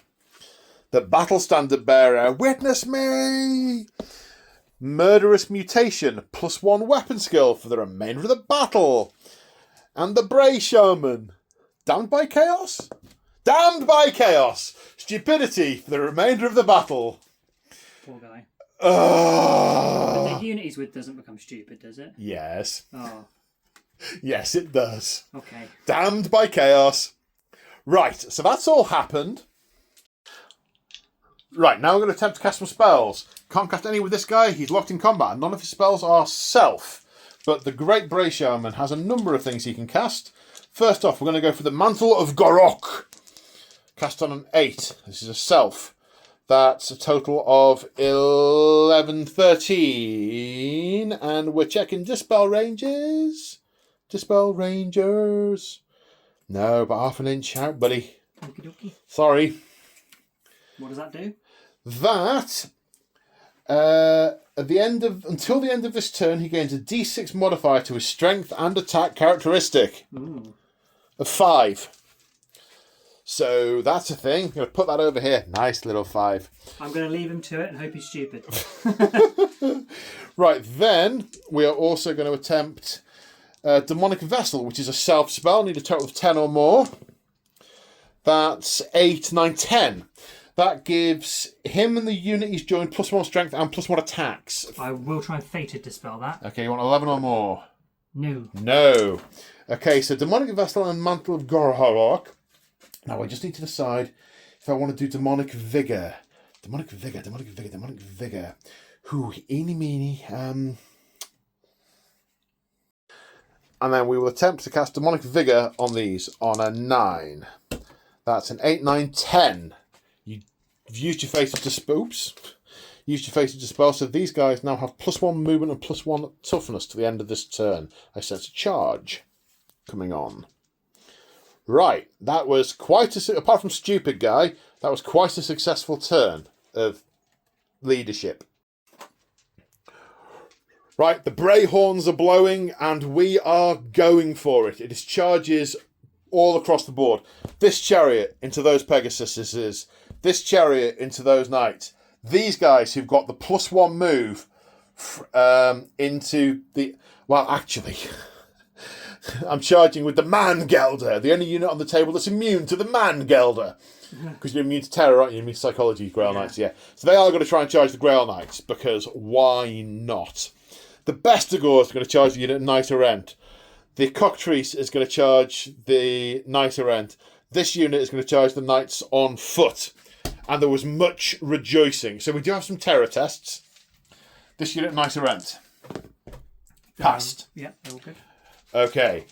The Battle Standard Bearer. Witness me! Murderous Mutation +1 weapon skill for the remainder of the battle. And the Bray Shaman. Damned by Chaos? Damned by Chaos! Stupidity for the remainder of the battle. Poor guy. But the unit he's with doesn't become stupid, does it? Yes. Oh, Yes, it does. okay. Damned by Chaos. Right, so that's all happened. Right, now we're going to attempt to cast some spells. Can't cast any with this guy. He's locked in combat. None of his spells are self. But the Great Bray Shaman has a number of things he can cast. First off, we're going to go for the Mantle of Gorok. Cast on an 8. This is a self. That's a total of 11, 13. And we're checking Dispel ranges. Dispel Rangers. No, but half an inch out, buddy. Okie dokie. Sorry. What does that do? That, until the end of this turn, he gains a D6 modifier to his strength and attack characteristic of 5. So that's a thing. I'm going to put that over here. Nice little 5. I'm going to leave him to it and hope he's stupid. Right, then we are also going to attempt Demonic Vessel, which is a self spell. Need a total of 10 or more. That's 8, 9, 10. That gives him and the unit he's joined +1 strength and +1 attacks. I will try and Fated Dispel that. Okay, you want 11 or more? No. No. Okay, so Demonic Vessel and Mantle of Gorok. Now I just need to decide if I want to do Demonic Vigor. Demonic Vigor. Whew, eeny meeny. And then we will attempt to cast Demonic Vigor on these on a 9. That's an 8, 9, 10. You've used your Fated Dispel. Oops. Used your Fated Dispel, so these guys now have +1 movement and +1 toughness to the end of this turn. I sense a charge coming on. Right, that was apart from stupid guy, that was quite a successful turn of leadership. Right, the Bray horns are blowing and we are going for it. It is charges all across the board. This chariot into those Pegasuses, this chariot into those knights. These guys who've got the +1 move into the... Well, actually... I'm charging with the Man-Gelder, the only unit on the table that's immune to the Man-Gelder. Because you're immune to terror, aren't you? Immune to psychology, Grail Knights, yeah. So they are going to try and charge the Grail Knights, because why not? The Bestigor is going to charge the unit Knight Errant. The Cockatrice is going to charge the Knight Errant. This unit is going to charge the Knights on foot. And there was much rejoicing. So we do have some terror tests. This unit Knight Errant. Passed. Yeah, they're all good. Okay,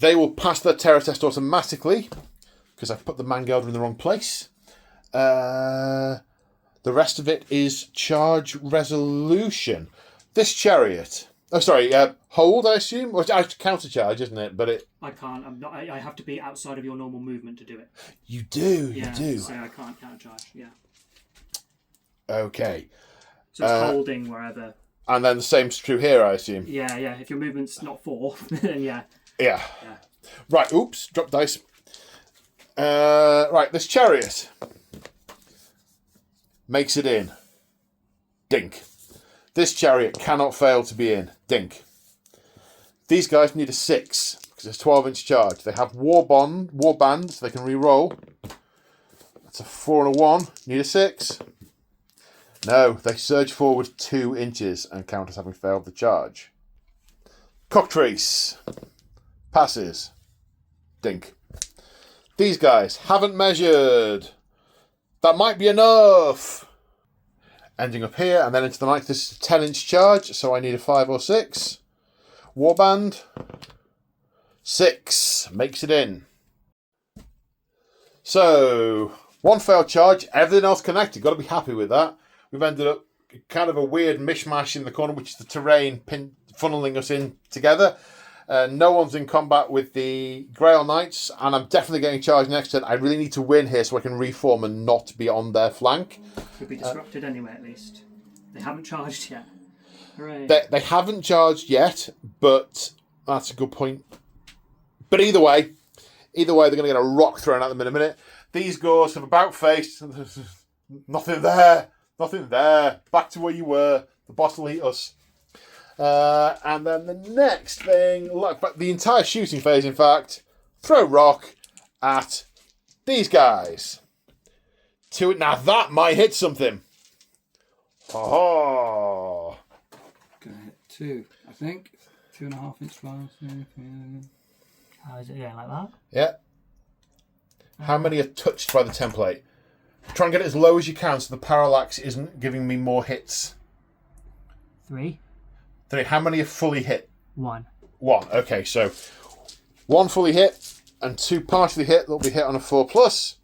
they will pass their terror test automatically because I put the Man-Gelder in the wrong place. The rest of it is charge resolution. This chariot. Oh, sorry. Hold, I assume, or it's counter charge, isn't it? But it. I can't. I'm not. I have to be outside of your normal movement to do it. You do. Yeah, You do. So I can't counter charge. Yeah. Okay. So it's holding wherever. And then the same's true here, I assume. Yeah, yeah. If your movement's not 4, then yeah. Yeah. Right, oops, drop dice. Right, this chariot makes it in. Dink. This chariot cannot fail to be in. Dink. These guys need a 6, because it's 12-inch charge. They have Warband, so they can re-roll. That's a 4 and a 1. Need a 6. No, they surge forward 2 inches and count as having failed the charge. Cockatrice. Passes. Dink. These guys haven't measured. That might be enough. Ending up here and then into the ninth. This is a 10-inch charge, so I need a 5 or 6. Warband. 6. Makes it in. So, 1 failed charge, everything else connected. Got to be happy with that. We've ended up kind of a weird mishmash in the corner, which is the terrain funneling us in together. No one's in combat with the Grail Knights, and I'm definitely getting charged next turn. I really need to win here so I can reform and not be on their flank. Could be disrupted anyway, at least. They haven't charged yet. Hooray. They haven't charged yet, but that's a good point. But either way, they're going to get a rock thrown at them in a minute. These gores have about face. Nothing there. Nothing there. Back to where you were. The boss will eat us. And then the next thing, look, the entire shooting phase, in fact, throw rock at these guys. Now that might hit something. Oh. Gonna hit 2, I think. 2.5-inch slice. How is it going like that? Yeah. How many are touched by the template? Try and get it as low as you can so the parallax isn't giving me more hits. 3. 3. How many are fully hit? 1. 1. Okay, so 1 fully hit and 2 partially hit. They'll be hit on a 4+.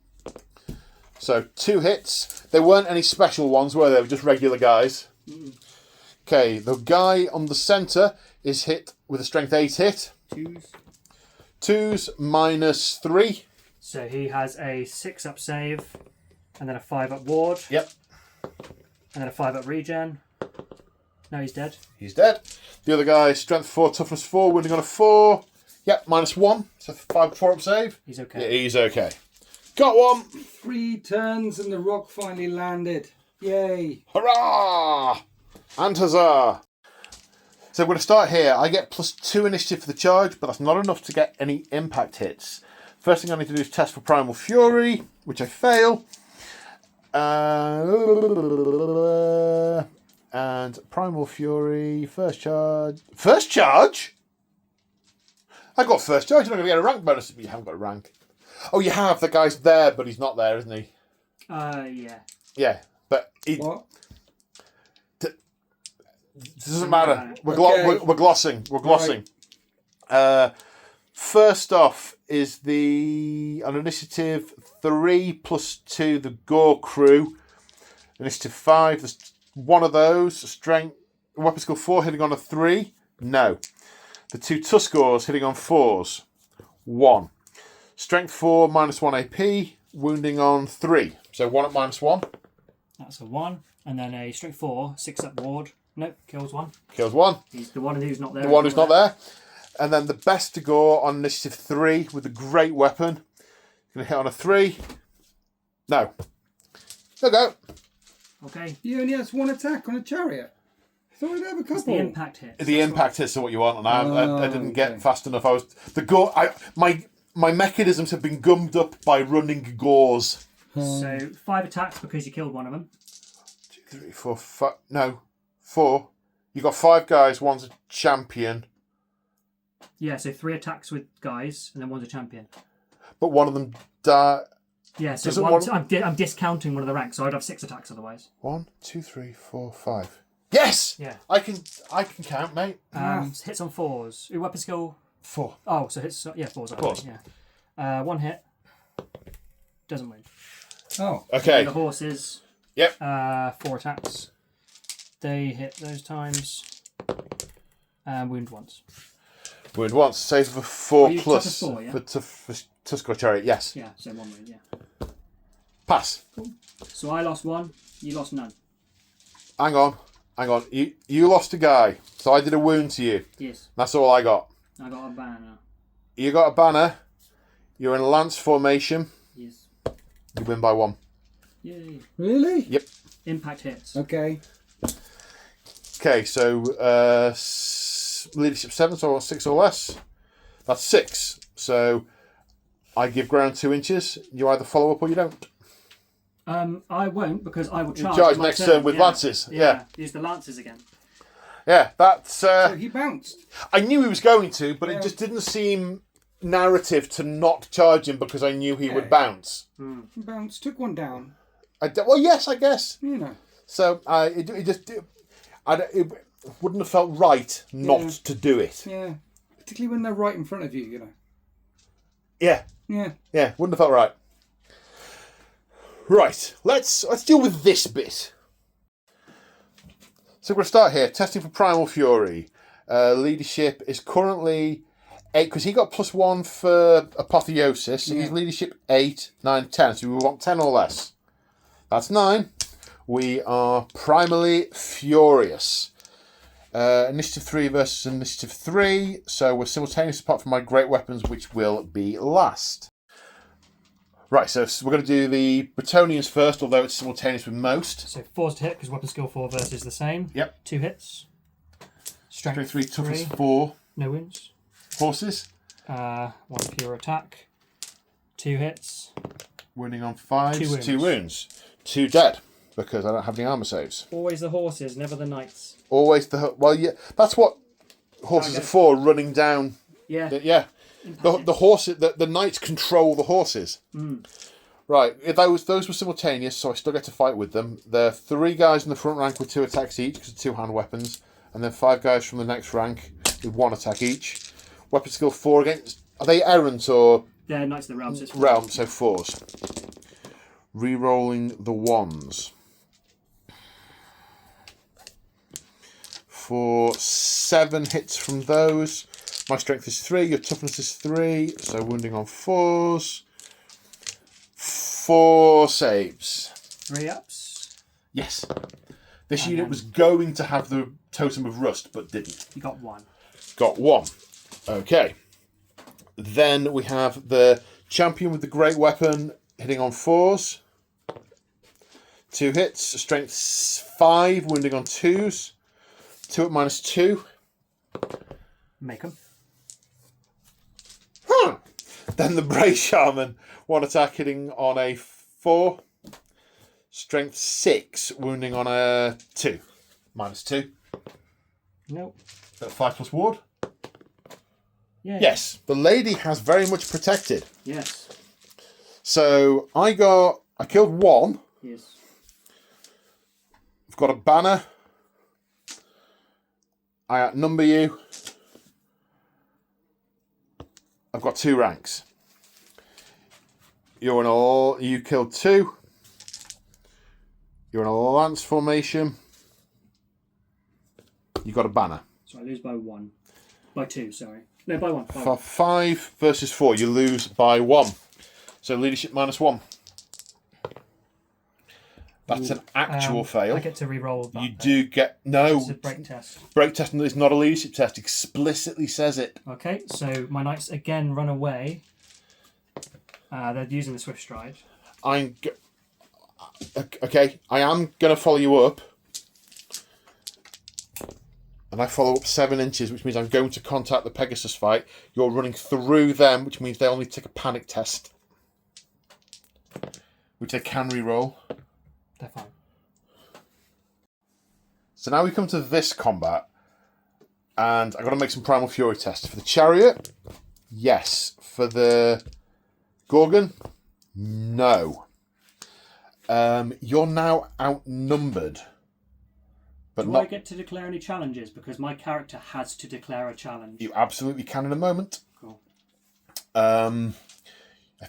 So 2 hits. There weren't any special ones, were there? They were just regular guys. Okay, the guy on the centre is hit with a strength 8 hit. 2s. 2s -3. So he has a 6 up save, and then a 5 up ward, Yep, and then a 5 up regen. No, he's dead. he's dead. The other guy, strength 4, toughness 4, wounding on a 4. Yep, -1. So 4 up save. He's okay. Yeah, he's okay. Got one. 3 turns and the rock finally landed. Yay. Hurrah! And huzzah! So we're going to start here. I get +2 initiative for the charge, but that's not enough to get any impact hits. First thing I need to do is test for Primal Fury, which I fail. And Primal Fury, first charge. First charge? I got first charge. You're not going to get a rank bonus. You haven't got a rank. Oh, you have. The guy's there, but he's not there, isn't he? Yeah. Yeah, but he... What? It doesn't matter. We're glossing. We're glossing. First off is on initiative 3 +2, the Gore crew. Initiative 5, there's one of those. Strength, weapon skill 4 hitting on a 3. No. The 2 Tuskors hitting on 4s. 1. Strength 4 -1 AP. Wounding on 3. So 1 at -1. That's a 1. And then a strength 4, 6 up ward. Nope, kills 1. Kills 1. He's the one who's not there. The one who's not there. And then the best to go on initiative 3 with a great weapon. Going to hit on a 3. No. No go. Okay. He only has 1 attack on a chariot. I thought he'd have a couple. It's the impact hit. The impact hits are what you want, and I didn't get fast enough. My mechanisms have been gummed up by running gores. So 5 attacks because you killed one of them. 2, 3, 4, 5. No, 4. You got 5 guys. One's a champion, Yeah, so 3 attacks with guys, and then one's a champion. but one of them died. Yeah, so Doesn't I'm discounting one of the ranks, so I'd have 6 attacks otherwise. 1, 2, 3, 4, 5. Yes. Yeah. I can count, mate. Hits on 4s. Ooh, weapon skill. 4. Oh, so hits. Yeah, 4s. Fours. Yeah. 1 hit. Doesn't win. Oh. Okay. The horses. Yep. 4 attacks. They hit those times. Wound once. Wound once. Save for 4 you plus tough 4, yeah? for Tuskor Chariot. Yes. Yeah, so 1 wound. Yeah. Pass. Cool. So I lost 1. You lost none. Hang on. You lost a guy, so I did a wound to you. Yes. That's all I got. I got a banner. You got a banner. You're in lance formation. Yes. You win by 1. Yay. Really? Yep. Impact hits. Okay. Okay, so leadership 7, so 6 or less. That's 6. So I give ground 2 inches. You either follow up or you don't. I won't because I will charge. Charge my next turn with lances. Yeah. Use the lances again. Yeah, that's. So he bounced. I knew he was going to, but it just didn't seem narrative to not charge him because I knew he would bounce. He bounced, took 1 down. Well, yes, I guess. You know. So it wouldn't have felt right not to do it. Yeah. Particularly when they're right in front of you, you know. Yeah. Yeah. Yeah, wouldn't have felt right. Right, let's deal with this bit. So we're going to start here. Testing for Primal Fury. Leadership is currently 8, because he got +1 for Apotheosis. So he's leadership 8, 9, 10. So we want 10 or less. That's 9. We are primally furious. Initiative 3 versus Initiative 3. So we're simultaneous apart from my great weapons, which will be last. Right, so we're going to do the Bretonnians first, although it's simultaneous with most. So 4's to hit because weapon skill 4 versus the same. Yep. 2 hits. Strength 3, toughness 3. 4. No wounds. Horses. 1 pure attack. 2 hits. Wounding on 5. 2 wounds. 2 wounds. 2 dead, because I don't have any armour saves. Always the horses, never the knights. Always yeah, that's what horses are for, running down. Yeah. Yeah. The horses, the knights control the horses. Right, those were simultaneous, so I still get to fight with them. There are 3 guys in the front rank with 2 attacks each, because of 2 hand weapons. and then 5 guys from the next rank with 1 attack each. Weapon skill 4 against. Are they errant or They're Knights of the Realm, so it's realm? So 4s. Re-rolling the 1s. For 7 hits from those. My strength is 3, your toughness is 3, so wounding on 4s. 4 saves. 3 ups. Yes. This And unit then- was going to have the Totem of Rust, but didn't. You got 1. Got 1. Okay. Then we have the champion with the great weapon hitting on 4s. 2 hits, strength 5, wounding on 2s. 2 at -2. Make them. Then the Bray Shaman, 1 attack hitting on a 4. Strength 6, wounding on a 2. -2. Nope. 5 plus ward. Yeah. Yes, the lady has very much protected. Yes. So I killed 1. Yes. I've got a banner. I outnumber you. I've got 2 ranks. You killed 2. You're in a lance formation. You got a banner. So I lose by 1. By 2, sorry. No, by 1. For 5 versus 4, you lose by 1. So leadership -1. That's an actual fail. I get to re-roll that. You do get no. It's a break test. Break test is not a leadership test. Explicitly says it. Okay, so my knights again run away. They're using the swift stride. Okay. I am going to follow you up, and I follow up 7 inches, which means I'm going to contact the Pegasus fight. You're running through them, which means they only take a panic test, which they can re-roll. They're fine. So now we come to this combat, and I've got to make some Primal Fury tests. For the Chariot, yes. For the Gorgon, no. You're now outnumbered. But Do not. I get to declare any challenges? Because my character has to declare a challenge. You absolutely can in a moment. Cool. I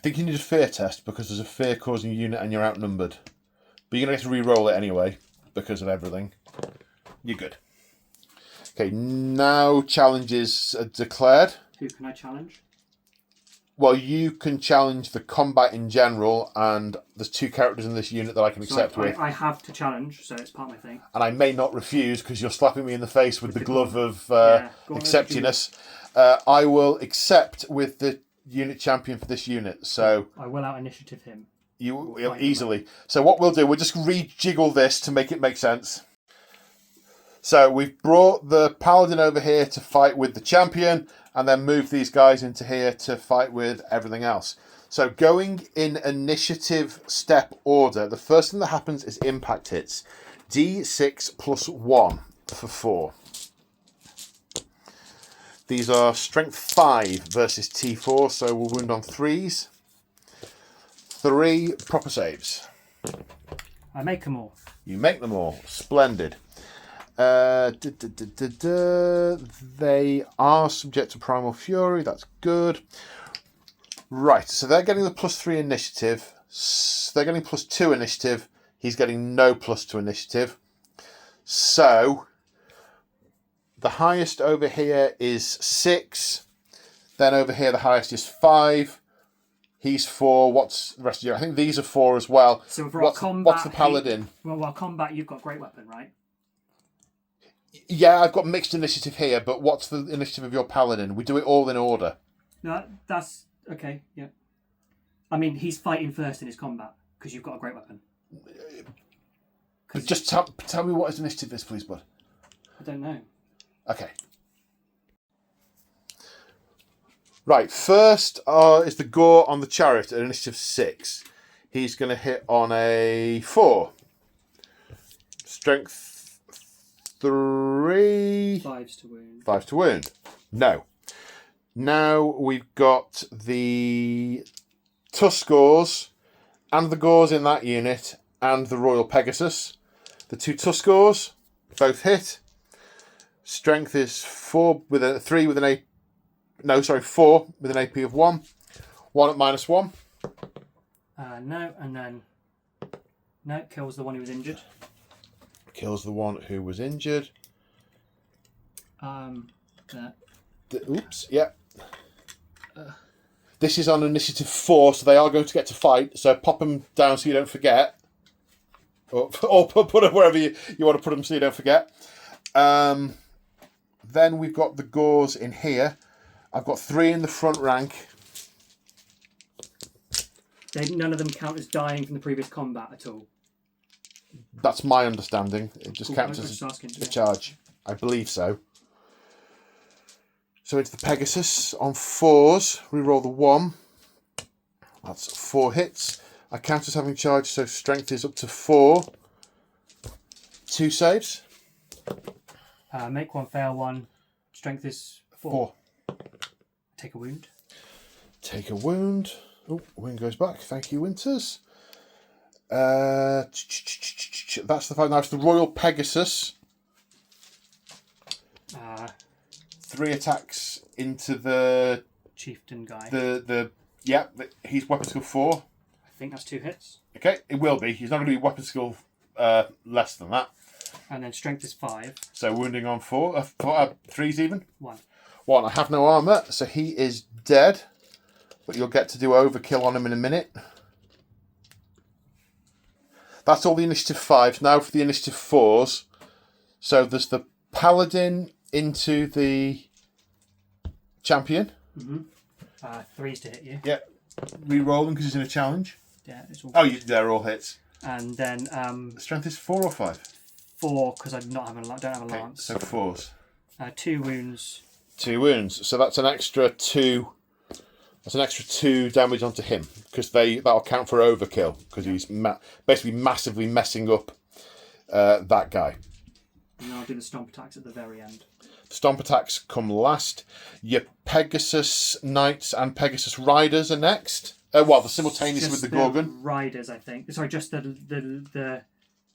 think you need a fear test because there's a fear causing unit and you're outnumbered. But you're going to get to re-roll it anyway because of everything. You're good. Okay, now challenges are declared. Who can I challenge? Well, you can challenge the combat in general, and there's 2 characters in this unit that I can accept with. I have to challenge, so it's part of my thing. And I may not refuse because you're slapping me in the face with the glove of Go on, acceptiness. I will accept with the unit champion for this unit. So I will out initiative him. you We'll find easily. So what we'll do, we'll just rejiggle this to make it make sense. So we've brought the paladin over here to fight with the champion, and then move these guys into here to fight with everything else. So going in initiative step order, the first thing that happens is impact hits. D6 plus 1 for 4. These are strength 5 versus T4, so we'll wound on 3s. 3 proper saves. I make them all. You make them all. Splendid. They are subject to Primal Fury. That's good. Right, so they're getting the +3 initiative. They're getting +2 initiative. He's getting no +2 initiative. So the highest over here is 6. Then over here the highest is 5. He's 4. What's the rest of you? I think these are 4 as well. So for our What's combat, the paladin? Well, our combat, you've got great weapon, right? Yeah, I've got mixed initiative here, but what's the initiative of your paladin? We do it all in order. No, that's okay. Yeah. I mean, he's fighting first in his combat because you've got a great weapon. Just tell me what his initiative is, please, bud. I don't know. Okay. Right, first is the Gore on the Chariot at initiative 6. He's going to hit on a 4. Strength 3. 5s to wound. 5 to wound. No. Now we've got the Tuskors and the Gores in that unit and the Royal Pegasus. The 2 Tuskors both hit. Strength is 4 with a 3 with an A. No, sorry, 4 with an AP of 1. 1 at -1. No, and then no, kills the one who was injured. Kills the one who was injured. There. Oops, yeah. This is on initiative 4, so they are going to get to fight. So pop them down so you don't forget. Or put them wherever you want to put them so you don't forget. Then we've got the Gores in here. I've got 3 in the front rank. None of them count as dying from the previous combat at all. That's my understanding. It just counts I was as just asking, a yeah. charge. I believe so. So it's the Pegasus on 4s. Reroll the 1. That's 4 hits. I count as having charge, so strength is up to 4. 2 saves. Make 1, fail 1. Strength is 4. Take a wound. Take a wound. Oh, wound goes back. Thank you, Winters. That's the 5. Now it's the Royal Pegasus. 3 attacks into the Chieftain guy. He's weapon skill 4. I think that's 2 hits. Okay, it will be. He's not going to be weapon skill less than that. And then strength is 5. So wounding on 4. 3's even. 1. 1. I have no armour, so he is dead. But you'll get to do overkill on him in a minute. That's all the initiative 5s. Now for the initiative 4s. So there's the Paladin into the Champion. 3's to hit you. Yeah. Reroll them because he's in a challenge. Yeah, it's all. Oh, they're all hits. And then Strength is 4 or 5? 4 because I don't have a lance. So 4s. 2 wounds. 2 wounds. So that's an extra 2. That's an extra 2 damage onto him because that'll count for overkill because he's basically massively messing up that guy. And I'll do the stomp attacks at the very end. The stomp attacks come last. Your Pegasus Knights and Pegasus Riders are next. The simultaneous Just with the Gorgon. Riders, I think. Sorry, just the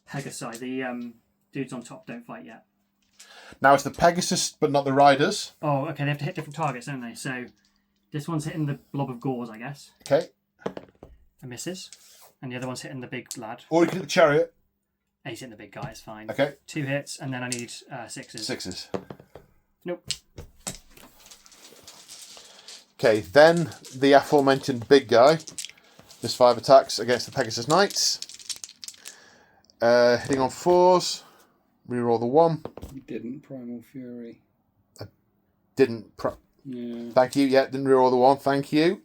Pegasi. The dudes on top don't fight yet. Now it's the Pegasus, but not the Riders. Oh, okay. They have to hit different targets, don't they? So this one's hitting the blob of gauze, I guess. Okay. And misses. And the other one's hitting the big lad. Or you can hit the Chariot. He's hitting the big guy. It's fine. Okay. 2 hits, and then I need 6s. 6s. Nope. Okay, then the aforementioned big guy. There's 5 attacks against the Pegasus Knights. Hitting on 4s. Reroll the 1. You didn't, Primal Fury. Didn't. Yeah. Thank you. Yeah, didn't reroll the 1. Thank you.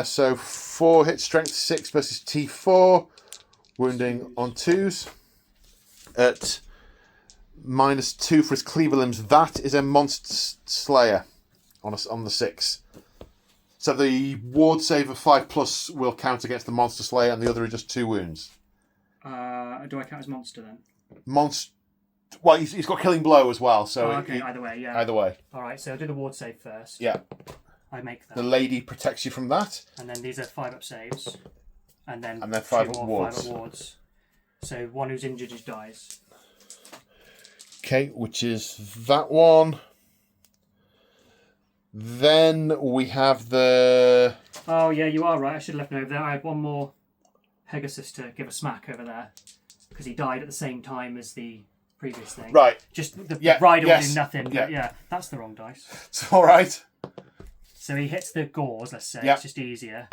So 4 hit strength 6 versus T4. Wounding on 2s. At -2 for his cleaver limbs. That is a Monster Slayer on the 6. So the ward save of 5+ will count against the Monster Slayer, and the other are just 2 wounds. Do I count as monster then? Well, he's got killing blow as well. So okay, either way, yeah. Either way. All right, so I'll do the ward save first. Yeah. I make that. The lady protects you from that. And then these are 5-up saves. And then 5 2 more 5-up wards. So one who's injured just dies. Okay, which is that one. Then we have the... Oh, yeah, you are right. I should have left it over there. I had one more Pegasus to give a smack over there. Because he died at the same time as the previous thing. Right. Just the rider will do nothing. Yeah. But yeah, that's the wrong dice. It's all right. So he hits the gauze, let's say. Yeah. It's just easier.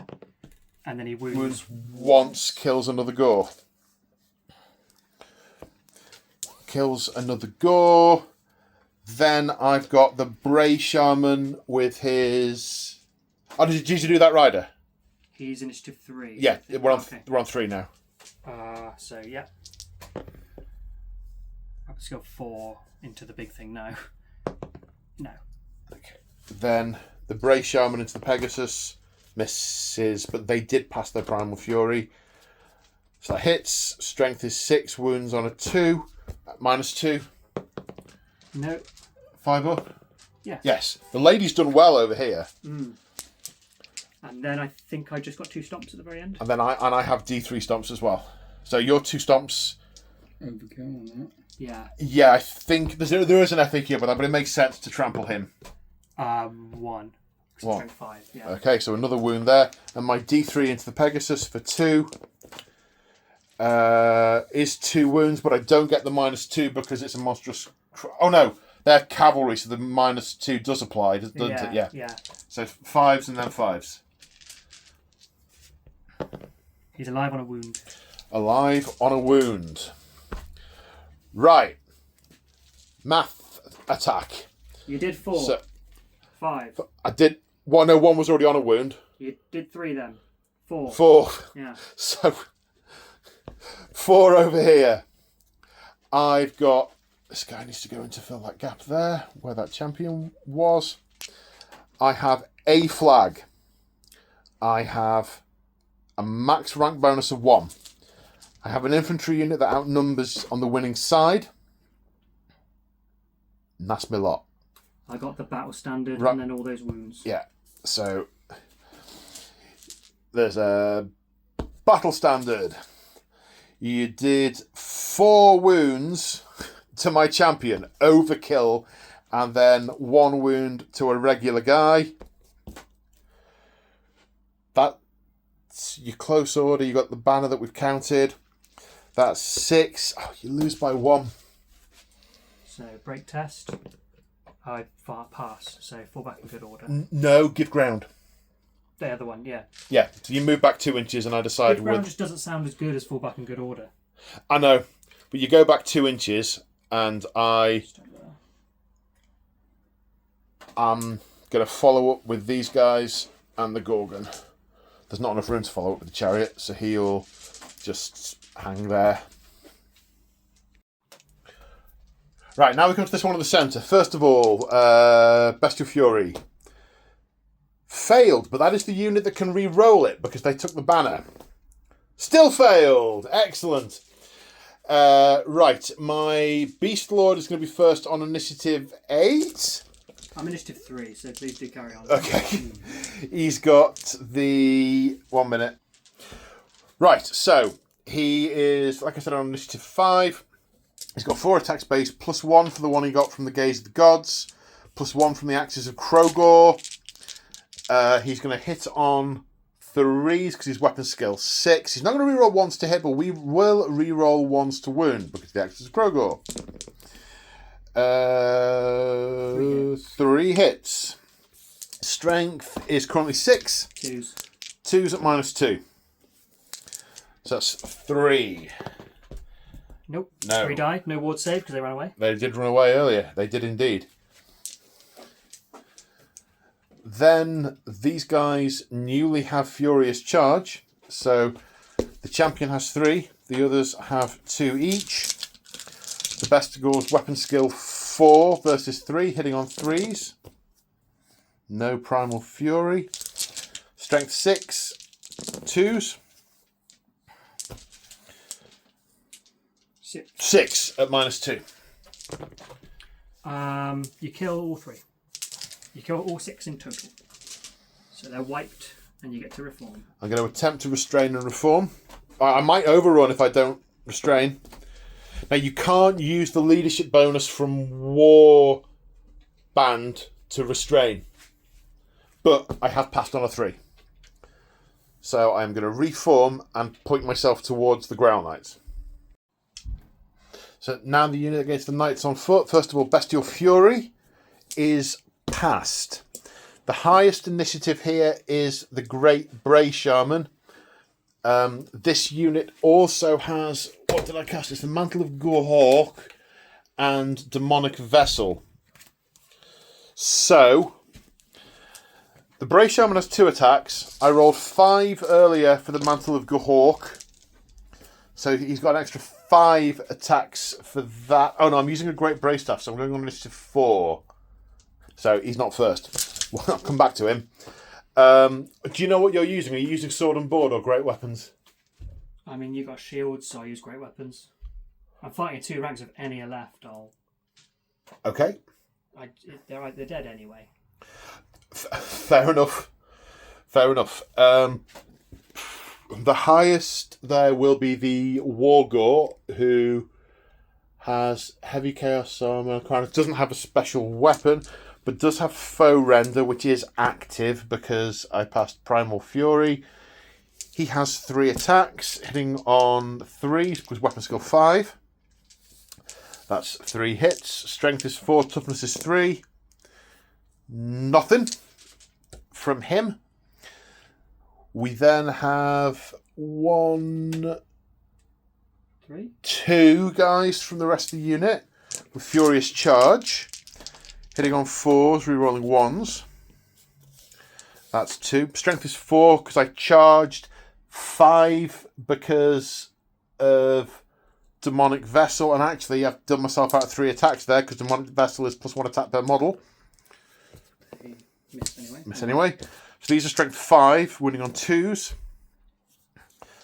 And then he wounds. Wounds once, kills another gore. Kills another gore. Then I've got the Bray Shaman with his... Oh, did you do that rider? He's initiative 3. Yeah, we're on 3 now. So, yeah. Let's go 4 into the big thing now. No. Okay. Then the Bray Shaman into the Pegasus. Misses, but they did pass their Primal Fury. So that hits. Strength is 6. Wounds on a 2. -2. No. 5 up. Yeah. Yes. The lady's done well over here. And then I think I just got 2 stomps at the very end. And then I have D3 stomps as well. So your 2 stomps. Overkill on that. Yeah. Yeah, I think there is an FAQ about that, but it makes sense to trample him. 1. One. 5. Yeah. Okay, so another wound there. And my D3 into the Pegasus for 2 is 2 wounds, but I don't get the -2 because it's a monstrous... Oh, no. They're cavalry, so the -2 does apply, doesn't it? Yeah. Yeah. So 5s and then 5s. He's alive on a wound. Alive on a wound. Right. Math attack. You did 4. So 5. I did... Well, no, 1 was already on a wound. You did 3 then. 4. 4. Yeah. So 4 over here. I've got... This guy needs to go in to fill that gap there, where that champion was. I have a flag. I have a max rank bonus of 1. I have an infantry unit that outnumbers on the winning side. And that's my lot. I got the battle standard Right. and then all those wounds. Yeah, so there's a battle standard. You did 4 wounds to my champion, overkill, and then 1 wound to a regular guy. That's your close order. You got the banner that we've counted. That's 6. Oh, you lose by 1. So break test. I pass. So fall back in good order. No, give ground. The other one, yeah. Yeah, so you move back 2 inches, and I decide Good ground just doesn't sound as good as fall back in good order. I know, but you go back 2 inches, and I'm going to follow up with these guys and the Gorgon. There's not enough room to follow up with the chariot, so he'll just hang there. Right, now we come to this one in the centre. First of all, Bestial Fury. Failed, but that is the unit that can re-roll it because they took the banner. Still failed. Excellent. Right, my Beast Lord is going to be first on initiative 8. I'm initiative 3, so please do carry on. Okay. He's got the... 1 minute. Right, so he is, like I said, on initiative 5. He's got 4 attacks base, +1 for the one he got from the Gaze of the Gods, +1 from the Axes of Krogor. He's going to hit on 3s because his weapon skill 6. He's not going to reroll 1s to hit, but we will reroll 1s to wound because of the Axes of Krogor. 3 hits. Strength is currently 6. 2s. 2's at -2. So that's 3. Nope. No. 3 died. No ward save because they ran away. They did run away earlier. They did indeed. Then these guys newly have Furious Charge. So the champion has 3. The others have 2 each. The Bestigor's weapon skill 4 versus 3, hitting on 3s. No Primal Fury. Strength 6, 2s. 6 at -2. You kill all 3. You kill all 6 in total. So they're wiped and you get to reform. I'm going to attempt to restrain and reform. I might overrun if I don't restrain. Now, you can't use the leadership bonus from War Band to restrain. But I have passed on a 3. So I'm going to reform and point myself towards the Ground Knights. So now the unit against the Knights on foot. First of all, Bestial Fury is passed. The highest initiative here is the Great Bray Shaman. This unit also has, what did I cast? It's the Mantle of Gorhawk and Demonic Vessel. So, the Bray Shaman has 2 attacks. I rolled 5 earlier for the Mantle of Gorhawk. So he's got an extra 5 attacks for that. Oh no, I'm using a Great Bray Staff, so I'm going on initiative 4. So he's not first. Well, I'll come back to him. Do you know what you're using? Are you using sword and board or great weapons? I mean, you've got shields, so I use great weapons. I'm fighting 2 ranks. If any are left, Okay. they're dead anyway. Fair enough. Fair enough. The highest there will be the Wargore, who has heavy chaos armor. Kind of doesn't have a special weapon, but does have foe render, which is active because I passed Primal Fury. He has 3 attacks, hitting on 3s because weapon skill 5. That's 3 hits. Strength is 4, toughness is 3. Nothing from him. We then have 2 guys from the rest of the unit with Furious Charge, hitting on 4s, rerolling 1s. That's 2. Strength is 4 because I charged. 5 because of Demonic Vessel, and actually I've done myself out of 3 attacks there because Demonic Vessel is +1 attack per model. Miss anyway. So these are strength 5, winning on 2s.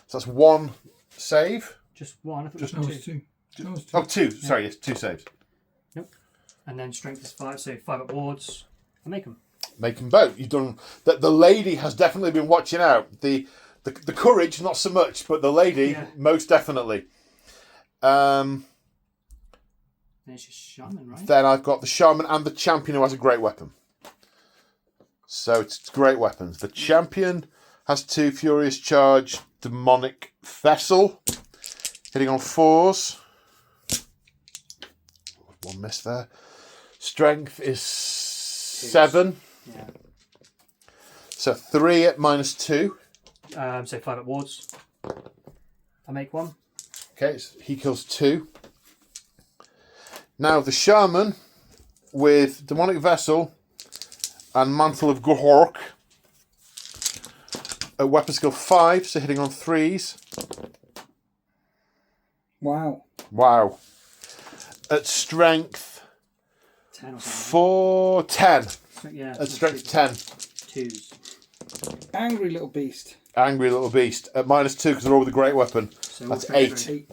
So that's 1 save. Just 1. I thought Just it was 2. Oh, 2. Sorry, yes, 2 saves. Nope. And then strength is 5, so 5 at wards. I make them. Make them both. You've done that. The lady has definitely been watching out. The courage, not so much, but the lady, most definitely. There's your shaman, right? Then I've got the shaman and the champion who has a great weapon. So it's great weapons. The champion has 2 Furious Charge, Demonic Vessel, hitting on 4s. 1 miss there. Strength is 7. Yeah. So 3 at -2. So 5 at wards. I make 1. Okay, so he kills 2. Now the shaman with Demonic Vessel and Mantle of Gork. A weapon skill 5, so hitting on 3s. Wow. Wow. At strength 10 or something. 10. Yeah. At strength 10. 2s. Angry little beast. Angry little beast. At -2 because they're all with a great weapon. So That's all 8. 8.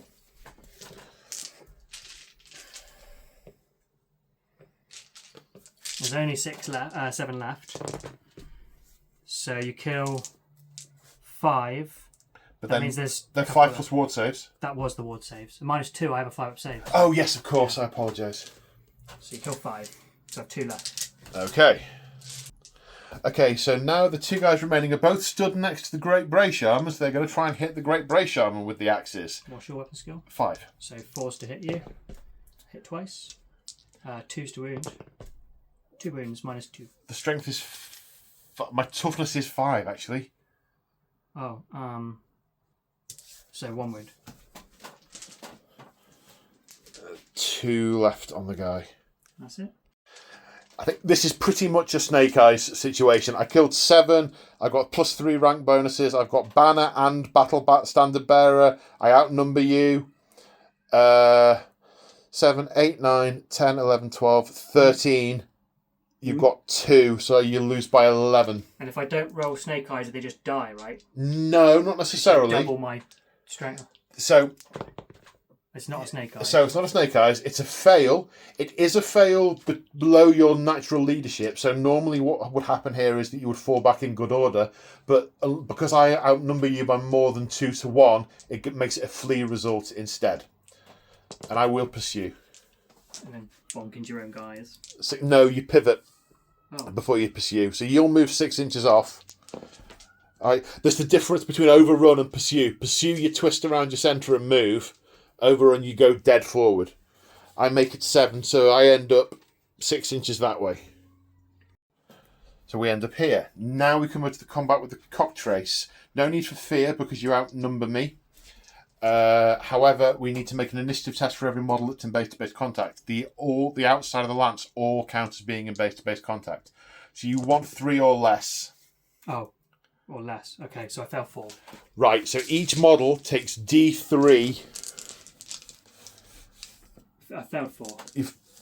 There's only 7 left. So you kill 5. But That then means there's they're a couple 5 of- plus ward saves. That was the ward saves. -2, I have a 5 up save. Oh yes, of course. I apologise. So you kill 5. So I have 2 left. Okay. Okay, so now the 2 guys remaining are both stood next to the Great Bray Shamans. They're going to try and hit the Great Bray Shaman with the axes. What's your weapon skill? 5. So 4's to hit you. Hit twice. 2's to wound. 2 wounds, -2. The strength is... My toughness is 5, actually. Oh, so 1 wound. 2 left on the guy. That's it. I think this is pretty much a Snake Eyes situation. I killed 7. I've got +3 rank bonuses. I've got Banner and Battle Standard Bearer. I outnumber you. 7, 8, 9, 10, 11, 12, 13. You've got 2, so you lose by 11. And if I don't roll Snake Eyes, they just die, right? No, not necessarily. Double my strength. So It's not a Snake Eye. it's not a Snake Eyes. It's a fail. It is a fail below your natural leadership. So normally what would happen here is that you would fall back in good order. But because I outnumber you by more than 2 to 1, it makes it a flee result instead. And I will pursue. And then bonk into your own guys. So, no, you pivot Oh. before you pursue. So you'll move 6 inches off. There's the difference between overrun and pursue. Pursue, you twist around your centre and move. Overrun, you go dead forward. I make it 7, so I end up 6 inches that way. So we end up here. Now we come into the combat with the cock trace. No need for fear because you outnumber me. However, we need to make an initiative test for every model that's in base-to-base contact. The outside of the lance all count as being in base-to-base contact. So you want 3 or less. Oh, or less. Okay, so I fell 4. Right, so each model takes D3. I failed 4.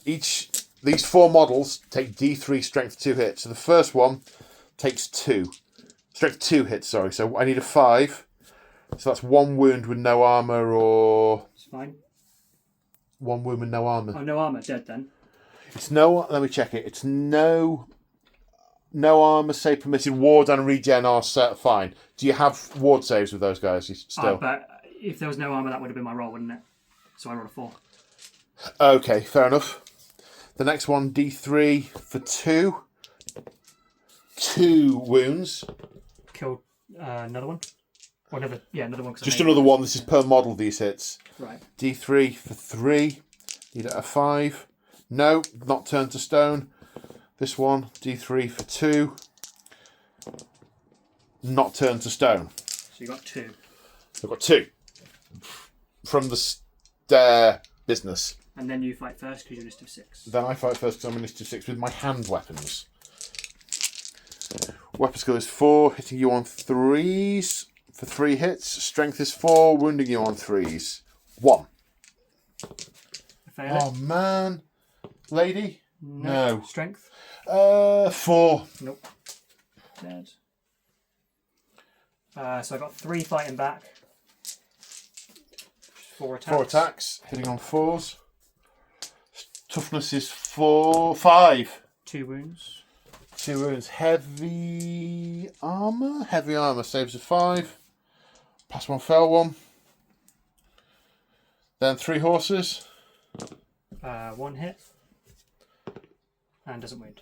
These 4 models take D3 strength 2 hits. So the first one takes 2. Strength 2 hits, sorry. So I need a 5. So that's 1 wound with no armour or... It's fine. 1 wound with no armour. Oh, no armour. Dead then. It's no... Let me check it. It's no armour save permitted. Ward and regen are set fine. Do you have ward saves with those guys still? But if there was no armour, that would have been my roll, wouldn't it? So I rolled a 4. Okay, fair enough. The next one, D3 for 2. 2 wounds. Killed another one. Or another one. Just another one. This is per model, these hits. Right. D3 for 3. Need a 5. No, not turned to stone. This one, D3 for 2. Not turned to stone. So you got 2. I've got 2. From the stair business. And then you fight first because you're initiative 6. Then I fight first because I'm initiative 6 with my hand weapons. Weapon skill is 4, hitting you on 3s for 3 hits. Strength is 4, wounding you on 3s. 1. Fail Oh man. Lady? No. Strength? 4. Nope. Dead. So I got 3 fighting back. 4 attacks. 4 attacks, hitting on 4s. Toughness is 5. 2 wounds. 2 wounds. Heavy armour? Heavy armour saves a 5. Pass 1, fail 1. Then 3 horses. 1 hit. And doesn't wound.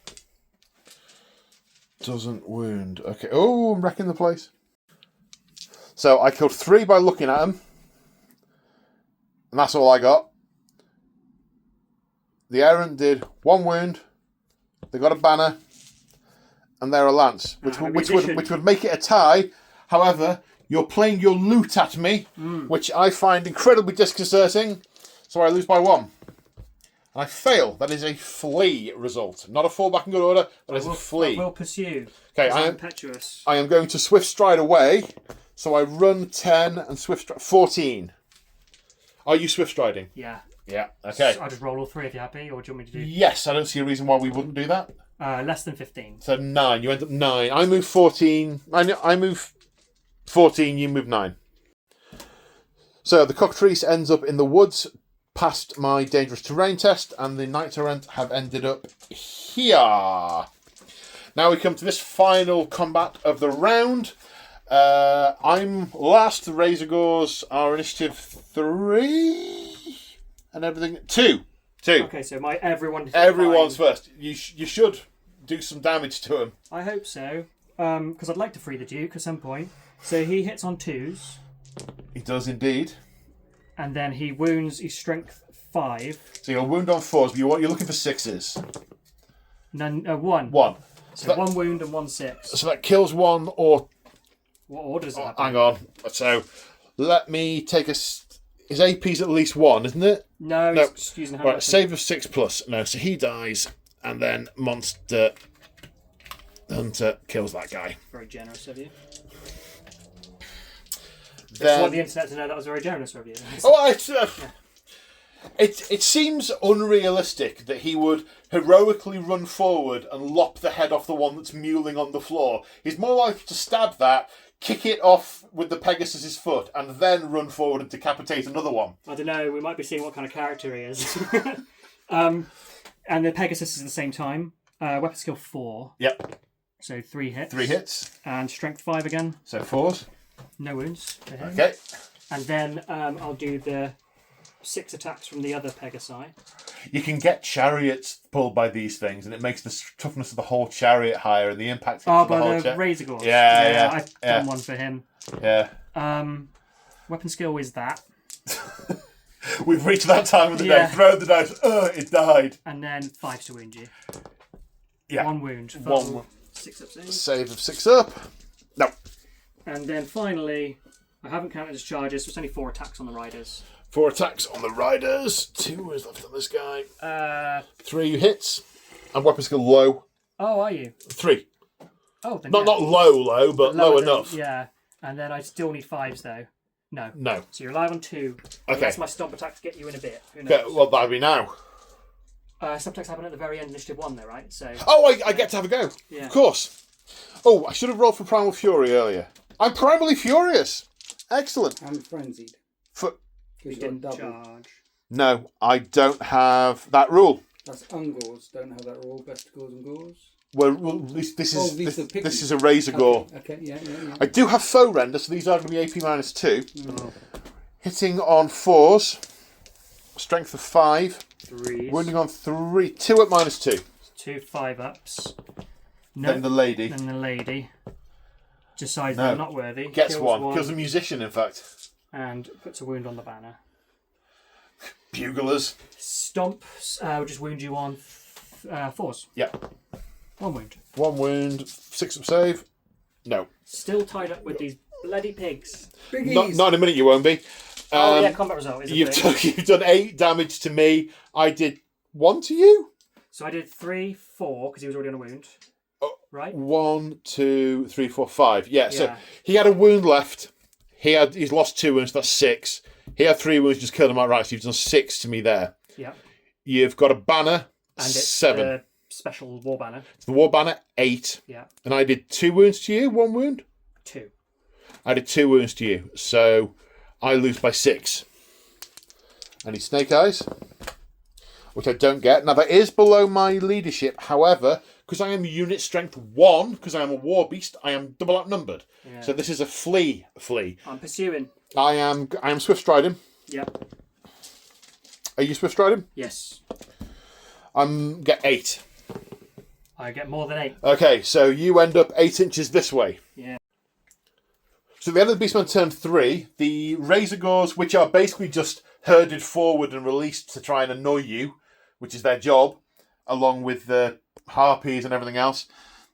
Doesn't wound. Okay. Oh, I'm wrecking the place. So I killed 3 by looking at them. And that's all I got. The errant did 1 wound. They got a banner. And they're a lance. Which would make it a tie. However, you're playing your loot at me. Which I find incredibly disconcerting. So I lose by 1. And I fail. That is a flee result. Not a fallback in good order. That is a flee. I will pursue. Okay, I'm impetuous. I am going to swift stride away. So I run 10 and swift stride 14. Are you swift striding? Yeah. Yeah. Okay. So I'll just roll all 3 if you're happy, or do you want me to do? Yes, I don't see a reason why we wouldn't do that. Less than 15. So 9. You end up 9. I move 14. I move 14. You move 9. So the cockatrice ends up in the woods, past my dangerous terrain test, and the knights errant have ended up here. Now we come to this final combat of the round. I'm last. The Razor Gores are initiative 3 and everything. 2. Okay, so everyone's first. You should do some damage to him. I hope so, because I'd like to free the Duke at some point. So he hits on 2s. He does indeed. And then he wounds. He's strength 5. So you'll wound on 4s, but you're looking for 6s. None. 1. 1. So 1 wound and 1 6. So that kills 1 or. What order does that? Hang on. So let me take a. His AP's at least 1, isn't it? No. He's just using hand Right, weapon. save of 6+. No, so he dies, and then Monster Hunter kills that guy. Very generous of you. Then, Just want the internet to know that was very generous of you. It seems unrealistic that he would heroically run forward and lop the head off the one that's mewling on the floor. He's more likely to stab that, kick it off with the Pegasus's foot, and then run forward and decapitate another one. I don't know. We might be seeing what kind of character he is. And the Pegasus is at the same time. Weapon skill 4. Yep. So 3 hits. 3 hits. And strength 5 again. So 4s. No wounds for him. Okay. And then I'll do the 6 attacks from the other Pegasi. You can get chariots pulled by these things, and it makes the toughness of the whole chariot higher, and the impact of the whole the Razor Gores. Yeah. I've done one for him. Yeah. Weapon skill is that. We've reached that time of the day. Throw the dice. It died. And then 5 to wound you. Yeah. 1 wound. 1 6 up save. Save of 6 up. No. And then finally, I haven't counted his charges, so it's only 4 attacks on the riders. 4 attacks on the riders. 2 is left on this guy. 3 hits. And weapon skill low. Oh, are you? 3. Oh, then Not low, but low enough. Yeah. And then I still need 5s though. No. So you're alive on 2. Okay. That's my stomp attack to get you in a bit. Who knows? Okay, well, that'll be now. Stomp attacks happen at the very end of initiative 1 though, right? So. Oh, I get to have a go. Yeah. Of course. Oh, I should have rolled for Primal Fury earlier. I'm primally furious. Excellent. And frenzied. For... He didn't charge. No, I don't have that rule. That's ungores. Don't have that rule. Best gores and gores. Well, this is a Razor Gore. Okay, yeah. I do have foe render, so these are going to be AP -2. Hitting on 4s. Strength of 5. 3. Wounding on 3. 2 at -2. 2 5-ups. No. Then the lady. Then the lady decides No. they're not worthy. Gets kills one. Kills a musician, in fact. And puts a wound on the banner. Buglers. Stomp will just wound you on 4s. Yep. 1 wound. 1 wound. 6 up save. No. Still tied up with these bloody pigs. Not in a minute you won't be. Oh yeah, combat result is a thing. You've done 8 damage to me. I did 1 to you. So I did 3, 4 because he was already on a wound. Oh, right? 1, 2, 3, 4, 5. Yeah. So he had a wound left. He's lost 2 wounds. That's 6. He had 3 wounds. Just killed him outright. So you've done 6 to me there. Yeah. You've got a banner. And it's 7. the special war banner. It's the war banner 8. Yeah. And I did 2 wounds to you. 1 wound. 2. I did 2 wounds to you. So I lose by 6. I need snake eyes, which I don't get. Now, that is below my leadership. However, because I am unit strength 1, because I am a war beast, I am double outnumbered. Yeah. So this is a flee. I'm pursuing. I am swift striding. Yep. Are you swift striding? Yes. Get 8. I get more than 8. Okay, so you end up 8 inches this way. Yeah. So at the end of the Beastman turn 3, the Razor Gores, which are basically just herded forward and released to try and annoy you, which is their job, along with the harpies and everything else,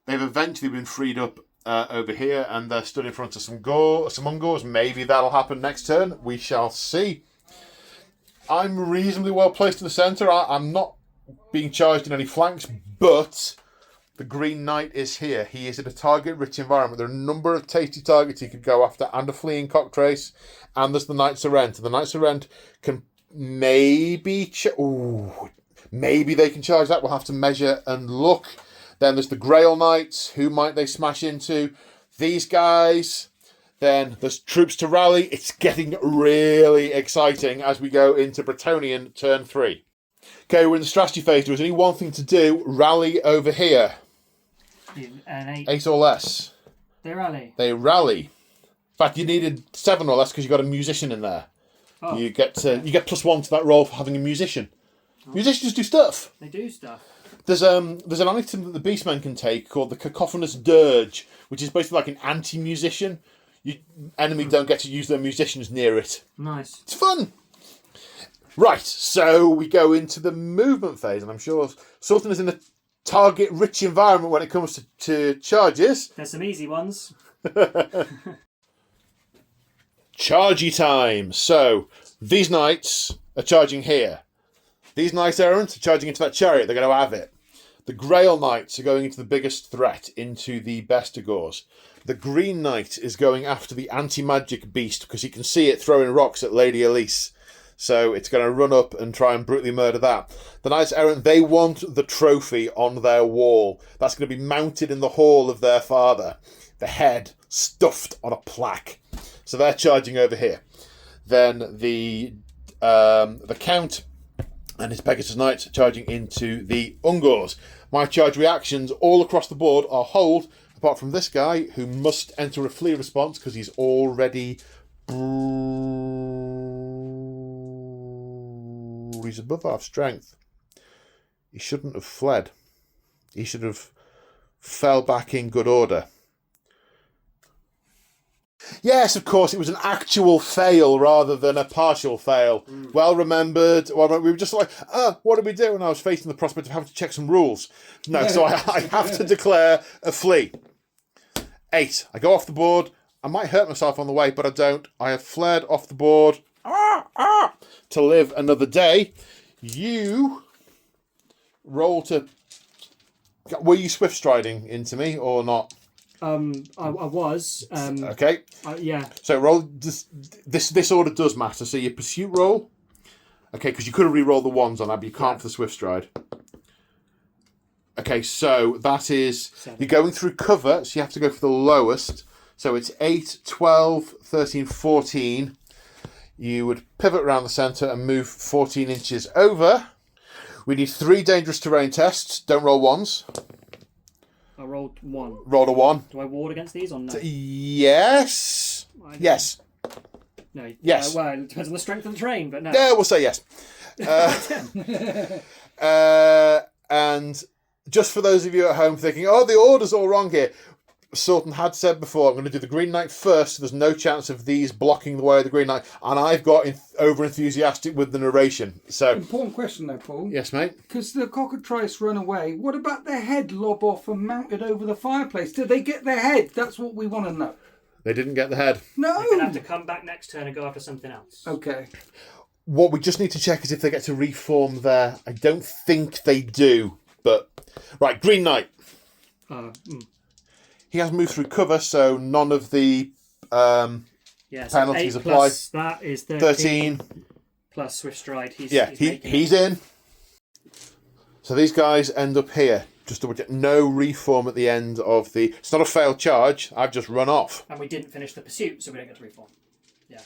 they've eventually been freed up over here, and they're stood in front of some Ungors. Maybe that'll happen next turn. We shall see. I'm reasonably well placed in the centre. I'm not being charged in any flanks, but the Green Knight is here. He is in a target-rich environment. There are a number of tasty targets he could go after, and a fleeing cocktrace, and there's the Knights of Rent. The Knights of Rent can maybe... maybe they can charge that. We'll have to measure and look. Then there's the Grail Knights. Who might they smash into? These guys. Then there's troops to rally. It's getting really exciting as we go into Bretonnian turn 3. Okay, we're in the strategy phase. There was only one thing to do. Rally over here. An 8. 8 or less. They rally. They rally. In fact, you needed 7 or less because you got a musician in there. Oh. You get +1 to that roll for having a musician. Oh. Musicians do stuff. They do stuff. There's an item that the Beastmen can take called the Cacophonous Dirge, which is basically like an anti-musician. Enemy don't get to use their musicians near it. Nice. It's fun. Right, so we go into the movement phase, and I'm sure Sultan is in a target-rich environment when it comes to charges. There's some easy ones. Chargy time. So, these knights are charging here. These knights errant are charging into that chariot. They're going to have it. The Grail Knights are going into the biggest threat, into the Bestigors. The Green Knight is going after the anti-magic beast because he can see it throwing rocks at Lady Elise. So it's going to run up and try and brutally murder that. The Knights Errant, they want the trophy on their wall. That's going to be mounted in the hall of their father. The head stuffed on a plaque. So they're charging over here. Then the Count and his Pegasus Knights are charging into the Ungors. My charge reactions all across the board are hold, apart from this guy who must enter a flee response because he's already... He's above half strength. He shouldn't have fled. He should have fell back in good order. Yes, of course, it was an actual fail rather than a partial fail. Well remembered. Well, we were just like, what do we do? And I was facing the prospect of having to check some rules. No, so I have to declare a flee. 8. I go off the board. I might hurt myself on the way, but I don't. I have fled off the board to live another day. You roll to... Were you swift striding into me or not? I was. Okay. Yeah. So roll this order does matter. So your pursuit roll. Okay, because you could have re-rolled the ones on that, but you can't for the swift stride. Okay, so that is 7. You're going through cover, so you have to go for the lowest. So it's 8, 12, 13, 14. You would pivot around the centre and move 14 inches over. We need 3 dangerous terrain tests. Don't roll ones. I rolled 1. Roll a 1. Do I ward against these or no? Yes. Yes. No. Yes. Well, it depends on the strength of the train, but no. Yeah, we'll say yes. And just for those of you at home thinking, oh, the order's all wrong here, Sultan had said before, I'm going to do the Green Knight first, so there's no chance of these blocking the way of the Green Knight, and I've got over-enthusiastic with the narration. So, Important question though, Paul. yes, mate? Because the cockatrice run away, what about their head lob off and mounted over the fireplace? Did they get their head? That's what we want to know. They didn't get the head. No! They're going to have to come back next turn and go after something else. Okay. What we just need to check is if they get to reform there. I don't think they do, but... Right, Green Knight. He has moved through cover, so none of the penalties so 8 apply. plus that is 13. Plus Swift Stride. He's in. So these guys end up here. Just double check. No reform at the end of the... It's not a failed charge. I've just run off. And we didn't finish the pursuit, so we don't get to reform. Yeah.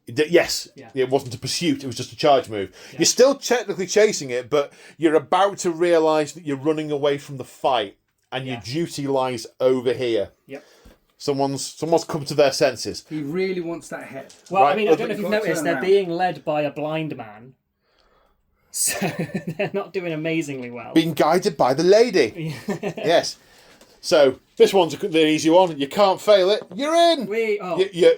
Yes. Yeah. It wasn't a pursuit. It was just a charge move. Yeah. You're still technically chasing it, but you're about to realise that you're running away from the fight, and your duty lies over here. Yep. Someone's come to their senses. He really wants that head. Well, Right. I mean, I don't know if you've Got to noticed, turn they're around. being led by a blind man. So they're not doing amazingly well. Being guided by the lady. Yes. So this one's the easy one. You can't fail it. You're in.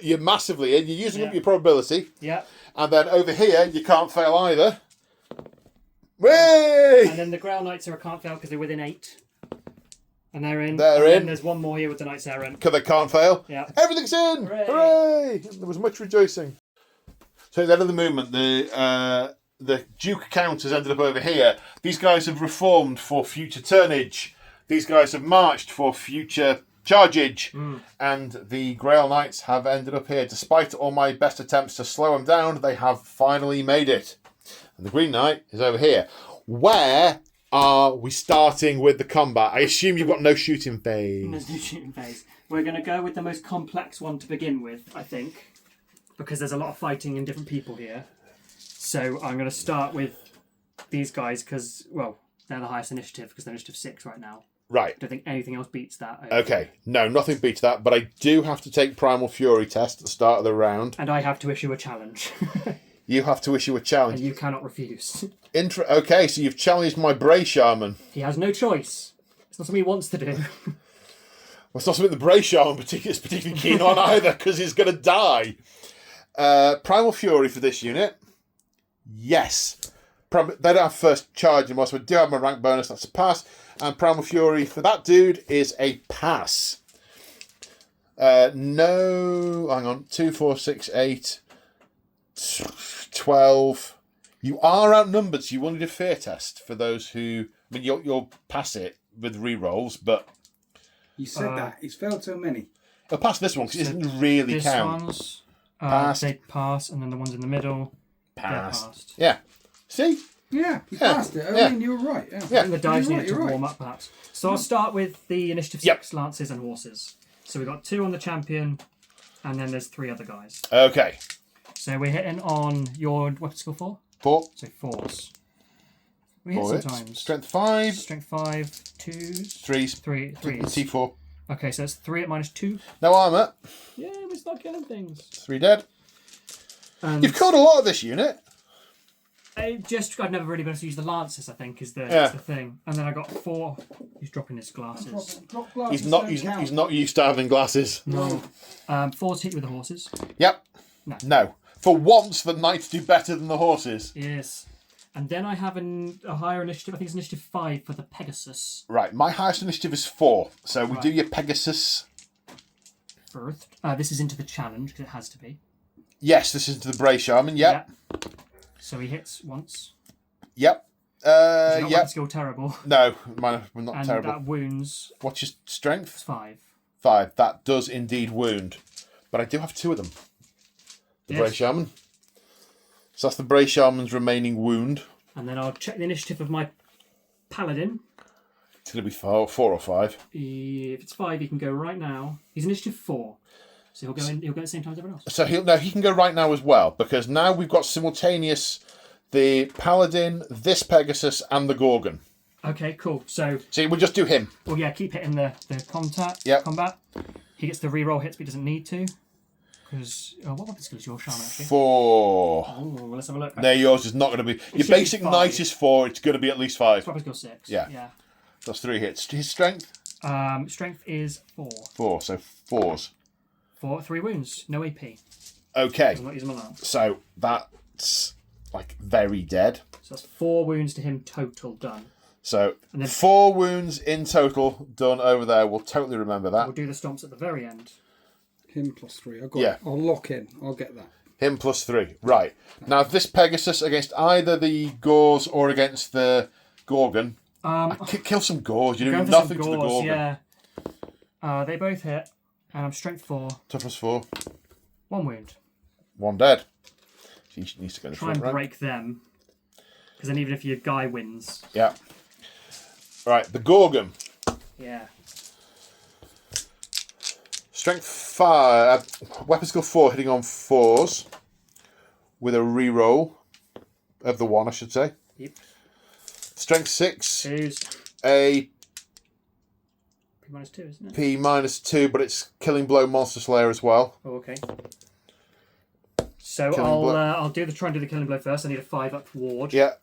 You're massively in. You're using up your probability. Yeah. And then over here, you can't fail either. Way! And then the Grail Knights are a can't fail because they're within 8. And they're in. They're and in. Then there's one more here with the Knights Errant. Because they can't fail. Yeah. Everything's in. Hooray. Hooray! There was much rejoicing. So at the end of the movement, the Duke counters ended up over here. These guys have reformed for future turnage. These guys have marched for future chargeage. And the Grail Knights have ended up here. Despite all my best attempts to slow them down, they have finally made it. And the Green Knight is over here. Where are we starting with the combat? I assume you've got no shooting phase. There's no shooting phase. We're going to go with the most complex one to begin with, I think. Because there's a lot of fighting and different people here. So I'm going to start with these guys because, well, they're the highest initiative because they're initiative 6 right now. Right. I don't think anything else beats that. Okay. No, nothing beats that, but I do have to take Primal Fury test at the start of the round. And I have to issue a challenge. You have to issue a challenge. And you cannot refuse. Okay, so you've challenged my Bray Shaman. He has no choice. It's not something he wants to do. Well, it's not something the Bray Shaman is particularly keen on either, because he's going to die. Primal Fury for this unit. Yes. They don't have first charge anymore, so I do have my rank bonus. That's a pass. And Primal Fury for that dude is a pass. No, hang on. 2, 4, 6, 8, 12. You are outnumbered, so you will need a fear test for those who... I mean, you'll pass it with re-rolls, but... You said that. He's failed so many. I'll pass this one, because it doesn't really This count. one's... Pass. They pass, and then the ones in the middle, they're Pass. passed. Yeah. See? Yeah, he passed it. I mean, you were right. Yeah. I think the dice You're need to right, you're warm right. up, perhaps. So I'll start with the initiative 6 lances and horses. So we've got 2 on the champion, and then there's 3 other guys. Okay. So we're hitting on your weapon skill 4? 4. So 4s. We hit Four hits. sometimes. Strength 5. Strength 5, 2s, 3s. 3s. T4. Okay, so that's 3 at -2. No armour. Yeah, we start killing things. 3 dead. And You've killed a lot of this unit. I've never really been able to use the lances, I think, is the thing. And then I got 4. He's dropping his glasses. Drop glasses He's not. don't He's count. not used to having glasses. No. 4 to hit with the horses. Yep. No. No. For once, the knights do better than the horses. Yes. And then I have a higher initiative. I think it's initiative 5 for the Pegasus. Right. My highest initiative is 4. So we do your Pegasus. First. This is into the challenge, because it has to be. Yes, this is to the Bray Shaman. Yep. Yeah. So he hits once. Yep. Not Yep. weapon skill terrible. No, mine are not And terrible. that wounds What's your strength? 5. 5. That does indeed wound. But I do have 2 of them. The Yes. Bray Shaman. So that's the Bray Shaman's remaining wound. And then I'll check the initiative of my Paladin. It's going to be 4 or 5. If it's 5, he can go right now. He's initiative 4. So he'll go at the same time as everyone else. So he can go right now as well, because now we've got simultaneous the Paladin, this Pegasus, and the Gorgon. Okay, cool. So, we'll just do him. well, yeah, keep hitting the Yep. combat. He gets the reroll hits, but he doesn't need to. Because what weapon skill is your shaman actually? 4. Oh, well, let's have a look. No, yours is not going to be. Your should be basic 5. knight is 4. It's going to be at least 5. Weapon skill 6. Yeah. Yeah. That's 3 hits. His strength? Strength is 4. 4. So 4s. 3 wounds. No AP. Okay. I'm not using my lance. So that's like very dead. So that's 4 wounds to him total done. So And then 4 wounds in total done over there. We'll totally remember that. we'll do the stomps at the very end. Him +3. I got Yeah. it. I'll lock in. I'll get that. Him +3. Right. Now, this Pegasus against either the Gors or against the Gorgon. Kill some Gors. You're doing nothing to the Gorgon. Yeah. They both hit. And I'm strength 4. Toughness 4. 1 wound. 1 dead. He needs to go in the Try front and rank. break them. Because then even if your guy wins. Yeah. Right. The Gorgon. Yeah. Strength 5. Weapon skill 4, hitting on 4s. With a reroll of the 1, I should say. Yep. Strength 6. Twos. A P-2, isn't it? P-2, but it's Killing Blow Monster Slayer as well. Oh, okay. So Killing I'll try and do the killing blow first. I need a 5-up ward. Yeah.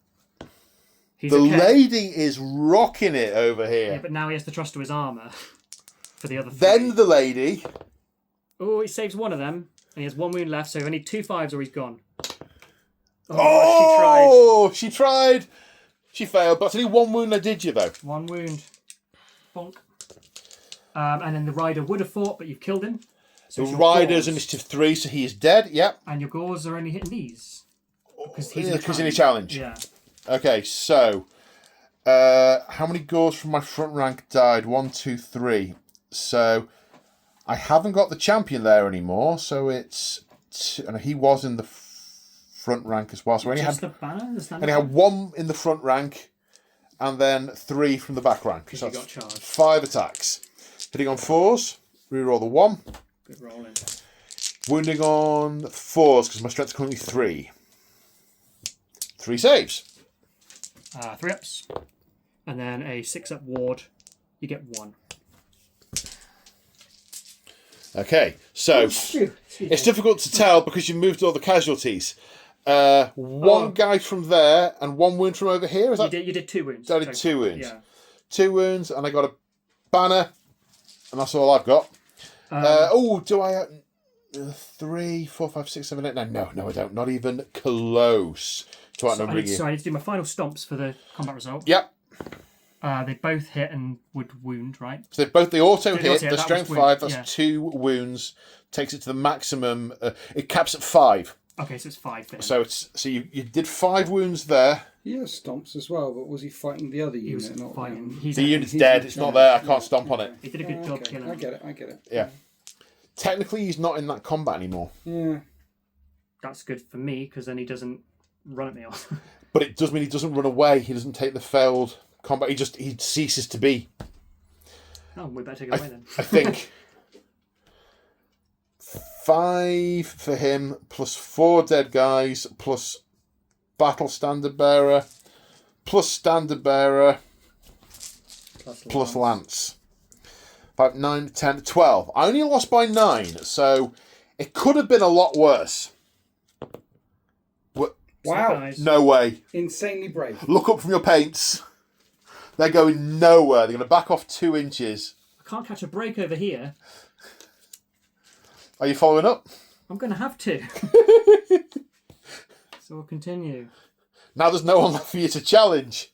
He's The okay. lady is rocking it over here. Yeah, but now he has to trust to his armour for the other 3. Then the lady. Oh, he saves one of them, and he has 1 wound left, so I need 2 5s or he's gone. Oh, she tried. She failed, but it's only 1 wound I did you, though. She tried. 1 wound. Bonk. And then the rider would have fought, but you've killed him. So The it's your rider's Gors. initiative 3, so he is dead. Yep. And your Gors are only hitting these. Because he's in a challenge. Yeah. Okay, so how many Gors from my front rank died? 1, 2, 3. So I haven't got the champion there anymore. So it's and he was in the front rank as well. So we Just the banner? The standard only had 1 in the front rank, and then 3 from the back rank. Because So you got that's charged. 5 attacks. Hitting on 4s. Reroll the 1. Good rolling. Wounding on 4s because my strength's currently 3. 3 saves. 3 ups. And then a 6-up ward. You get 1. Okay, so it's difficult to tell because you moved all the casualties. One guy from there and 1 wound from over here. Is that? You did 2 wounds. I did 2 wounds. Yeah. 2 wounds, and I got a banner, and that's all I've got. Do I? 3, 4, 5, 6, 7, 8, 9. No, I don't. Not even close to outnumbering you. So I need to do my final stomps for the combat result. Yep. They both hit and would wound, right? So they auto hit. auto hit, The that strength was 5. wound, That's yeah. 2 wounds. Takes it to the maximum. It caps at 5. Okay, so it's 5 for him. So you did 5 wounds there. He has stomps as well, but was he fighting the other he unit? was not fighting. him? He's The unit's he's dead. the- It's not there. I can't stomp on it. He did a good job Okay, killing I him. get it. Yeah. Technically, he's not in that combat anymore. Yeah. That's good for me because then he doesn't run at me off. But it does mean he doesn't run away. He doesn't take the failed combat. He ceases to be. Oh, we better take it away then. I think 5 for him, plus 4 dead guys, plus battle standard bearer, plus standard bearer, plus lance. 5, 9, 10, 12. I only lost by 9, so it could have been a lot worse. Wow. Guys. No way. Insanely brave. Look up from your paints. They're going nowhere. They're going to back off 2 inches. I can't catch a break over here. Are you following up? I'm going to have to. So we'll continue. Now there's no one left for you to challenge.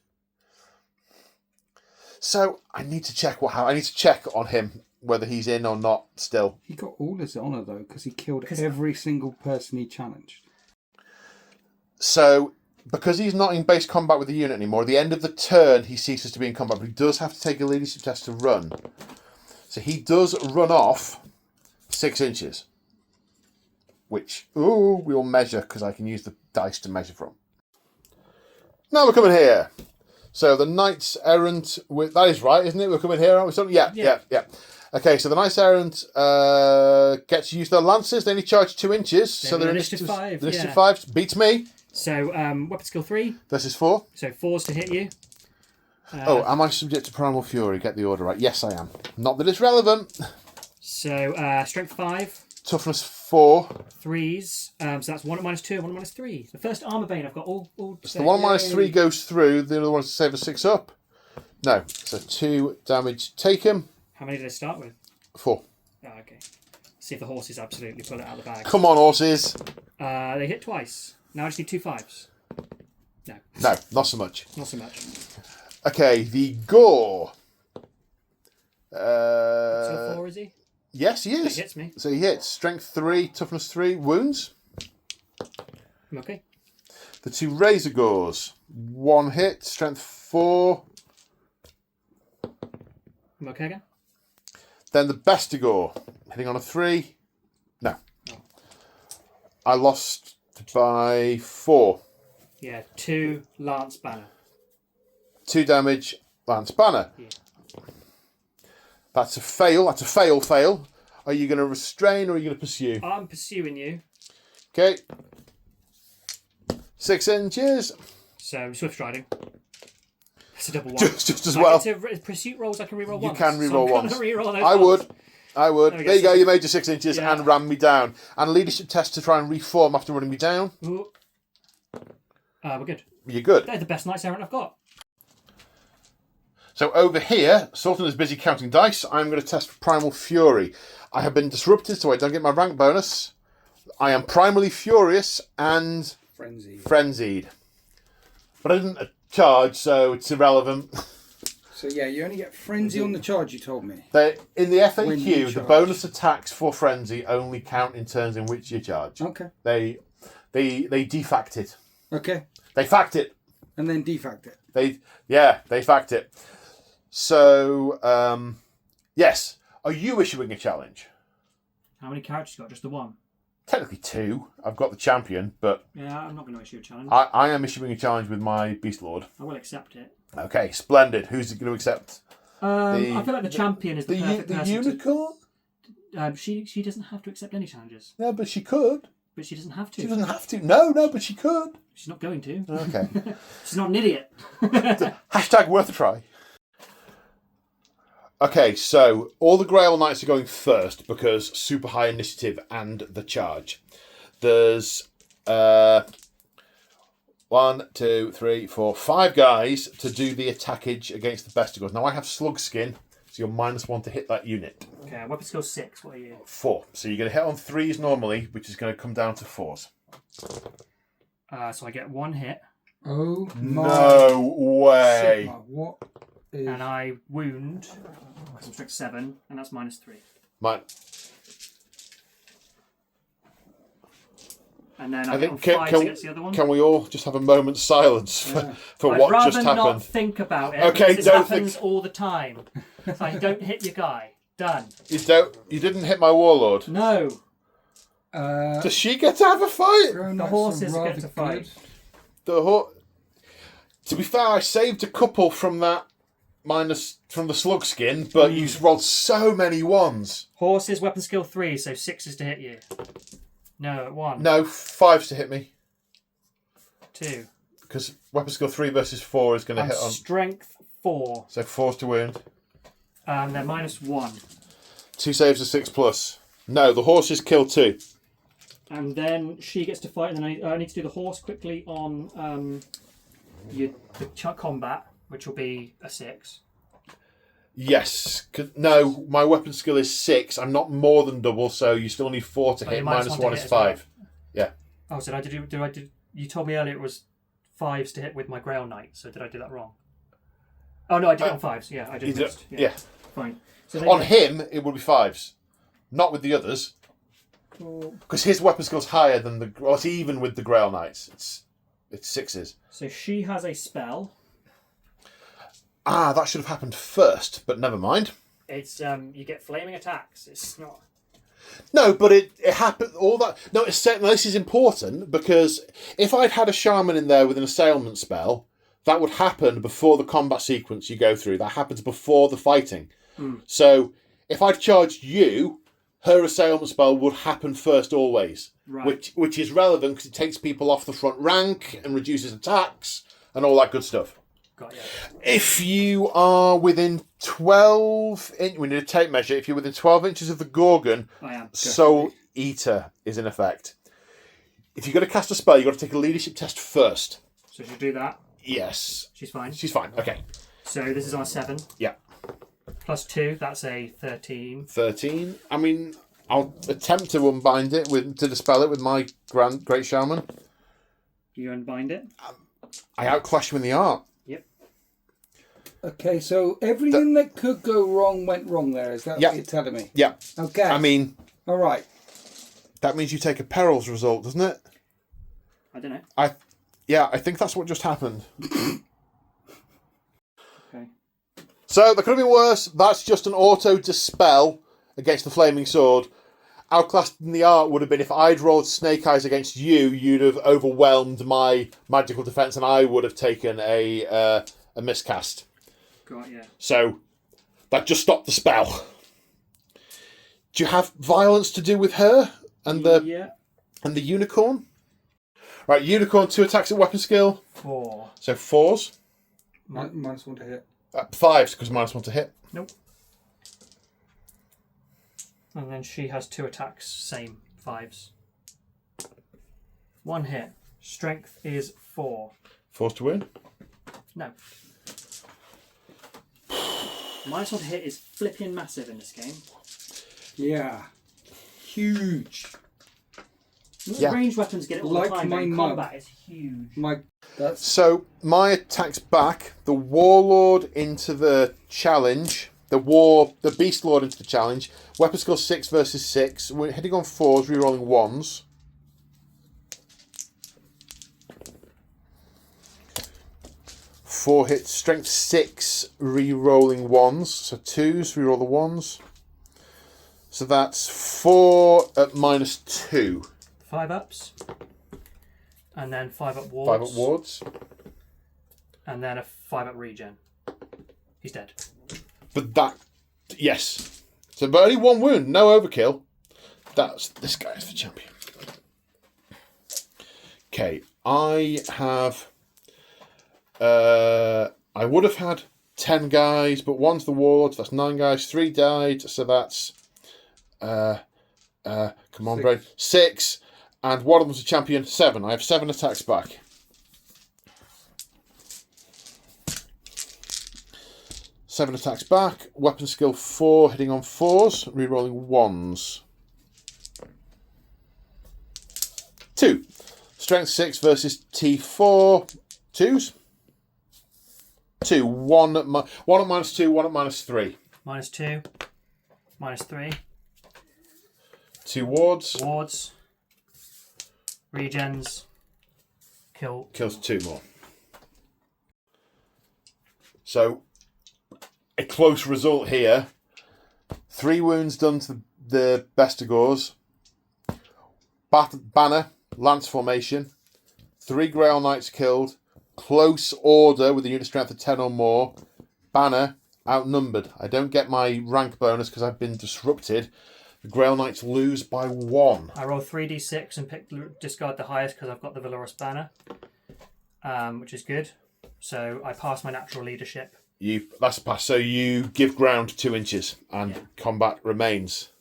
So I need to check I need to check on him whether he's in or not still. He got all his honour though because he killed every single person he challenged. So because he's not in base combat with the unit anymore, at the end of the turn he ceases to be in combat, but he does have to take a leadership test to run. So he does run off 6 inches. Which, we'll measure because I can use the dice to measure from. Now we're coming here. So the Knights Errant, that is right, isn't it? We're coming here, aren't we? Yeah. Okay, so the Knights Errant get to use their lances. They only charge 2 inches. They're So they're initiative 5, Initiative yeah. 5 beats me. So weapon skill 3. This is 4. So 4's to hit you. Am I subject to Primal Fury? Get the order right. Yes, I am. Not that it's relevant. So strength 5. Toughness 4. 3s. So that's 1 at -2 and 1 at -3. The first armor bane I've got all So the 1 at -3 goes through. The other one's to save a 6 up. No. So 2 damage taken. How many did I start with? 4. Oh, okay. See if the horses absolutely pull it out of the bag. Come on, horses. They hit twice. Now I just need 2 5s. No. No, not so much. Not so much. Okay, the gore. So 4, is he? Yes, he is. He hits me. So he hits. Strength 3, toughness 3, wounds. I'm okay. The 2 razor gores. 1 hit, strength 4. I'm okay again. Then the bestigore. Hitting on a 3. No. Oh. I lost by 4. Yeah, 2 lance banner. 2 damage, lance banner. Yeah. That's a fail. That's a fail. Are you going to restrain or are you going to pursue? I'm pursuing you. Okay. 6 inches. So swift striding. That's a double 1. Just as well. Pursuit rolls I can reroll You once. can reroll so once. Re-roll those I ones. would. There you go. You made your 6 inches Yeah. and ran me down. And leadership test to try and reform after running me down. Ooh. We're good. You're good. They're the best knights errant I've got. So over here, Sultan is busy counting dice. I'm going to test for Primal Fury. I have been disrupted, so I don't get my rank bonus. I am primally furious and frenzied. But I didn't charge, so it's irrelevant. So yeah, you only get frenzy on the charge. You told me. In the When you FAQ, the charge. bonus attacks for frenzy only count in turns in which you charge. Okay. They defact it. Okay. They fact it. And then defact it. They fact it. So, yes. Are you issuing a challenge? How many characters you got? Just the 1? Technically 2. I've got the champion, but Yeah, I'm not going to issue a challenge. I am issuing a challenge with my Beast Lord. I will accept it. Okay, splendid. Who's going to accept? I feel like the champion is the perfect person unicorn? she doesn't have to accept any challenges. Yeah, but she could. But she doesn't have to. She doesn't have to. No, but she could. She's not going to. Okay. She's not an idiot. Hashtag worth a try. Okay, so all the Grail Knights are going first because super high initiative and the charge. There's 1, 2, 3, 4, 5 guys to do the attackage against the Bestigors. Now I have Slug Skin, so you're -1 to hit that unit. Okay, weapon skill 6. What are you? 4. So you're going to hit on 3s normally, which is going to come down to 4s. So I get 1 hit. Oh my. No way. Sigma, what is... And I wound. Because I'm strength 7, and that's -3. Mine. And then I get on 5 against the other one. Can we all just have a moment's silence for what just I'd rather happened? not think about it. Okay, This don't happens all the time. It's like, don't hit your guy. Done. You didn't hit my warlord. No. Does she get to have a fight? The horses get to fight. To be fair, I saved a couple from that from the slug skin, but you rolled so many 1s. Horses, weapon skill 3, so 6 is to hit you. No, at 1. No, 5s to hit me. 2. Because weapon skill 3 versus 4 is going to hit on. Strength 4. So 4s to wound. They're -1. 2 saves are 6+. No, the horses kill 2. And then she gets to fight, and then I need to do the horse quickly on the combat, which will be a 6. Yes. No, my weapon skill is 6. I'm not more than double, so you still need 4 to hit. -1 is 5. Yeah. Oh, so you told me earlier it was 5s to hit with my Grail Knight, so did I do that wrong? Oh, no, I did it on 5s. Yeah, I did. Yeah. Fine. So On him, it would be 5s. Not with the others. Because his weapon skill's higher than it's even with the Grail Knights. It's 6s. So she has a spell. That should have happened first, but never mind. It's you get flaming attacks. It's not. No, but it happened. All that. No, this is important because if I'd had a shaman in there with an assailment spell, that would happen before the combat sequence you go through. That happens before the fighting. So if I'd charged you, her assailment spell would happen first always, right. which is relevant because it takes people off the front rank and reduces attacks and all that good stuff. Got you. If you are within 12 inches, we need a tape measure. If you're within 12 inches of the Gorgon, I am. so Eater is in effect. If you're going to cast a spell, you've got to take a leadership test first. So she'll do that. Yes. She's fine. She's fine. Okay. So this is on a 7. Yeah. Plus 2, that's a 13. 13. I mean, I'll attempt to unbind it to dispel it with my great shaman. You unbind it? I outclash you in the art. Yep. Okay, so everything that could go wrong went wrong there. Is that what you're telling me? Yeah. Okay. I mean, all right. That means you take a perils result, doesn't it? I don't know. I think that's what just happened. Okay. So that could have been worse. That's just an auto dispel against the flaming sword. Outclassed in the art would have been if I'd rolled Snake Eyes against you, you'd have overwhelmed my magical defense, and I would have taken a miscast. Got yeah. So that just stopped the spell. Do you have violence to do with her and the unicorn? Right, unicorn 2 attacks at weapon skill. 4. So 4s. Minus 1 to hit. 5s because -1 to hit. Nope. And then she has 2 attacks, same 5s. 1 hit. Strength is 4. 4s to win. No. -1 to hit is flipping massive in this game. Yeah. Huge. Yeah. Ranged weapons get it all Like the time, but my in mug. combat it's huge. So my attack's back. The warlord into the challenge. The beast lord into the challenge. Weapon skill 6 versus 6. We're hitting on 4s, rerolling 1s. Four hits, strength 6, re-rolling 1s. So 2s, re-roll the 1s. So that's 4 at -2. 5 ups. And then 5 up wards. 5 at wards. And then a 5 up regen. He's dead. But that, yes. So, but only 1 wound, no overkill. This guy is the champion. Okay, I have. I would have had 10 guys, but 1's the warlord, so that's 9 guys. 3 died, so that's. Come on, 6. brain. 6, and one of them's a champion. 7. I have 7 attacks back. Seven attacks back. Weapon skill 4, hitting on 4s, rerolling 1s. 2. Strength 6 versus T4. 2s. 2. 1 at -2, 1 at -3. -2. -3. 2 wards. Wards. Regens. Kills 2 more. So, a close result here. 3 wounds done to the Bestigors. Banner, Lance formation. 3 Grail Knights killed. Close order with a unit strength of 10 or more. Banner, outnumbered. I don't get my rank bonus because I've been disrupted. The Grail Knights lose by 1. I roll 3d6 and discard the highest because I've got the Valorous banner, which is good. So I pass my natural leadership. That's a pass. So you give ground 2 inches and combat remains.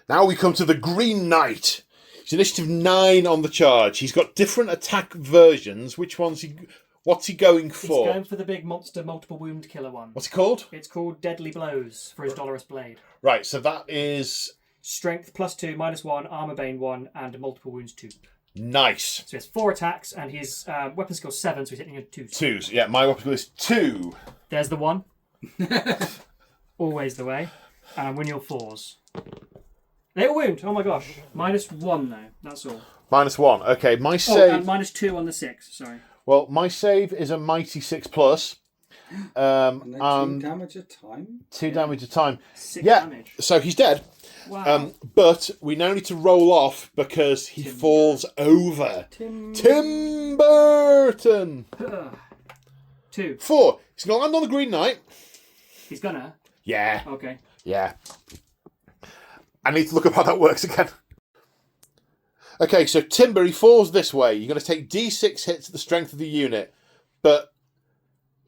Now we come to the Green Knight. He's initiative 9 on the charge. He's got different attack versions. What's he going for? He's going for the big monster multiple wound killer one. What's it called? It's called Deadly Blows for his Dolorous Blade. Right, so that is... Strength +2, -1, Armor Bane 1, and multiple wounds 2. Nice. So he has 4 attacks, and his weapon skill 7, so he's hitting a 2. 2s, yeah, my weapon skill is 2. There's the 1. Always the way. And win your 4s. Little wound, oh my gosh. -1 though, that's all. -1, okay, my Oh, save... and -2 on the 6, sorry. Well, my save is a mighty 6+. And then 2 damage a time? 2 damage a time. 6 Yeah, damage. so he's dead. Wow. But we now need to roll off because he falls over. Tim Burton! 2. 4. He's going to land on the Green Knight. He's gonna? Yeah. Okay. Yeah. I need to look up how that works again. Okay, so Timber, he falls this way. You're going to take D6 hits at the strength of the unit. But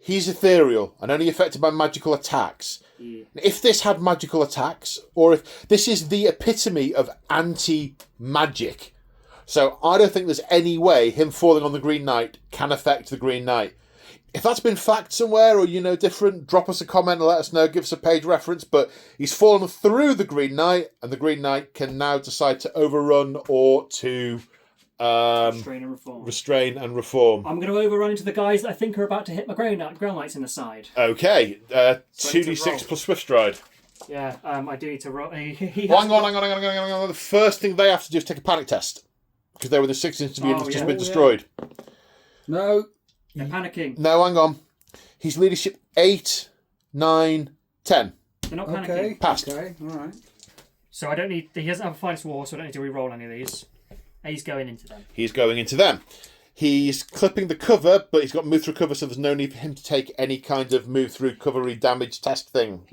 He's ethereal and only affected by magical attacks. Yeah. If this had magical attacks, or if this is the epitome of anti-magic, so I don't think there's any way him falling on the Green Knight can affect the Green Knight. If that's been fact somewhere, or you know different, drop us a comment and let us know, give us a page reference, but he's fallen through the Green Knight, and the Green Knight can now decide to overrun or to restrain and reform. I'm going to overrun into the guys that I think are about to hit my Grey Knights in the side. Okay, 2d6 plus Swift Stride. Yeah, I do need to roll. Hang on. The first thing they have to do is take a panic test, because they were the 6 inches to be just been destroyed. No. They're panicking. No, hang on. He's leadership 8, 9, 10. They're not panicking. Okay. Passed. Okay, all right. So I don't need. He doesn't have a finest war, so I don't need to re-roll any of these. He's going into them. He's going into them. He's clipping the cover, but he's got move through cover, so there's no need for him to take any kind of move through covery damage test thing.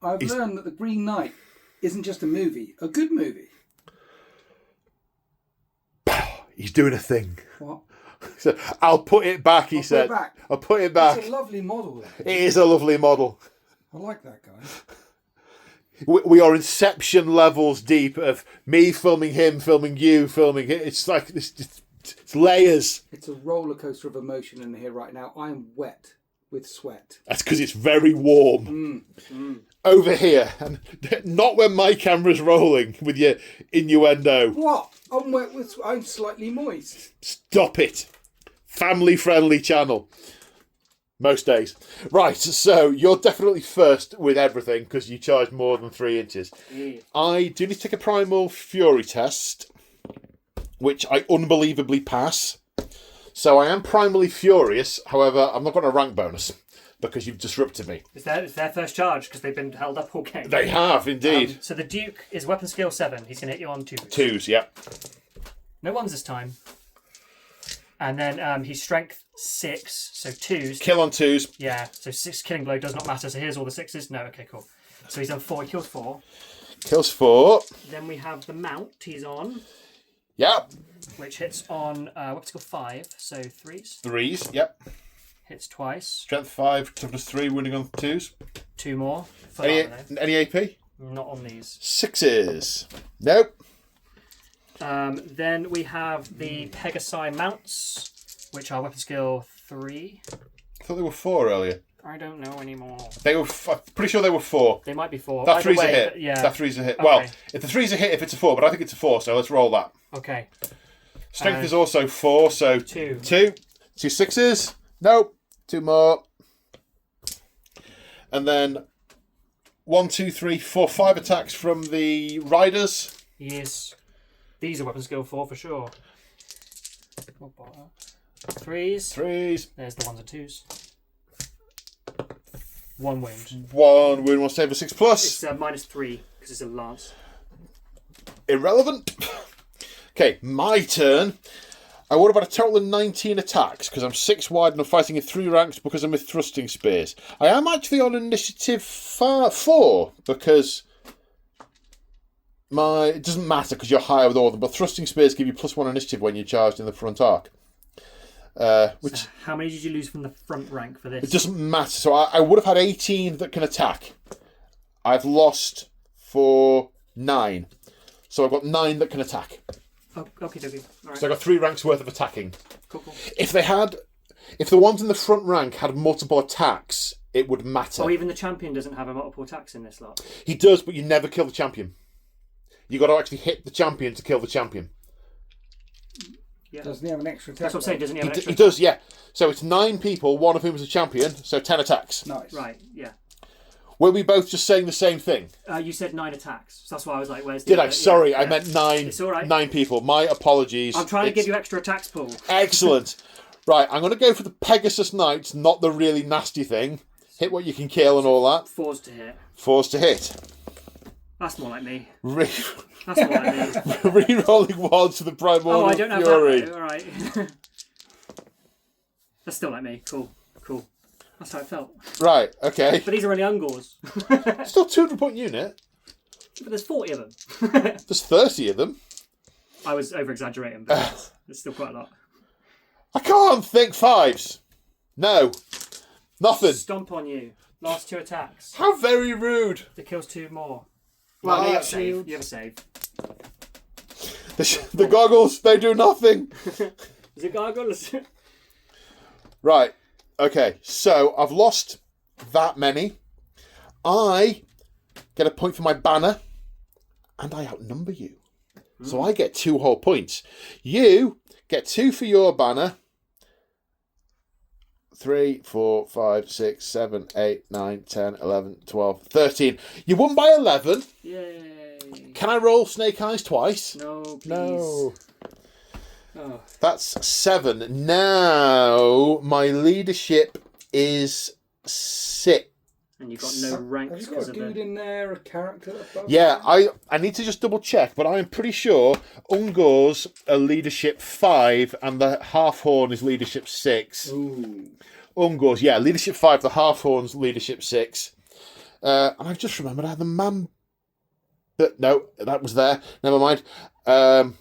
I've learned that The Green Knight isn't just a movie, a good movie. He's doing a thing. What? So, I'll put it back, he said. I'll put it back. It's a lovely model. It is a lovely model. I like that guy. We are Inception levels deep of me filming him, filming you, filming it. It's like it's layers. It's a roller coaster of emotion in here right now. I am wet with sweat. That's because it's very warm. Over here, and not when my camera's rolling with your innuendo. What? I'm wet with. I'm slightly moist. Stop it. Family-friendly channel. Most days. Right, so you're definitely first with everything because you charge more than 3 inches. Yeah. I do need to take a Primal Fury test, which I unbelievably pass. So I am primally furious. However, I'm not got a rank bonus because you've disrupted me. It's their first charge because they've been held up all game. They have, indeed. So the Duke is weapon skill 7. He's going to hit you on 2. 2s, yeah. No 1s this time. And then he's strength 6, so 2s. Kill on 2s. Yeah, so 6 killing blow does not matter. So here's all the 6s. No, okay, cool. So he's done 4. He kills 4. Kills 4. Then we have the mount he's on. Yep. Which hits on weapon skill 5, so 3s. 3s, yep. Hits twice. Strength 5, toughness 3, wounding on 2s. 2 more. Any AP? Not on these. 6s. Nope. Then we have the Pegasi mounts, which are weapon skill 3. I thought they were 4 earlier. I don't know anymore. They were. I'm pretty sure they were 4. They might be 4. That Either 3's a hit. but yeah. That 3's a hit. Okay. Well, if the 3's a hit, if it's a 4, but I think it's a 4, so let's roll that. Okay. Strength is also 4, so 2. 2. 2 6s. Nope. 2 more. And then 1, 2, 3, 4, 5 attacks from the riders. Yes. These are weapon skill 4 for sure. 3s. 3s. There's the 1s and 2s. 1 wound. 1 wound, 1 save, a 6 plus. It's -3 because it's a lance. Irrelevant. Okay, my turn. I would have had a total of 19 attacks because I'm 6 wide and I'm fighting in 3 ranks because I'm with thrusting spears. I am actually on initiative 4 because it doesn't matter because you're higher with all of them, but thrusting spears give you +1 initiative when you're charged in the front arc. Which so how many did you lose from the front rank for this? it doesn't matter. So I would have had 18 that can attack. I've lost for 9. So I've got 9 that can attack. Oh, okay, dokie. All right. So I've got 3 ranks worth of attacking. Cool, cool. If the ones in the front rank had multiple attacks, it would matter. Oh, even the champion doesn't have a multiple attacks in this lot. He does, but you never kill the champion. You got to actually hit the champion to kill the champion. Yeah. Doesn't he have an extra attack? That's what I'm saying. Doesn't he have an extra? He does, yeah. So it's 9 people, one of whom is a champion, so 10 attacks. Nice. Right. Yeah. Were we both just saying the same thing? You said 9 attacks, so that's why I was like, "Where's?" Did I? Sorry, I meant 9. It's all right. 9 people. My apologies. I'm trying to give you extra attacks, Paul. Excellent. Right, I'm going to go for the Pegasus Knights, not the really nasty thing. Hit what you can kill and all that. 4s to hit. 4s to hit. That's more like me. Re- That's more like me. Re-rolling 1s to the Primal Oh, I don't have Fury. that. Though. All right. That's still like me. Cool. Cool. That's how it felt. Right, okay. But these are only Ungors. Still 200-point unit. But there's 40 of them. There's 30 of them. I was over-exaggerating, but it's still quite a lot. I can't think 5s. No. Nothing. Stomp on you. Last 2 attacks. How very rude. That kills 2 more. Well, Ah, you have a save. You have a save. The goggles, they do nothing. Is it gargoyles? Right. Okay. So I've lost that many. I get a point for my banner, and I outnumber you. So I get 2 whole points. You get 2 for your banner. 3, 4, 5, 6, 7, 8, 9, 10, 11, 12, 13. You won by 11. Yay. Can I roll Snake Eyes twice? No, please. No. Oh. That's 7. Now my leadership is 6. And you've got no ranks Have you got because a of dude the... in there, a character above? Yeah, I need to just double check, but I'm pretty sure Ungor's a leadership 5 and the half horn is leadership 6. Ooh. Ungor's, yeah, leadership 5, the half horn's leadership 6. And I've just remembered I had the man. But no, that was there. Never mind. So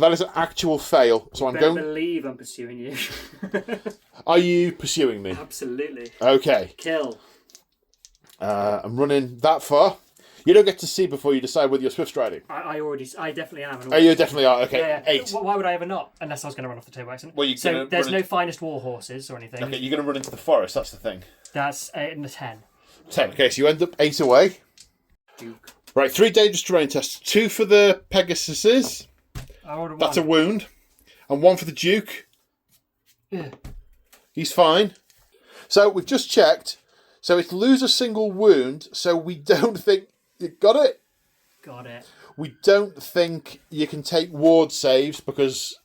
that is an actual fail. So I'm Better going. believe I'm pursuing you. Are you pursuing me? Absolutely. Okay. Kill. I'm running that far. You don't get to see before you decide whether you're swift striding. I definitely am. Oh, you definitely are. Okay. Yeah. 8. Why would I ever not? Unless I was going to run off the table accident. Well, you're so gonna there's run no in- finest war horses or anything. Okay, you're going to run into the forest. That's the thing. That's 8 and a 10. 10. Okay, so you end up 8 away. Duke. Right, 3 dangerous terrain tests. 2 for the Pegasuses. I ordered 1. That's a wound. And 1 for the Duke. Yeah. He's fine. So we've just checked. So it's lose a single wound. So we don't think... You got it? Got it. We don't think you can take ward saves because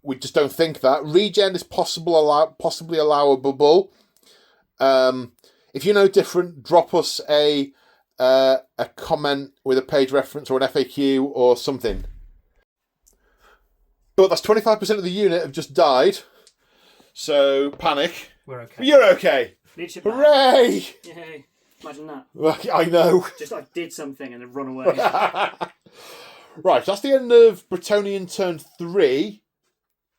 we just don't think that. Regen is possibly allowable. If you know different, drop us a comment with a page reference or an FAQ or something. But that's 25% of the unit have just died. So panic. We're okay. You're okay. Leadership back. Hooray! Yay. Imagine that. Well, I know. Just like did something and then run away. Right, that's the end of Bretonnian turn 3.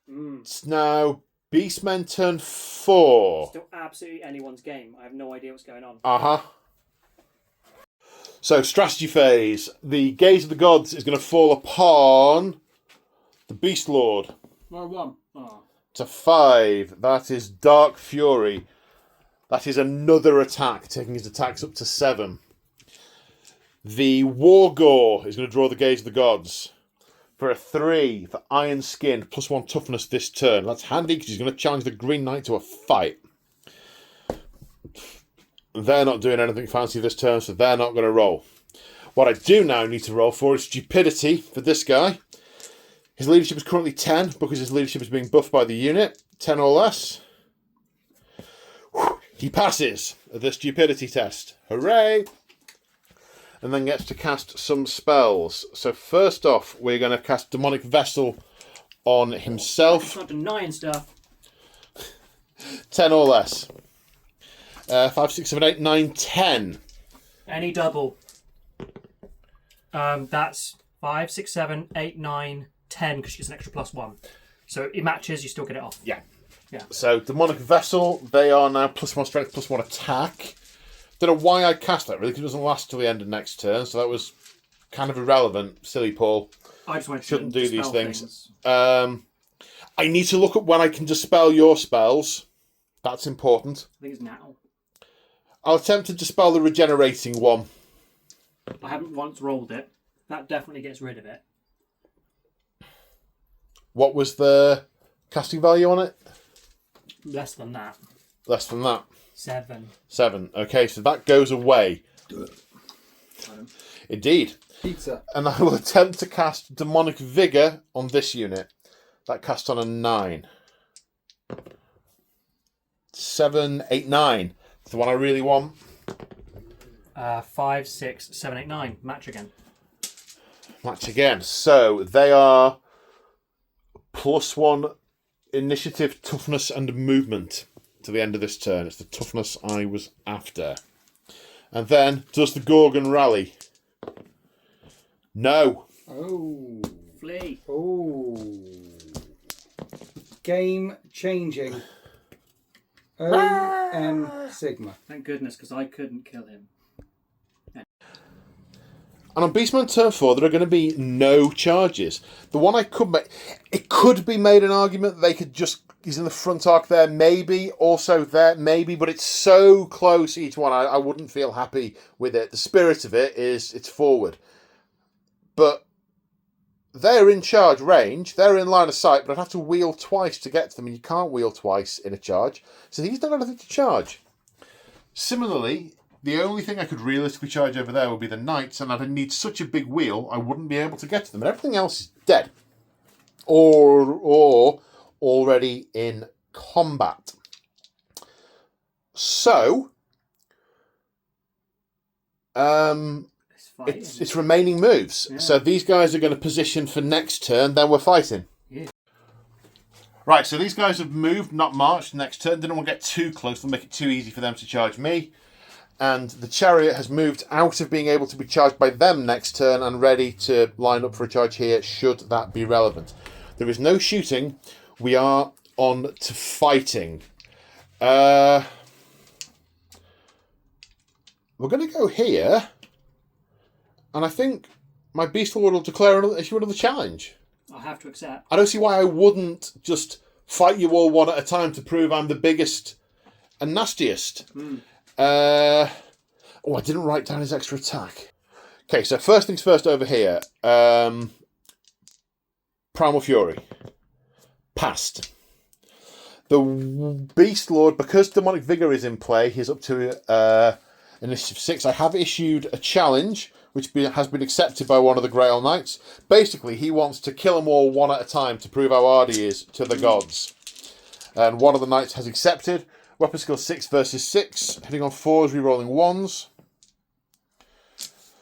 Mm. It's now Beastmen turn 4. Still absolutely anyone's game. I have no idea what's going on. Uh-huh. So, strategy phase. The gaze of the gods is going to fall upon the Beast Lord. Well, 1. Oh. To 5. That is Dark Fury. That is another attack, taking his attacks up to 7. The War Gore is going to draw the gaze of the gods. For a 3, for Iron Skin, +1 toughness this turn. That's handy because he's going to challenge the Green Knight to a fight. They're not doing anything fancy this turn, so they're not going to roll. What I do now need to roll for is Stupidity for this guy. His leadership is currently 10 because his leadership is being buffed by the unit. 10 or less. He passes the Stupidity test. Hooray! And then gets to cast some spells. So first off, we're going to cast Demonic Vessel on himself. It's not denying stuff. 10 or less. 5, 6, 7, 8, 9, 10. Any double. That's 5, 6, 7, 8, 9, 10 because she gets an extra +1. So it matches, you still get it off. Yeah. Yeah. So Demonic Vessel, they are now +1 strength, +1 attack. Don't know why I cast that really, because it doesn't last till the end of next turn, so that was kind of irrelevant. Silly Paul. I just wanted to Shouldn't do these dispel things. I need to look at when I can dispel your spells. That's important. I think it's now. I'll attempt to dispel the regenerating one. I haven't once rolled it. That definitely gets rid of it. What was the casting value on it? Less than that. Less than that. 7. 7. Okay, so that goes away. Indeed. Pizza. And I will attempt to cast Demonic Vigour on this unit. That casts on a 9. 7, 8, 9. It's the one I really want. 5, 6, 7, 8, 9. Match again. Match again. So they are +1 initiative, toughness, and movement to the end of this turn. It's the toughness I was after. And then, does the Gorgon rally? No. Oh. Flee. Oh. Game changing. O-N Sigma. Thank goodness, because I couldn't kill him. And on Beastman turn 4, there are going to be no charges. The one I could make... It could be made an argument that they could just... He's in the front arc there, maybe. Also there, maybe. But it's so close, each one. I wouldn't feel happy with it. The spirit of it is it's forward. But they're in charge range. They're in line of sight. But I'd have to wheel twice to get to them. And you can't wheel twice in a charge. So he's not got anything to charge. Similarly... The only thing I could realistically charge over there would be the knights, and I'd need such a big wheel, I wouldn't be able to get to them. And everything else is dead. Or already in combat. So, it's remaining moves. Yeah. So these guys are going to position for next turn, then we're fighting. Yeah. Right, so these guys have moved, not marched, next turn. Didn't want to get too close, they'll make it too easy for them to charge me. And the chariot has moved out of being able to be charged by them next turn and ready to line up for a charge here, should that be relevant. There is no shooting. We are on to fighting. We're going to go here. And I think my Beast Lord will declare another challenge. I'll have to accept. I don't see why I wouldn't just fight you all one at a time to prove I'm the biggest and nastiest. I didn't write down his extra attack. Okay, so first things first over here. Primal Fury. Passed. The Beast Lord, because Demonic Vigor is in play, he's up to Initiative 6. I have issued a challenge, which has been accepted by one of the Grail Knights. Basically, he wants to kill them all one at a time to prove how hard he is to the gods. And one of the Knights has accepted. Weapon skill 6 versus 6. Hitting on 4s, rerolling 1s.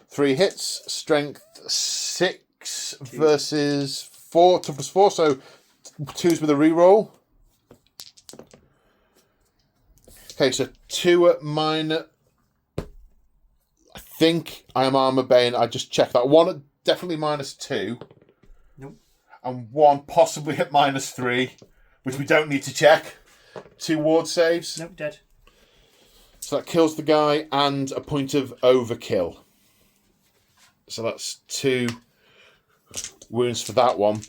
3 hits. Strength 6 versus 4. Toughness 4, so 2s with a reroll. Okay, so 2 at mine. I think I am Armor Bane. I just checked that. 1 at definitely -2. Nope. And 1 possibly at -3, which we don't need to check. 2 ward saves. Nope, dead. So that kills the guy and a point of overkill. So that's 2 wounds for that one.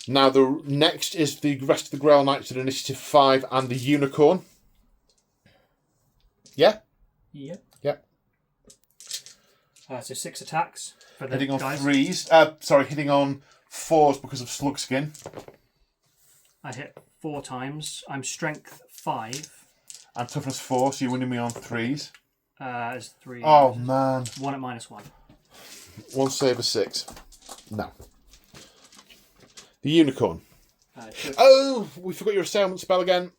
Now the next is the rest of the Grail Knights at Initiative 5 and the Unicorn. Yeah? Yep. Yep. So 6 attacks for the hitting on guys. 3s. Hitting on 4s because of Slug Skin. I hit 4 times. I'm strength 5. And toughness 4, so you're winning me on 3s. It's 3. Oh, man. 1 at -1. 1 save of 6. No. The Unicorn. Oh, we forgot your Assailment spell again.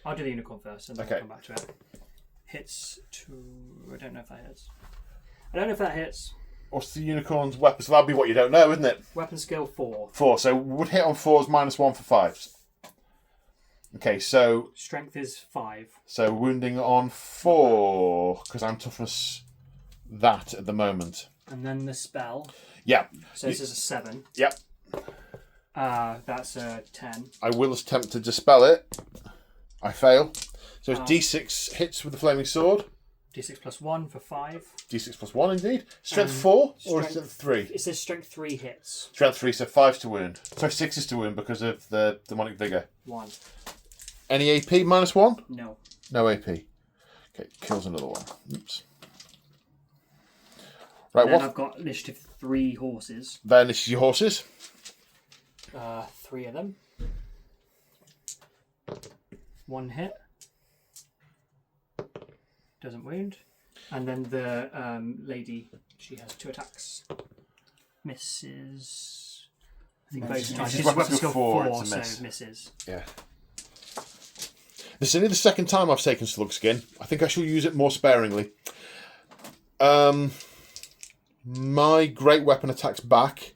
I'll do the Unicorn first and then I'll come back to it. Hits 2... I don't know if that hits. What's the Unicorn's weapon? So that'll be what you don't know, isn't it? Weapon skill 4. 4, so would hit on 4s, -1 for 5s. Okay, so... Strength is 5. So wounding on 4, because I'm toughness that at the moment. And then the spell. Yeah. So this is a 7. Yep. That's a 10. I will attempt to dispel it. I fail. So it's D6 hits with the Flaming Sword. D6 plus 1 for 5. D6 plus 1 indeed. Strength 4 or strength 3? It says strength 3 hits. Strength 3, so 5's to wound. Sorry, 6 is to wound because of the Demonic Vigor. 1. Any AP -1? No. No AP. Okay, kills another one. Oops. Right, and then I've got initiative 3 horses. Then this is your horses. 3 of them. 1 hit. Doesn't wound. And then the lady, she has 2 attacks. Misses. I think both times. She's weapon skill 4, so misses. Yeah. This is only the second time I've taken Slug Skin. I think I shall use it more sparingly. My great weapon attacks back.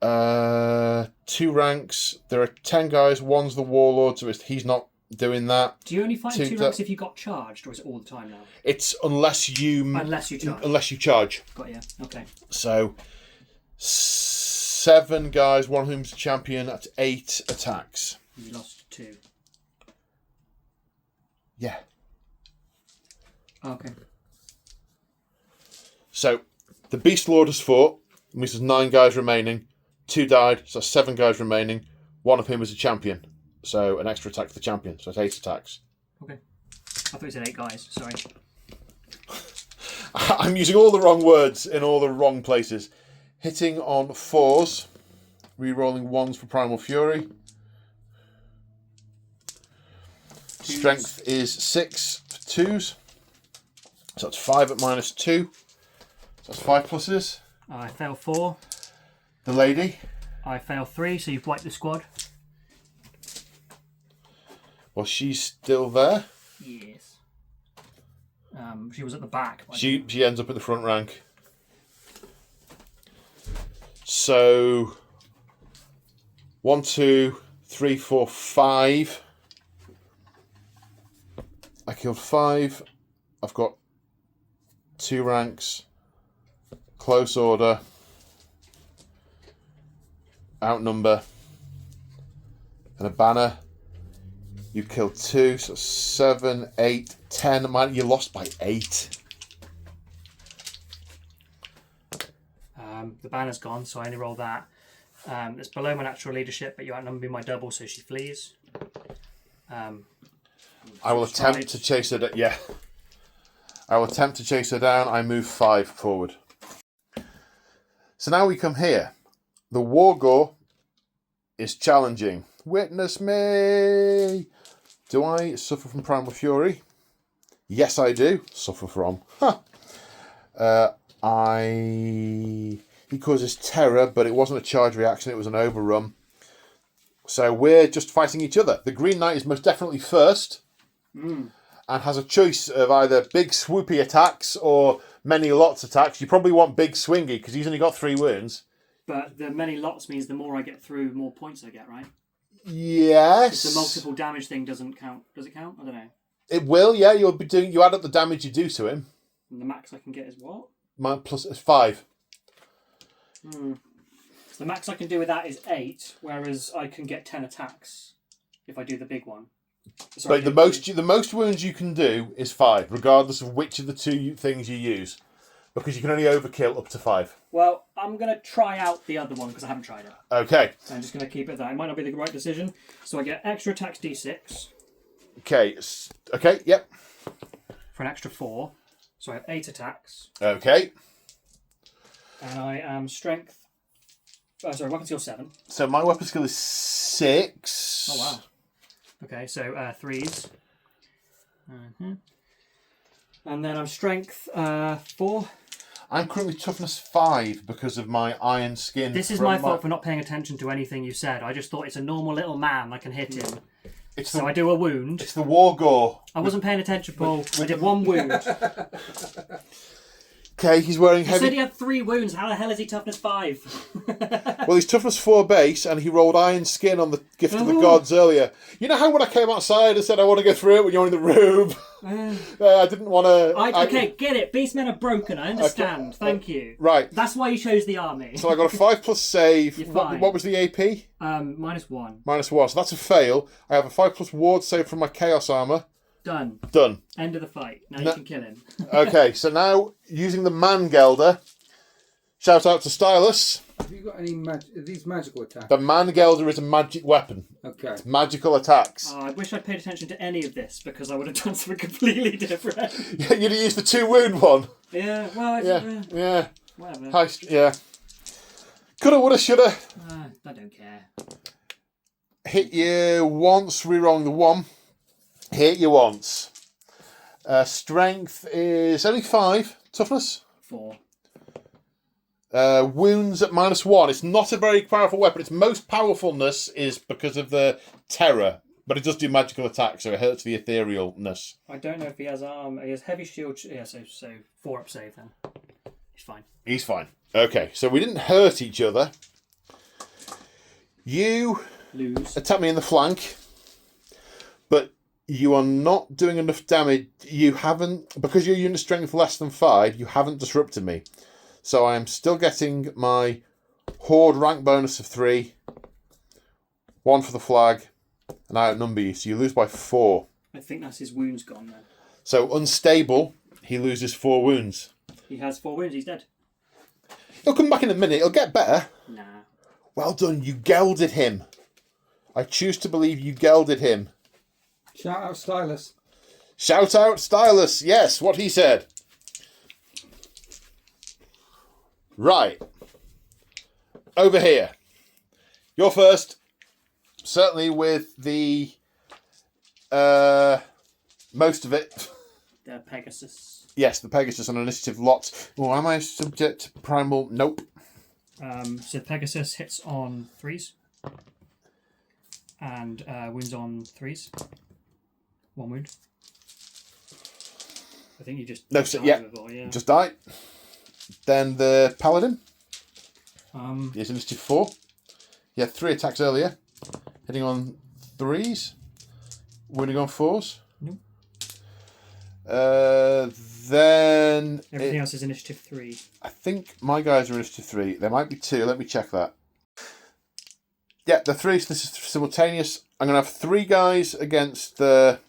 2 ranks. There are 10 guys. 1's the Warlord, so he's not doing that. Do you only fight 2 ranks if you got charged, or is it all the time now? It's unless you charge. Unless you charge. Got you. Okay. So 7 guys, one of whom's champion at 8 attacks. You lost 2. Yeah. Okay. So, the Beast Lord has fought. It means there's 9 guys remaining. 2 died, so 7 guys remaining. 1 of whom is a champion. So, an extra attack for the champion. So, it's 8 attacks. Okay. I thought you said 8 guys. Sorry. I'm using all the wrong words in all the wrong places. Hitting on 4s. Rerolling 1s for Primal Fury. Strength is 6 for 2s. So that's 5 at -2. So that's 5 pluses. I fail 4. The lady. I fail 3, so you've wiped the squad. Well, she's still there. Yes. She was at the back. She ends up at the front rank. So 1, 2, 3, 4, 5. I killed 5. I've got 2 ranks. Close order. Outnumber. And a banner. You killed 2, so 7, 8, 10. Man, you lost by 8. The banner's gone, so I only roll that. It's below my natural leadership, but you outnumber me by double, so she flees. I will attempt to chase her down. Yeah. I will attempt to chase her down. I move 5 forward. So now we come here. The Wargore is challenging. Witness me! Do I suffer from Primal Fury? Yes, I do. Suffer from. He causes terror, but it wasn't a charge reaction. It was an overrun. So we're just fighting each other. The Green Knight is most definitely first. And has a choice of either big swoopy attacks or many lots attacks. You probably want big swingy because he's only got 3 wounds. But the many lots means the more I get through, more points I get, right? Yes. The multiple damage thing doesn't count. Does it count? I don't know. It will, yeah. You'll be doing. You add up the damage you do to him. And the max I can get is what? Mine plus is 5. So the max I can do with that is 8, whereas I can get 10 attacks if I do the big one. Sorry, But the most wounds you can do is 5, regardless of which of the 2 things you use, because you can only overkill up to 5. Well, I'm going to try out the other one because I haven't tried it. Okay. I'm just going to keep it there. It might not be the right decision. So I get extra attacks d6 Okay. Okay. Yep. for an extra 4. So I have 8 attacks. Okay. And I am strength... weapon skill 7. So my weapon skill is 6. Oh, wow. Okay, so 3s. And then I'm strength 4. I'm currently toughness 5 because of my iron skin. This is my fault for not paying attention to anything you said. I just thought it's a normal little man. I can hit him. So I do a wound. It's the Wargore. I wasn't paying attention, Paul. I did 1 wound. Okay, he's wearing He heavy... said he had 3 wounds. How the hell is he toughness 5? Well, he's toughness 4 base, and he rolled iron skin on the Gift of the Gods earlier. You know how when I came outside and said I want to go through it when you're in the room? I didn't want to... Okay, get it. Beastmen are broken. I understand. Okay. Thank you. Right. That's why you chose the army. So I got a 5 plus save. You're What, fine. what was the AP? -1. -1. So that's a fail. I have a 5 plus ward save from my Chaos Armour. Done. Done. End of the fight. Now you No. can kill him. Okay, so now using the Man-Gelder. Shout out to Stylus. Have you got any these magical attacks? The Man-Gelder is a magic weapon. Okay. Magical attacks. I wish I'd paid attention to any of this because I would have done something completely different. You'd have used the 2 wound one. Yeah, well, Yeah. whatever. Yeah. Coulda, woulda, shoulda. I don't care. Hit you once, rerolling the 1. Hit you once. Strength is only 5. Toughness? 4. Wounds at -1. It's not a very powerful weapon. Its most powerfulness is because of the terror. But it does do magical attacks, so it hurts the etherealness. I don't know if he has arm. He has heavy shield. Yeah, so 4 up save then. He's fine. He's fine. Okay, so we didn't hurt each other. You Lose. attack me in the flank, but you are not doing enough damage. You haven't, because your unit strength less than 5, you haven't disrupted me. So I am still getting my Horde rank bonus of 3, 1 for the flag, and I outnumber you, so you lose by 4. I think that's his wounds gone then. So unstable, he loses 4 wounds. He has 4 wounds, he's dead. He'll come back in a minute, he'll get better. Nah. Well done, you gelded him. I choose to believe you gelded him. Shout out Stylus. Shout out Stylus, yes, what he said. Right. Over here. You're first. Certainly with the most of it. The Pegasus. Yes, the Pegasus on initiative lots. Oh, am I subject to primal? Nope. So Pegasus hits on 3s. And wounds on 3s. 1 wound. I think you just... No, so, yeah. Before, yeah. Just die. Then the Paladin. Yes, initiative 4. He had 3 attacks earlier. Hitting on 3s. Wounding on 4s. Nope. Then... Everything else is initiative 3. I think my guys are initiative 3. There might be 2. Let me check that. Yeah, the 3, so this is simultaneous. I'm going to have 3 guys against the...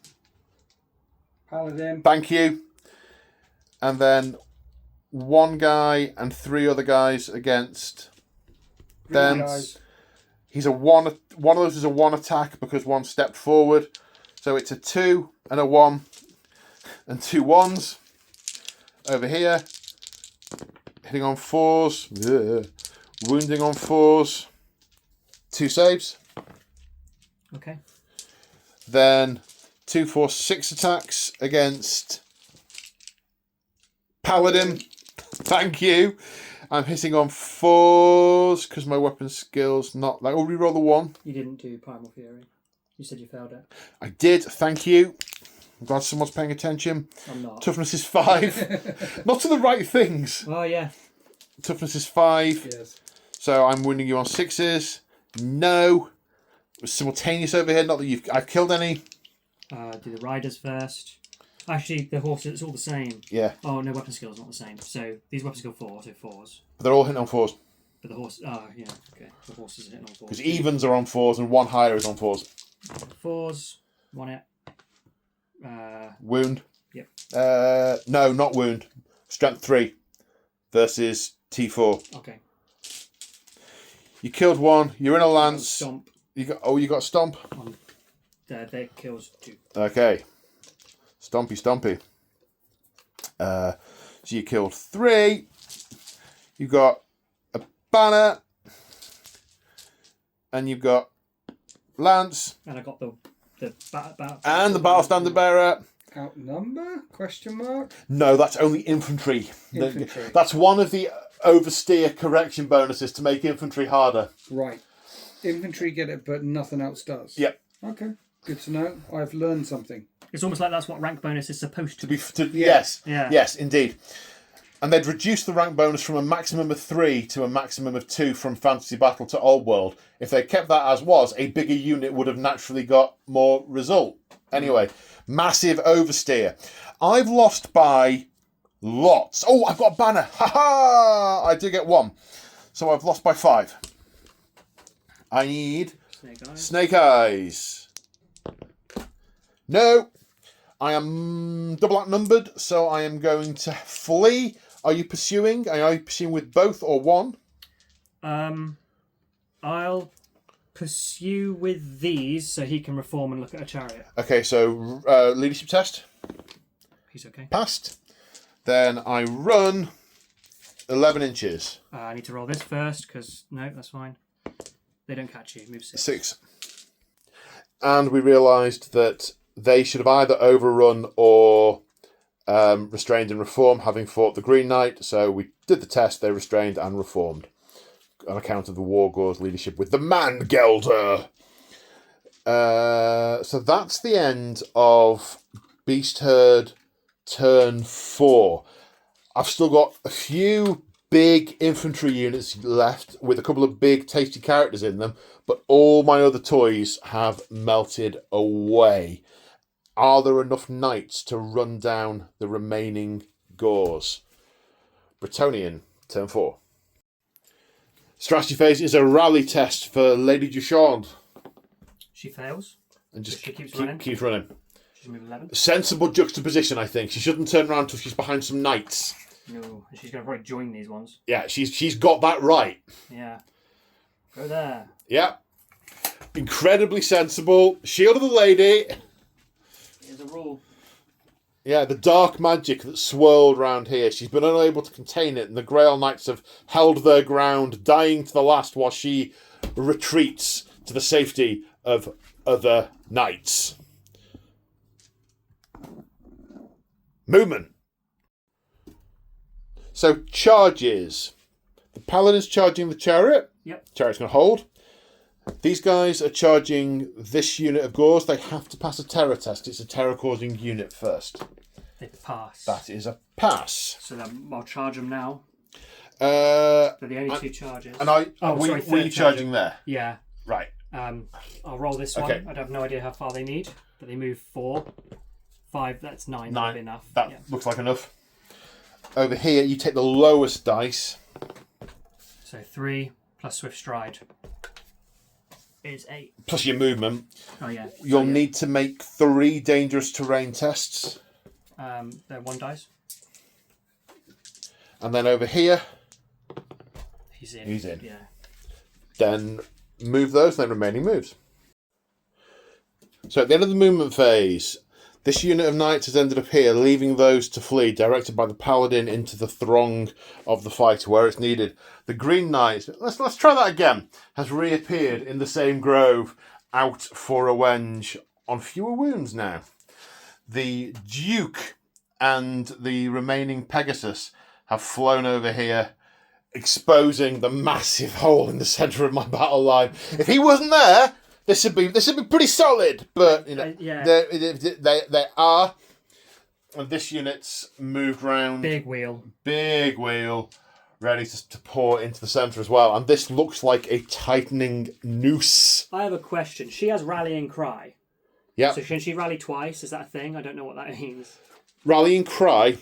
Paladin. Thank you. And then 1 guy and 3 other guys against them. Guys. He's a 1 of those is a 1 attack because 1 stepped forward. So it's a 2 and a 1 and 2 1s. Over here. Hitting on 4s. Yeah. Wounding on 4s. 2 saves. Okay. Then 2, 4, 6 attacks against Paladin. Thank you. I'm hitting on 4s because my weapon skill's not like. Oh, reroll the 1. You didn't do Primal Fury. You said you failed it. I did. Thank you. I'm glad someone's paying attention. I'm not. Toughness is 5. Not to the right things. Oh, yeah. Toughness is 5. Yes. So I'm wounding you on 6s. No. It was simultaneous over here. Not that I've killed any. Do the riders first. Actually, the horses, it's all the same. Yeah. Oh, no, weapon skill's not the same. So these weapon skill 4, so 4s. But they're all hitting on 4s. But the horse, oh, yeah, okay. The horses are hitting on 4s. Because evens are on 4s and 1 higher is on 4s. 4s, 1 hit. Wound. Yep. No, not wound. Strength 3 versus T4. Okay. You killed 1. You're in a lance. Stomp. You got stomp. That kills 2. Okay. Stompy. So you killed 3. You got a banner. And you've got lance. And I got the And the battle standard bearer. Outnumber? Question mark? No, that's only infantry. Infantry. That's one of the oversteer correction bonuses to make infantry harder. Right. Infantry get it, but nothing else does. Yep. Okay. Good to know. I've learned something. It's almost like that's what rank bonus is supposed to be. Yes. Yeah. Yes, indeed. And they'd reduce the rank bonus from a maximum of 3 to a maximum of 2 from Fantasy Battle to Old World. If they kept that as was, a bigger unit would have naturally got more result. Anyway, massive oversteer. I've lost by lots. Oh, I've got a banner. Ha ha! I did get 1. So I've lost by 5. I need Snake Eyes. No. I am double outnumbered, so I am going to flee. Are you pursuing? Are you pursuing with both or 1? I'll pursue with these so he can reform and look at a chariot. Okay, so leadership test. He's okay. Passed. Then I run 11 inches. I need to roll this first because no, that's fine. They don't catch you. Move 6. 6. And we realised that they should have either overrun or restrained and reformed, having fought the Green Knight. So we did the test, they restrained and reformed on account of the War Gore's leadership with the Man Gelder. So that's the end of Beast Herd turn 4. I've still got a few big infantry units left with a couple of big tasty characters in them, but all my other toys have melted away. Are there enough knights to run down the remaining Gores? Bretonian, turn 4. Strategy phase is a rally test for Lady Duchamp. She fails. And just She keeps running. Keeps running. She's She's moved 11. Sensible juxtaposition, I think. She shouldn't turn around until she's behind some knights. No, she's going to probably join these ones. Yeah, she's got that right. Yeah. Go there. Yeah. Incredibly sensible. Shield of the Lady. Here's a rule. Yeah, the dark magic that swirled round here. She's been unable to contain it, and the Grail Knights have held their ground, dying to the last while she retreats to the safety of other knights. Movement. So, charges. The Paladin's charging the chariot. Yep. Chariot's going to hold. These guys are charging this unit of Gauls. They have to pass a terror test. It's a terror-causing unit first. They pass. That is a pass. So then I'll charge them now. They're the only 2 charges. And I, Oh, were sorry, you third charging there? Yeah. Right. I'll roll this one. Okay. I have no idea how far they need, but they move 4. 5, that's 9. That'll be enough. That Yeah. looks like enough. Over here, you take the lowest dice. So 3 plus Swift Stride is 8. Plus your movement. Oh, yeah. You'll need to make 3 dangerous terrain tests. They're 1 dice. And then over here, He's in. He's in. Yeah. then move those, then remaining moves. So at the end of the movement phase, this unit of knights has ended up here, leaving those to flee, directed by the paladin into the throng of the fight where it's needed. The green knight, let's try that again, has reappeared in the same grove, out for a wenge, on fewer wounds now. The Duke and the remaining Pegasus have flown over here, exposing the massive hole in the centre of my battle line. If he wasn't there, this would be pretty solid. But you know, yeah. they are. And this unit's moved round. Big wheel. Big wheel, ready to pour into the centre as well. And this looks like a tightening noose. I have a question. She has Rallying Cry. Yeah. So can she rally twice? Is that a thing? I don't know what that means. Rallying Cry.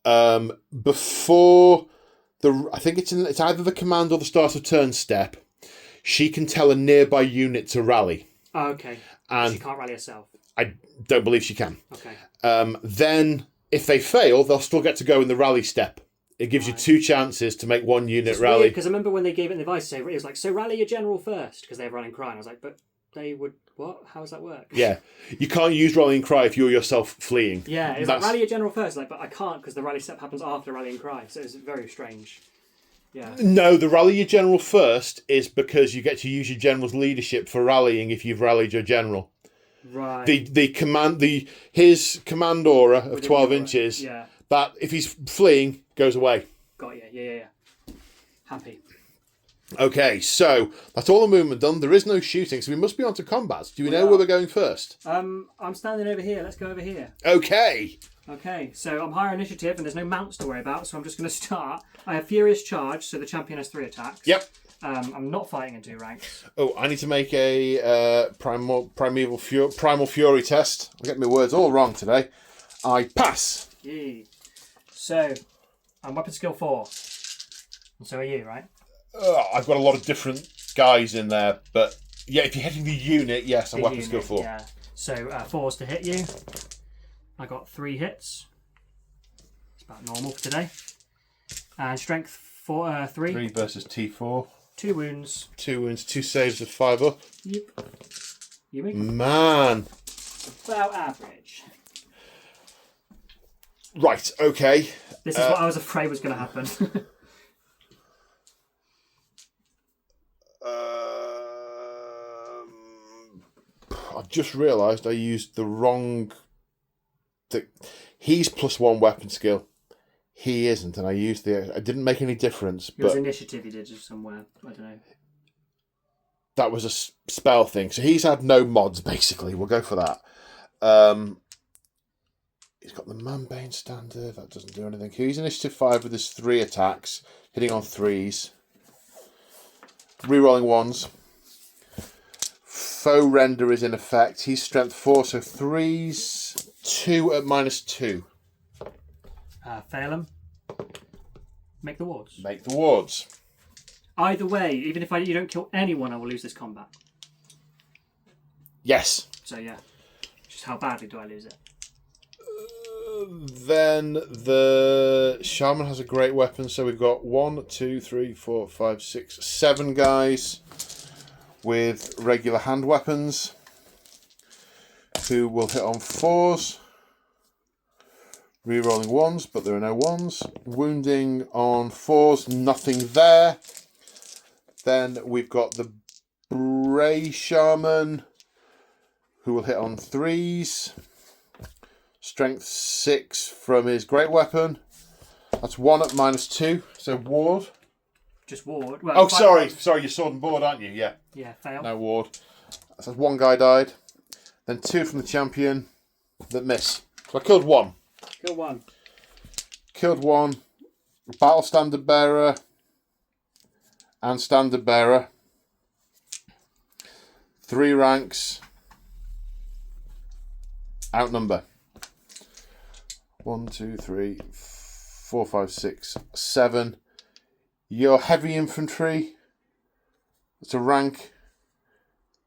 Before I think it's either the command or the start of turn step. She can tell a nearby unit to rally. Oh, okay. And she can't rally herself. I don't believe she can. Okay. Then, if they fail, they'll still get to go in the rally step. It gives you 2 chances to make 1 unit rally. Because I remember when they gave it in the advice, it was like, so rally your general first, because they have Rallying Cry. And I was like, but they would, what? How does that work? Yeah. You can't use Rallying Cry if you're yourself fleeing. Yeah, it was like, rally your general first. Like, but I can't, because the rally step happens after Rallying Cry. So it's very strange. Yeah. No, the rally your general first is because you get to use your general's leadership for rallying if you've rallied your general. Right. His command aura of Within 12 the aura, inches, yeah. that if he's fleeing, goes away. Got you. Yeah. Happy. Okay, so that's all the movement done. There is no shooting, so we must be on to combats. Do we know where we're going first? I'm standing over here. Let's go over here. Okay. Okay, so I'm higher initiative and there's no mounts to worry about, so I'm just going to start. I have Furious Charge, so the champion has 3 attacks. Yep. I'm not fighting in 2 ranks. Oh, I need to make a Primal Fury test. I get my words all wrong today. I pass. Yee. So, I'm weapon skill 4. And so are you, right? I've got a lot of different guys in there, but yeah, if you're hitting the unit, yes, I'm weapon skill 4. Yeah. So, 4's to hit you. I got 3 hits. It's about normal for today. And strength 3. 3 versus T4. 2 wounds. 2 wounds, 2 saves of 5 up. Yep. You make Man. about average. Right, okay. This is what I was afraid was going to happen. I've just realised I used the wrong... He's +1 weapon skill. He isn't, and I used the... It didn't make any difference, It was but initiative you did somewhere. I don't know. that was a spell thing. So he's had no mods, basically. We'll go for that. He's got the Manbane standard. That doesn't do anything. He's initiative 5 with his 3 attacks, hitting on 3s. Rerolling 1s. Foe render is in effect. He's strength 4, so 3s, 2 at -2. Fail him. Make the wards. Make the wards. Either way, even if you don't kill anyone, I will lose this combat. Yes. So yeah. Just how badly do I lose it? Then the shaman has a great weapon, so we've got 1, 2, 3, 4, 5, 6, 7 guys with regular hand weapons who will hit on 4s. Rerolling 1s, but there are no 1s. Wounding on 4s, nothing there. Then we've got the Bray Shaman who will hit on 3s. Strength 6 from his great weapon. That's 1 at -2. So ward. Just ward. Well, Oh, sorry, you're sword and board, aren't you? Yeah. Yeah, fail. No ward. So 1 guy died. Then 2 from the champion that miss. So I killed 1. Kill 1. Killed 1. Battle standard bearer and standard bearer. 3 ranks. Outnumber. 1, 2, 3, 4, 5, 6, 7. Your heavy infantry. It's a rank.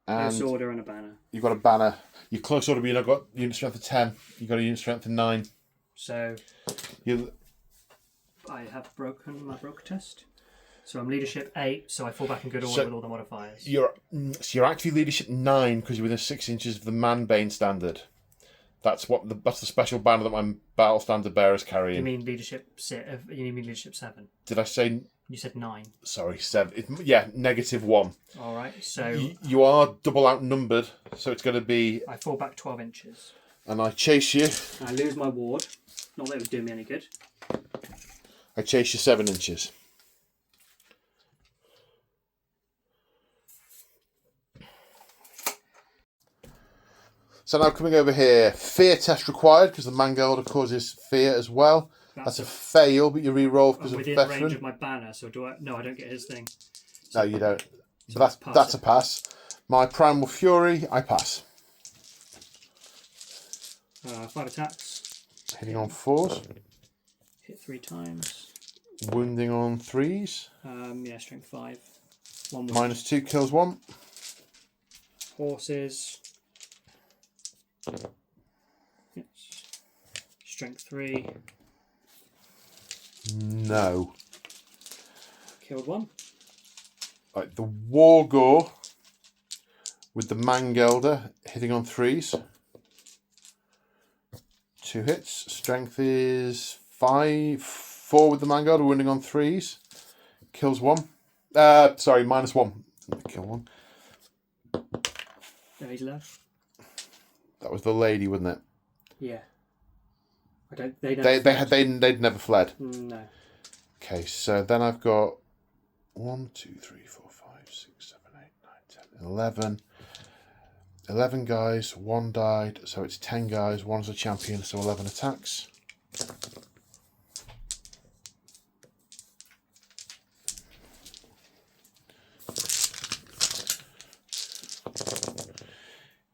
And Close order and a banner. you've got a banner. Your close order, you've got unit strength of 10. You've got a unit strength of 9. So You I have broken my broker test. So I'm leadership 8, so I fall back in good order with all the modifiers. You're actually leadership 9 because you're within 6 inches of the Manbane standard. That's the special banner that my battle standard bearer is carrying. You mean leadership 6? You mean leadership 7? Did I say? You said 9. Sorry, 7. -1. All right. So You are double outnumbered, so it's going to be. I fall back 12 inches. And I chase you. I lose my ward. Not that it would do me any good. I chase you 7 inches. So now coming over here, fear test required because the Mangelder causes fear as well. That's a fail, but you re-roll because of within veteran. range of my banner, so do I? No, I don't get his thing. No, you don't. So But that's a pass. My Primal Fury, I pass. 5 attacks. Hitting on 4s. Hit 3 times. Wounding on 3s. Yeah, strength 5. 1 wound. -2 kills 1. Horses. Yes. Strength 3. No. Killed 1. Right, the Wargore with the Mangelder hitting on 3s. 2 hits. Strength is 5. 4 with the Mangelder, wounding on 3s. Kills 1. Sorry, -1. Kill 1. No, he's left. That was the lady, wasn't it? Yeah. I don't. They'd never fled. No. Okay, so then I've got 1, 2, 3, 4, 5, 6, 7, 8, 9, 10, 11. 11 guys, 1 died, so it's 10 guys, 1's a champion, so 11 attacks.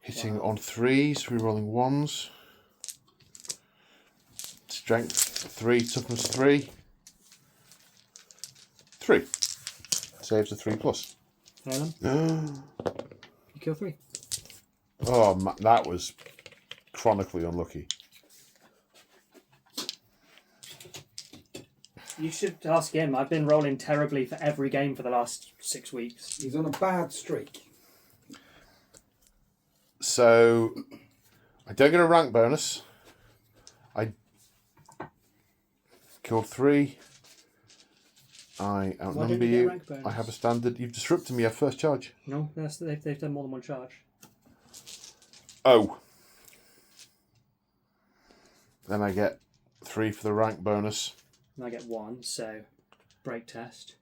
Hitting on 3s, rerolling 1s. Strength 3, toughness 3. 3. Saves a 3+. Fail him. You kill 3. Oh, that was chronically unlucky. You should ask him. I've been rolling terribly for every game for the last 6 weeks. He's on a bad streak. So, I don't get a rank bonus. I killed 3. I Why don't outnumber you get a you. rank bonus? I have a standard. You've disrupted me at first charge. No, they've done more than 1 charge. Oh. Then I get 3 for the rank bonus. And I get 1, so break test.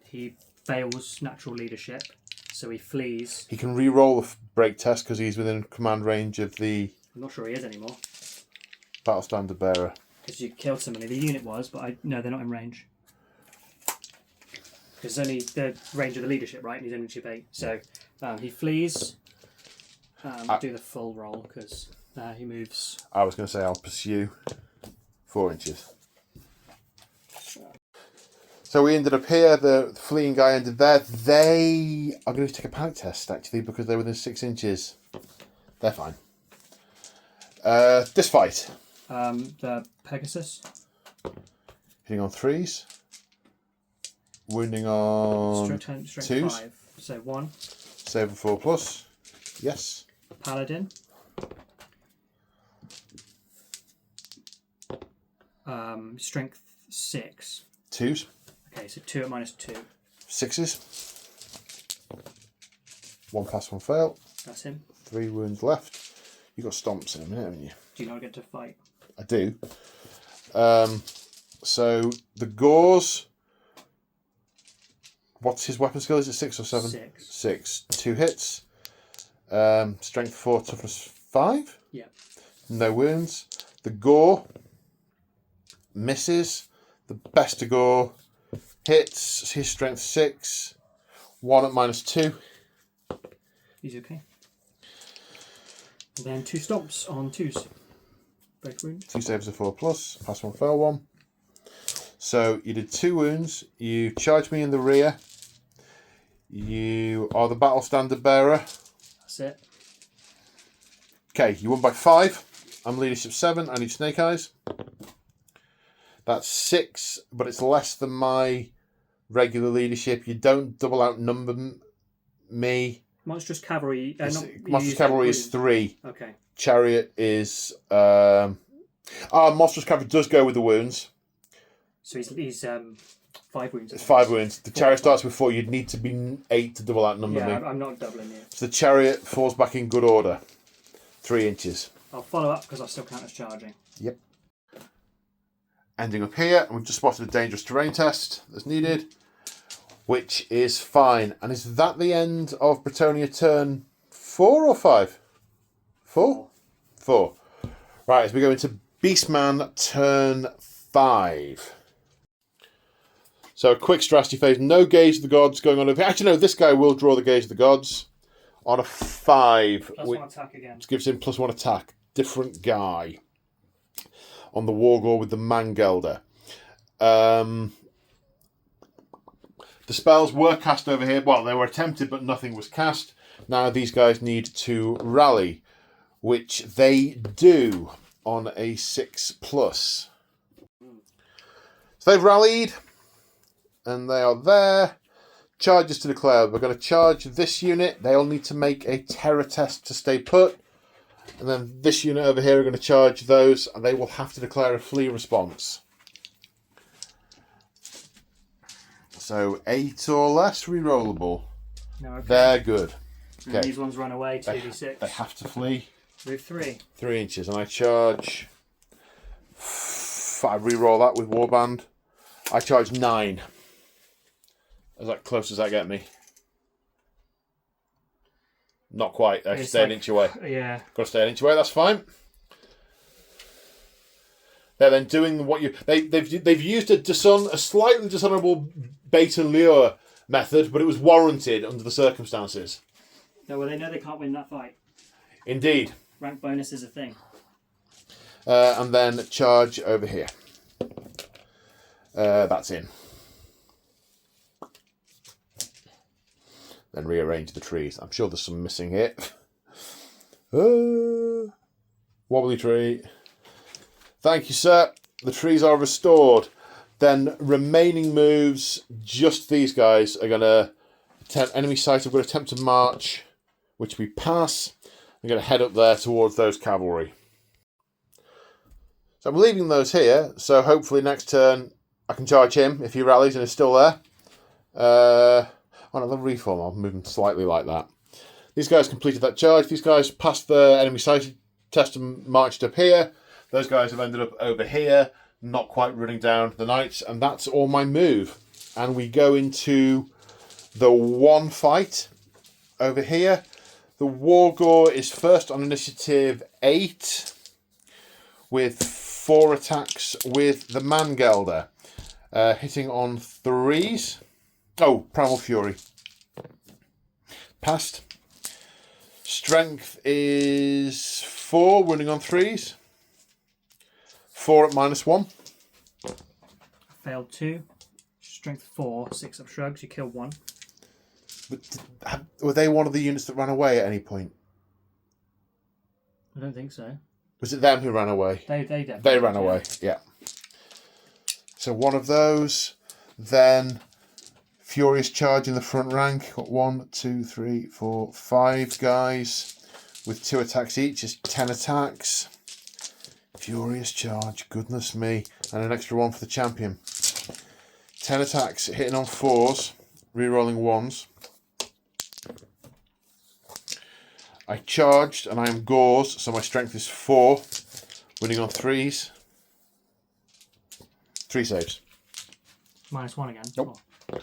He fails natural leadership, so he flees. He can re-roll the break test because he's within command range of the I'm not sure he is anymore, battle standard bearer. because you killed somebody. The unit was, but no, they're not in range. Because only the range of the leadership, right? And he's only chip 8. So he flees. Do the full roll because he moves. I was going to say I'll pursue 4 inches. So we ended up here. The fleeing guy ended there. They are going to take a panic test, actually, because they're within 6 inches. They're fine. This fight. The Pegasus. Hitting on 3s. Wounding on Strength 2s. 5. So 1. Save a 4+. Yes. Paladin. Strength 6. 2s. Okay, so 2 at -2. 6s. 1 pass, 1 fail. That's him. 3 wounds left. You got stomps in a minute, haven't you? Do you not get to fight? I do. So the Gauze. What's his weapon skill? Is it 6 or 7? 6. 6. 2 hits. Strength 4, toughness 5. Yeah. No wounds. The Gore misses. The best of Gore hits. His strength 6. 1 at -2. He's okay. And then 2 stomps on 2s. Both wounds. 2 saves a 4+. Pass 1, fail 1. So you did 2 wounds. You charged me in the rear. You are the battle standard bearer. That's it. Okay, you won by 5. I'm leadership 7. I need snake eyes. That's 6, but it's less than my regular leadership. You don't double outnumber me. Monstrous cavalry. Monstrous cavalry is 3. Okay. Chariot is. Monstrous cavalry does go with the wounds. So he's 5 wounds. It's 5 wounds. The chariot starts with 4. You'd need to be 8 to double outnumber me. I'm not doubling it. So the chariot falls back in good order. 3 inches. I'll follow up because I still count as charging. Yep. Ending up here, and we've just spotted a dangerous terrain test that's needed, which is fine. And is that the end of Bretonnia turn 4 or 5? 4? 4. Right, as we go into Beastman turn 5. So a quick strategy phase. No Gaze of the Gods going on over here. Actually, no, this guy will draw the Gaze of the Gods on a 5. Plus 1 attack again. Which gives him +1 attack. Different guy. On the Wargore with the Mangelder. The spells were cast over here. Well, they were attempted, but nothing was cast. Now these guys need to rally, which they do on a 6+. So they've rallied, and they are there. Charges to declare. We're going to charge this unit. They'll need to make a terror test to stay put. And then this unit over here are going to charge those, and they will have to declare a flee response. So 8 or less rerollable. No, okay. They're good. And Okay. these ones run away, 2d6. They have to flee. Move 3. 3 inches, and I charge. I reroll that with Warband. I charge 9. Is that close as that get me? Not quite. I stay an inch away. Yeah. Got to stay an inch away. That's fine. They're then doing what you they've used a slightly dishonourable bait and lure method, but it was warranted under the circumstances. No, well, they know they can't win that fight. Indeed. Rank bonus is a thing. And then charge over here. That's in. Then rearrange the trees. I'm sure there's some missing here. Wobbly tree. Thank you, sir. The trees are restored. Then remaining moves, just these guys are going to attempt enemy sight. I'm going to attempt to march, which we pass. I'm going to head up there towards those cavalry. So I'm leaving those here. So hopefully next turn I can charge him if he rallies and is still there. On a reform, I'll move them slightly like that. These guys completed that charge. These guys passed the enemy sight test and marched up here. Those guys have ended up over here, not quite running down the knights, and that's all my move. And we go into the one fight over here. The Wargore is first on initiative 8 with 4 attacks with the Mangelder, hitting on 3s. Oh, Primal Fury. Passed. Strength is 4, running on 3s. 4 at -1. Failed 2. Strength 4, 6 up shrugs. You kill 1. But were they one of the units that ran away at any point? I don't think so. Was it them who ran away? They definitely. They ran away. Yeah. So one of those, then Furious Charge in the front rank. Got 1, 2, 3, 4, 5 guys with 2 attacks each. It's 10 attacks. Furious Charge, goodness me, and an extra 1 for the champion. 10 attacks, hitting on 4s, re-rolling 1s. I charged, and I am Gauze, so my strength is 4, winning on 3s. 3 saves. -1 again. Nope. Oh.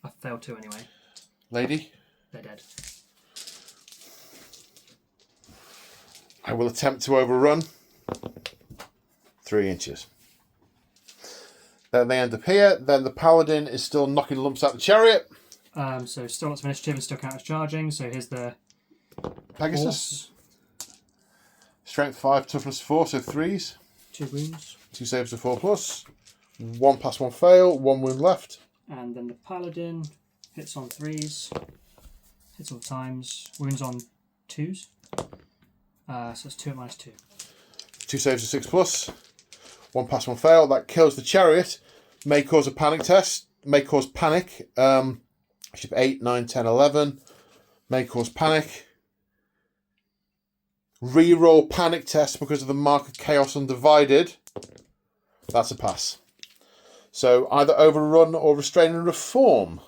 I failed 2 anyway. Lady, They're dead. I will attempt to overrun. 3 inches. Then they end up here. Then the Paladin is still knocking lumps out the chariot. So still lots of initiative and still counts charging. So here's the Pegasus. horse. Strength 5, toughness 4, so 3s. 2 wounds. 2 saves to 4+. 1 pass, 1 fail. 1 wound left. And then the Paladin hits on 3s. Hits all times. Wounds on 2s. So it's 2 at -2. 2 saves to 6+. 1 pass, 1 fail. That kills the chariot. May cause a panic test. May cause panic. Ship 8, 9, 10, 11. May cause panic. Reroll panic test because of the mark of chaos undivided. That's a pass. So either overrun or restrain and reform.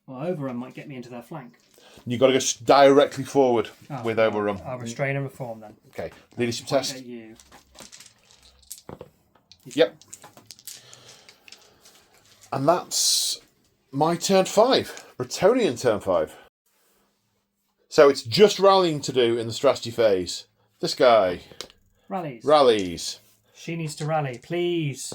Well, overrun might get me into their flank. You've got to go directly forward with overrun. I'll restrain and reform then. Okay, leadership Point test. at you. Yep. And that's my turn 5. Bretonnian turn 5. So it's just rallying to do in the strategy phase. This guy Rallies. rallies. She needs to rally, please.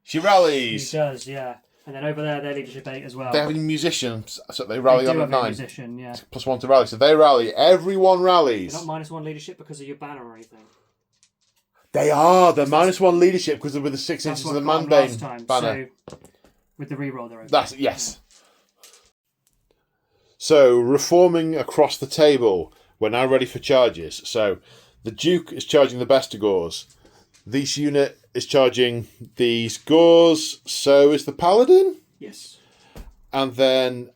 She She rallies. does, yeah. And then over there, they're leadership 8 as well. They're having musicians, so they rally They on do at have a 9. musician, yeah. +1 to rally. So they rally. Everyone You're rallies. not -1 leadership because of your banner or anything. They are. They're -1 leadership because they're with the 6 That's inches what of the I got them Manbane last time. banner. So with the reroll, they're okay. That's yes. So reforming across the table. We're now ready for charges. So the Duke is charging the Bestigors. This unit is charging these Gors. So is the Paladin. Yes. And then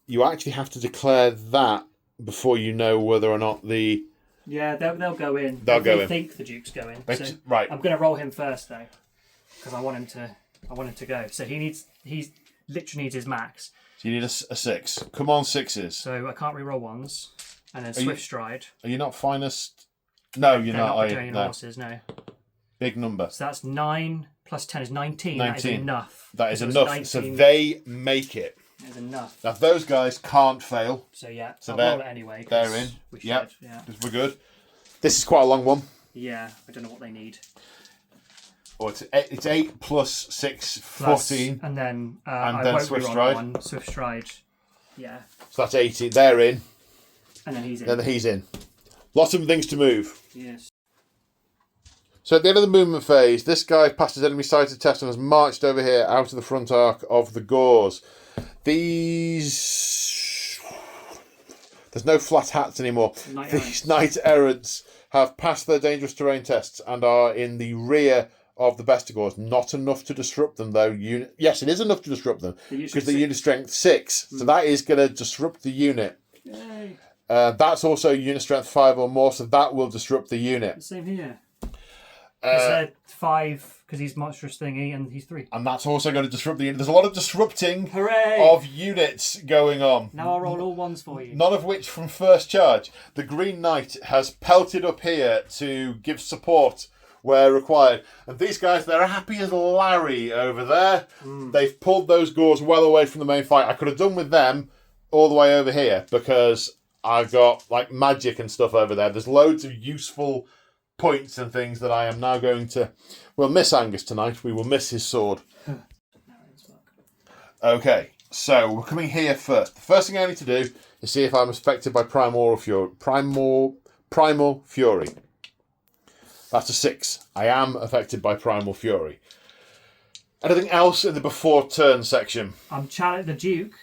you actually have to declare that before you know whether or not the... Yeah, they'll go in. They'll go they in. think the Duke's going. They- So right. I'm going to roll him first though, because I want him to go. So he literally needs his max. So you need a 6. Come on, 6s. So I can't re-roll 1s, and then you- Swift Stride. Are you not finest? No, you're They're not. not Are you? Bretonnian No. horses, no. Big number. So that's 9 plus 10 is 19. That is 19. enough. That is So it's enough. 19 So they make it. is enough. Now those guys can't fail. So yeah, So I'll they're- roll it anyway. 'Cause they're in. We should. Yep. Yeah. Because we're good. This is quite a long one. Yeah. I don't know what they need. Or it's 8 plus 6, Plus, 14. and then And I then won't Swift reroll Stride. one. Swift Stride. Yeah. So that's 18. They're in. And then he's in. Then he's in. Lots of things to move. Yes. So at the end of the movement phase, this guy passed his enemy sighted test and has marched over here out of the front arc of the Gors. These... There's no flat hats anymore. Knight These Knight Errants have passed their dangerous terrain tests and are in the rear of the Bestigors. Not enough to disrupt them, though. Yes, it is enough to disrupt them because the unit strength 6. So that is going to disrupt the unit. Yay. That's also unit strength 5 or more, so that will disrupt the unit. Same here. Is 5 because he's monstrous thingy and he's 3. And that's also going to disrupt the unit. There's a lot of disrupting Hooray! of units going on. Now I'll roll all 1s for you. None of which from first charge. The Green Knight has pelted up here to give support where required. And these guys, they're happy as Larry over there. They've pulled those Gors well away from the main fight. I could have done with them all the way over here because I've got like magic and stuff over there. There's loads of useful points and things that I am now going to... We'll miss Angus tonight. We will miss his sword. Okay, so we're coming here first. The first thing I need to do is see if I'm affected by Primal Fury. That's a 6. I am affected by Primal Fury. Anything else in the before turn section? I'm challenging the Duke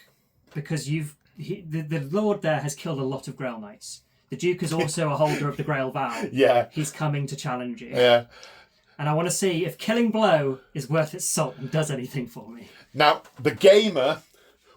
because the Lord there has killed a lot of Grail Knights. The Duke is also a holder of the Grail Vow. Yeah. He's coming to challenge you. Yeah. And I want to see if Killing Blow is worth its salt and does anything for me. Now, the gamer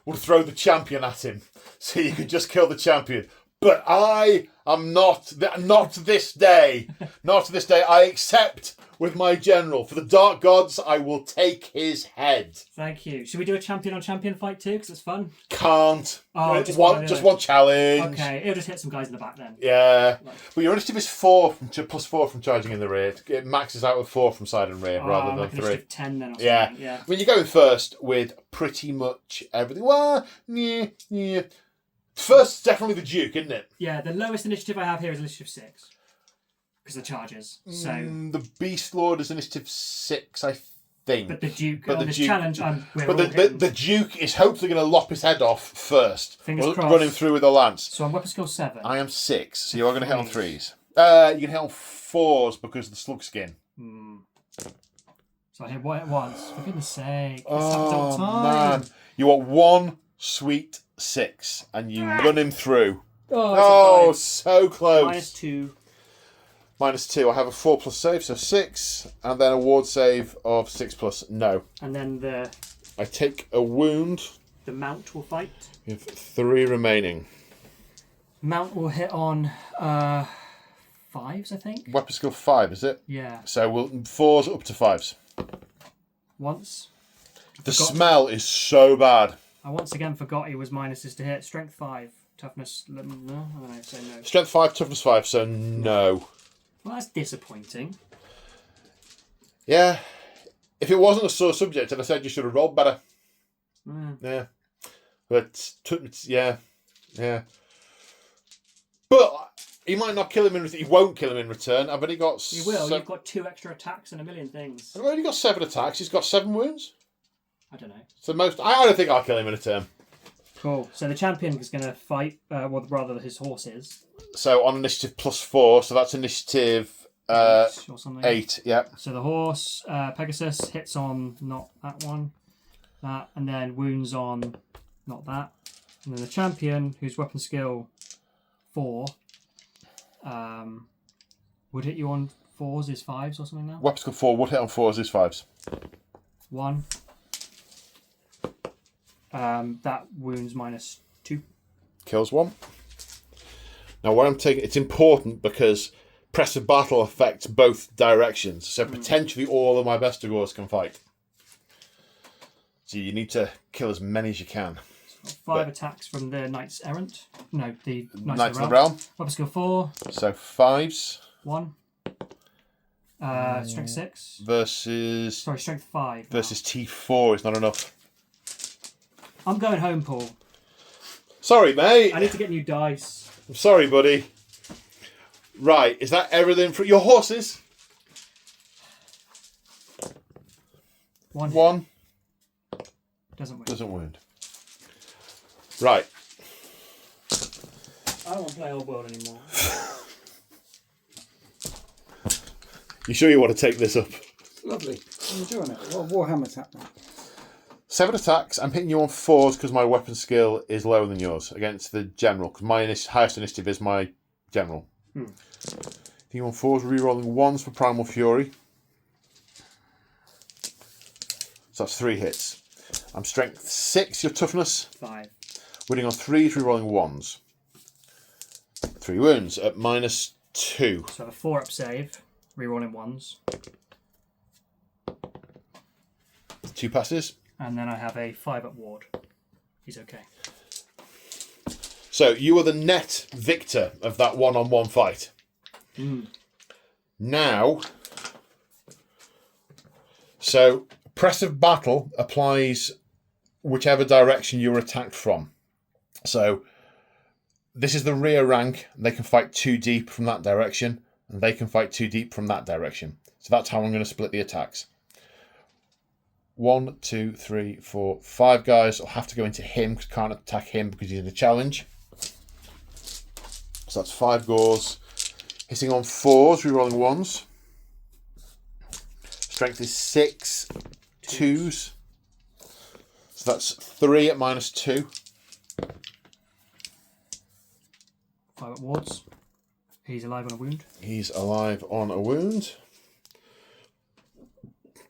would throw the champion at him, so you could just kill the champion. But I am not this day. Not this day. I accept with my general. For the Dark Gods, I will take his head. Thank you. Should we do a champion on champion fight too? Because it's fun. Can't. Oh, just one challenge. Okay, it'll just hit some guys in the back then. Yeah. But your initiative is 4 plus 4 from charging in the rear. It maxes out with 4 from side and rear rather than like 3. Initiative 10 then or something. Yeah. I mean, you're going first with pretty much everything. Well, yeah. First, definitely the Duke, isn't it? Yeah, the lowest initiative I have here is initiative 6. Because of the charges. So. The Beast Lord is initiative 6, I think. But the Duke, on this challenge, the Duke is hopefully going to lop his head off first. Fingers crossed. Running through with a lance. So I'm weapon skill 7. I am 6, so you are going to hit on 3s. You can hit on 4s because of the slug skin. So I hit once. For goodness sake. This Oh, happens all the time. man. You want 1 sweet 6, and you run him through. Oh, it's so close. -2. -2. I have a 4 plus save, so 6, and then a ward save of 6 plus. No. And then I take a wound. the mount will fight. You have 3 remaining. Mount will hit on 5s, I think. Weapon skill 5, is it? Yeah. So 4s up to 5s. Once. The smell is so bad. I once again forgot he was minuses to hit. Strength 5. Toughness. No, I don't know. Say no. Strength 5, toughness 5, so no. Well, that's disappointing. Yeah. If it wasn't a sore subject, and I said you should have rolled better. Yeah. But, yeah. But he might not kill him in return. He won't kill him in return. I've only got... You will. You've got 2 extra attacks and a million things. I've only got 7 attacks. He's got 7 wounds. I don't know. It's the most... I don't think I'll kill him in a turn. Cool. So the champion is going to fight, well, rather his horse is. So on initiative +4, so that's initiative 8 or something. 8, yeah. So the horse, Pegasus, hits on not that one, that, and then wounds on not that. And then the champion, whose weapon skill 4, would hit you on 4s, is 5s or something now? Weapon skill 4 would hit on 4s, is 5s. 1. That wounds -2. Kills 1. Now where I'm taking... It's important because press of battle affects both directions. So potentially all of my Bestigors can fight. So you need to kill as many as you can. 5 attacks from the Knights Errant. No, the Knights of the Realm. Weapon skill 4. So 5s. 1. Strength 6. Versus... Sorry, strength 5. Versus T4 is not enough. I'm going home, Paul. Sorry, mate. I need to get new dice. I'm sorry, buddy. Right, is that everything for your horses? 1. Doesn't wound. Doesn't wound. Right. I don't want to play Old World anymore. You sure you want to take this up? Lovely. I'm enjoying it. What Warhammer's happening? 7 attacks. I'm hitting you on 4s because my weapon skill is lower than yours against the general. Because my highest initiative is my general. Hitting you on 4s, rerolling 1s for Primal Fury. So that's 3 hits. I'm strength 6, your toughness. 5. Winning on 3s, rerolling 1s. 3 wounds at -2. So a 4-up save, rerolling 1s. 2 passes. And then I have a 5-up ward. He's okay. So you are the net victor of that one-on-one fight. Now, so press of battle applies whichever direction you were attacked from. So this is the rear rank. They can fight 2 deep from that direction, and they can fight 2 deep from that direction. So that's how I'm going to split the attacks. 1, 2, 3, 4, 5 guys will have to go into him because can't attack him because he's in a challenge. So that's 5 gores. Hitting on 4s, rerolling 1s. Strength is 6, twos. So that's 3 at -2. 5 at wards. He's alive on a wound. He's alive on a wound.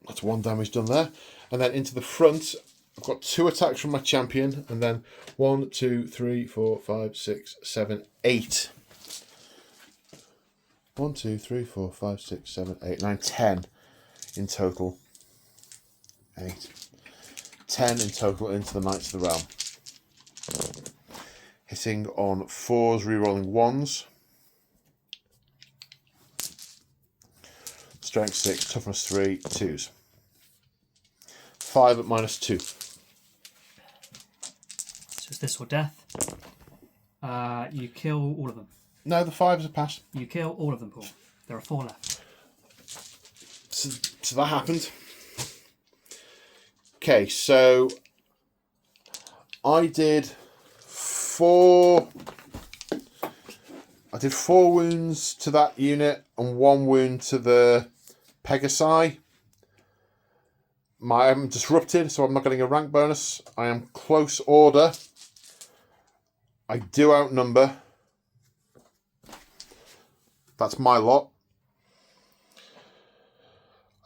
That's 1 damage done there. And then into the front, I've got 2 attacks from my champion, and then 1, 2, 3, 4, 5, 6, 7, 8. 1, 2, 3, 4, 5, 6, 7, 8, 9, 10 in total. 8. 10 in total into the Knights of the Realm. Hitting on 4s, rerolling 1s. Strength 6, toughness 3, 2s. 5 at -2. So it's this or death. You kill all of them. No, the 5's a pass. You kill all of them, Paul. There are 4 left. So that happened. Okay, so I did 4 wounds to that unit and 1 wound to the Pegasi. I'm disrupted, so I'm not getting a rank bonus. I am close order. I do outnumber. That's my lot.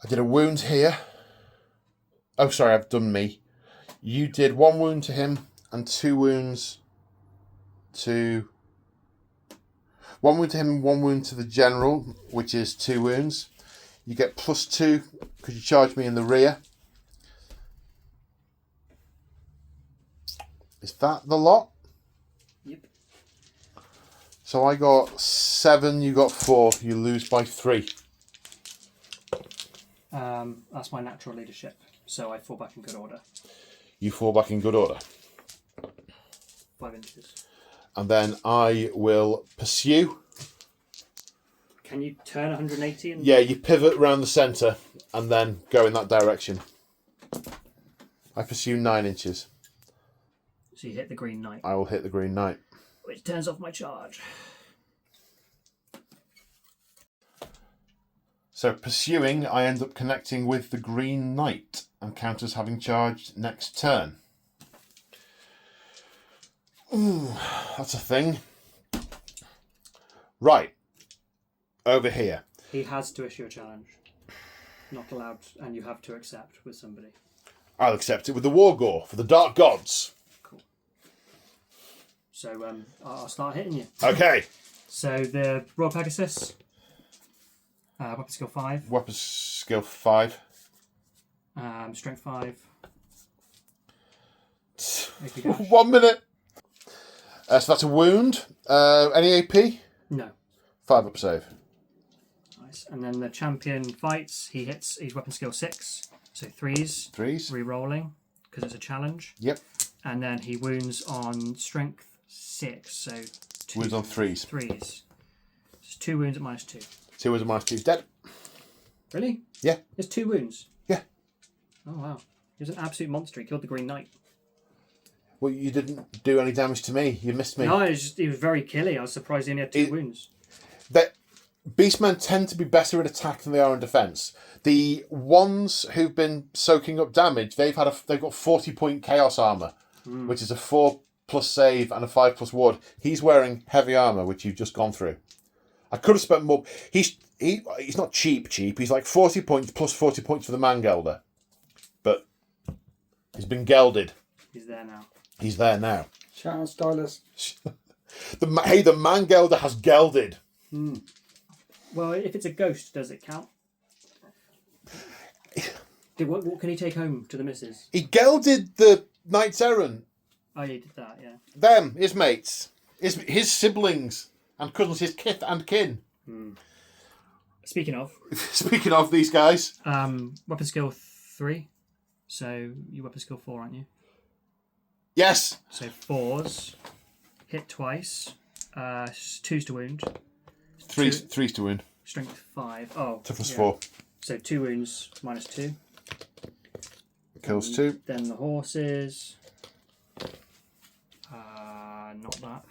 I did a wound here. Oh, sorry, I've done me. You did 1 wound to him and 2 wounds to... 1 wound to him and 1 wound to the general, which is 2 wounds. You get +2 because you charge me in the rear. Is that the lot? Yep. So I got 7, you got 4. You lose by 3. That's my natural leadership. So I fall back in good order. You fall back in good order. 5 inches. And then I will pursue. Can you turn 180? And... Yeah, you pivot around the centre and then go in that direction. I pursue 9 inches. So you hit the Green Knight. I will hit the Green Knight. Which turns off my charge. So pursuing, I end up connecting with the Green Knight and counters having charged next turn. Ooh, that's a thing. Right. Over here. He has to issue a challenge. Not allowed, and you have to accept with somebody. I'll accept it with the War Gore for the Dark Gods. Cool. So I'll start hitting you. Okay. So the Royal Pegasus. Weapon skill 5. Weapon skill 5. Strength 5. 1 minute. So that's a wound. Any AP? No. 5 up save. Nice. And then the champion fights. He hits his weapon skill 6. So 3s. 3s. Re-rolling because it's a challenge. Yep. And then he wounds on strength 6. So 2 Wounds on 3s. 3s. So 2 wounds at -2. 2 wounds at -2. Dead. Really? Yeah. There's 2 wounds? Yeah. Oh, wow. He was an absolute monster. He killed the Green Knight. Well, you didn't do any damage to me. You missed me. No, he was very killy. I was surprised he only had 2 wounds. Beastmen tend to be better at attack than they are in defence. The ones who've been soaking up damage, they've got 40-point Chaos armour, which is a 4+ save and a 5+ ward. He's wearing heavy armour, which you've just gone through. I could have spent more. He's not cheap. He's like 40 points plus 40 points for the Mangelder. But he's been gelded. He's there now. He's there now. Shout out, Stylus. The Mangelder has gelded. Well, if it's a ghost, does it count? What can he take home to the missus? He gelded the Knights Errant. Oh, he did that, yeah. Them, his mates, his siblings and cousins, his kith and kin. Speaking of, Speaking of these guys, weapon skill 3. So you weapon skill 4, aren't you? yes, So 4s, hit twice, 2s to wound, threes to wound, strength 5. Oh, toughness yeah. 4, So 2 wounds -2. kills 2. Then the horses. Not that.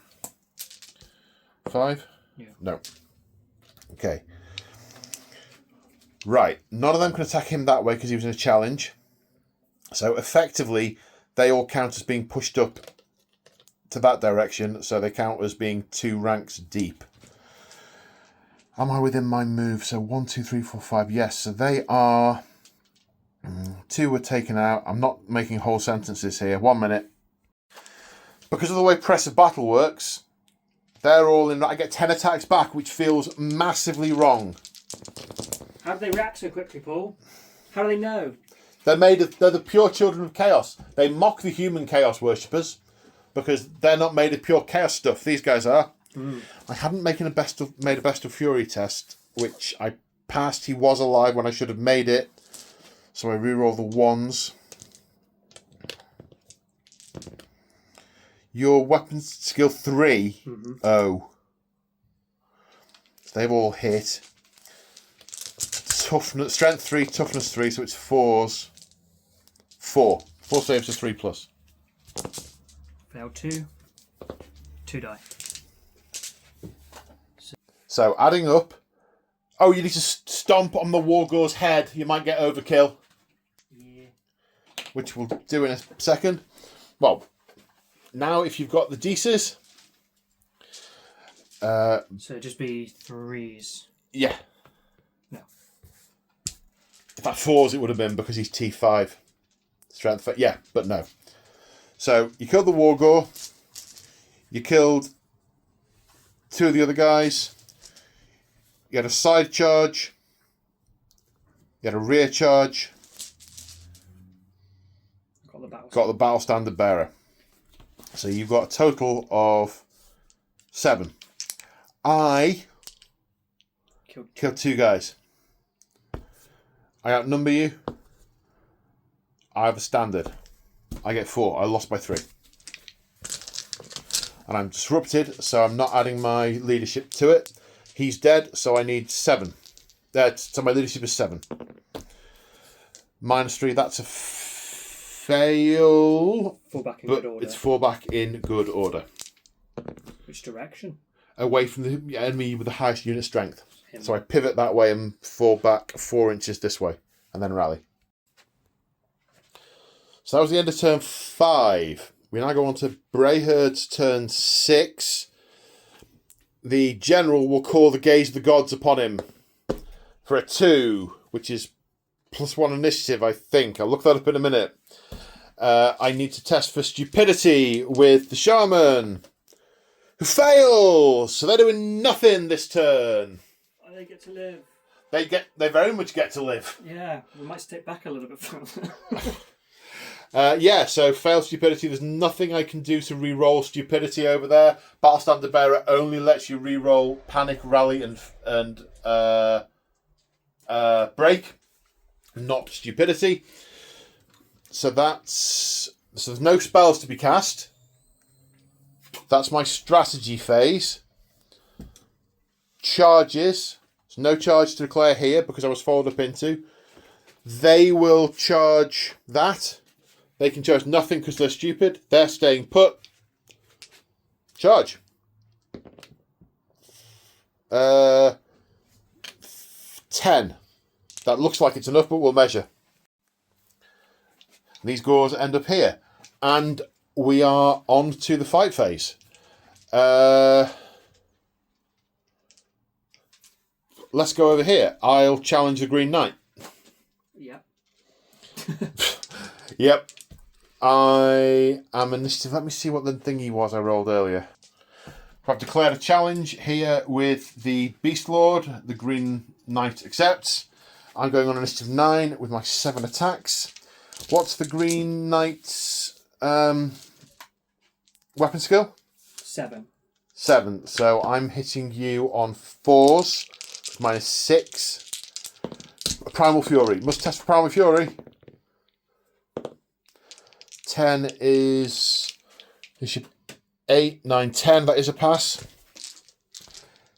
5. Yeah. No. Okay. Right. None of them can attack him that way because he was in a challenge. So effectively, they all count as being pushed up to that direction, so they count as being 2 ranks deep. Am I within my move? So 1, 2, 3, 4, 5. Yes, so they are... 2 were taken out. I'm not making whole sentences here. 1 minute. Because of the way Press of Battle works, they're all in... I get 10 attacks back, which feels massively wrong. How do they react so quickly, Paul? How do they know? They're the pure children of chaos. They mock the human chaos worshippers because they're not made of pure chaos stuff. These guys are. I hadn't made a best of fury test, which I passed. He was alive when I should have made it, so I reroll the 1s. Your weapon skill 3. Oh, they've all hit. Toughness, strength 3, toughness 3, so it's 4s. 4 saves to 3+. Fail 2. 2 die. So adding up. Oh, you need to stomp on the Wargore's head. You might get overkill. Yeah. Which we'll do in a second. Well, now if you've got the Deces. So it'd just be 3s. Yeah. No. If that 4s it would have been because he's T5. Strength. Yeah, but no. So you killed the Wargore. You killed 2 of the other guys. You had a side charge. You had a rear charge. Got the battle standard bearer. So you've got a total of 7. I killed 2 guys. I outnumber you. I have a standard. I get 4. I lost by 3. And I'm disrupted, so I'm not adding my leadership to it. He's dead, so I need 7. So my leadership is 7. -3, that's a fail. Fall back in but good order. It's fall back in good order. Which direction? Away from the enemy with the highest unit strength. Him. So I pivot that way and fall back 4 inches this way, and then rally. So that was the end of turn 5. We now go on to Brayherds turn 6. The general will call the gaze of the gods upon him for a 2, which is +1 initiative, I think. I'll look that up in a minute. I need to test for stupidity with the shaman, who fails. So they're doing nothing this turn. Oh, they get to live. They very much get to live. Yeah, we might step back a little bit further. So fail stupidity. There's nothing I can do to re-roll stupidity over there. Battle Standard Bearer only lets you re-roll panic, rally, and break, not stupidity. So there's no spells to be cast. That's my strategy phase. Charges. There's no charge to declare here because I was followed up into. They will charge that. They can charge nothing because they're stupid. They're staying put. Charge. 10. That looks like it's enough, but we'll measure. These gores end up here. And we are on to the fight phase. Let's go over here. I'll challenge the Green Knight. Yep. Yep. I am initiative. Let me see what the thingy was I rolled earlier. I've declared a challenge here with the Beast Lord. The Green Knight accepts. I'm going on initiative 9 with my 7 attacks. What's the Green Knight's weapon skill? 7. 7. So I'm hitting you on 4s. -6. Primal Fury. Must test for Primal Fury. 10 is 8, 9, 10. That is a pass.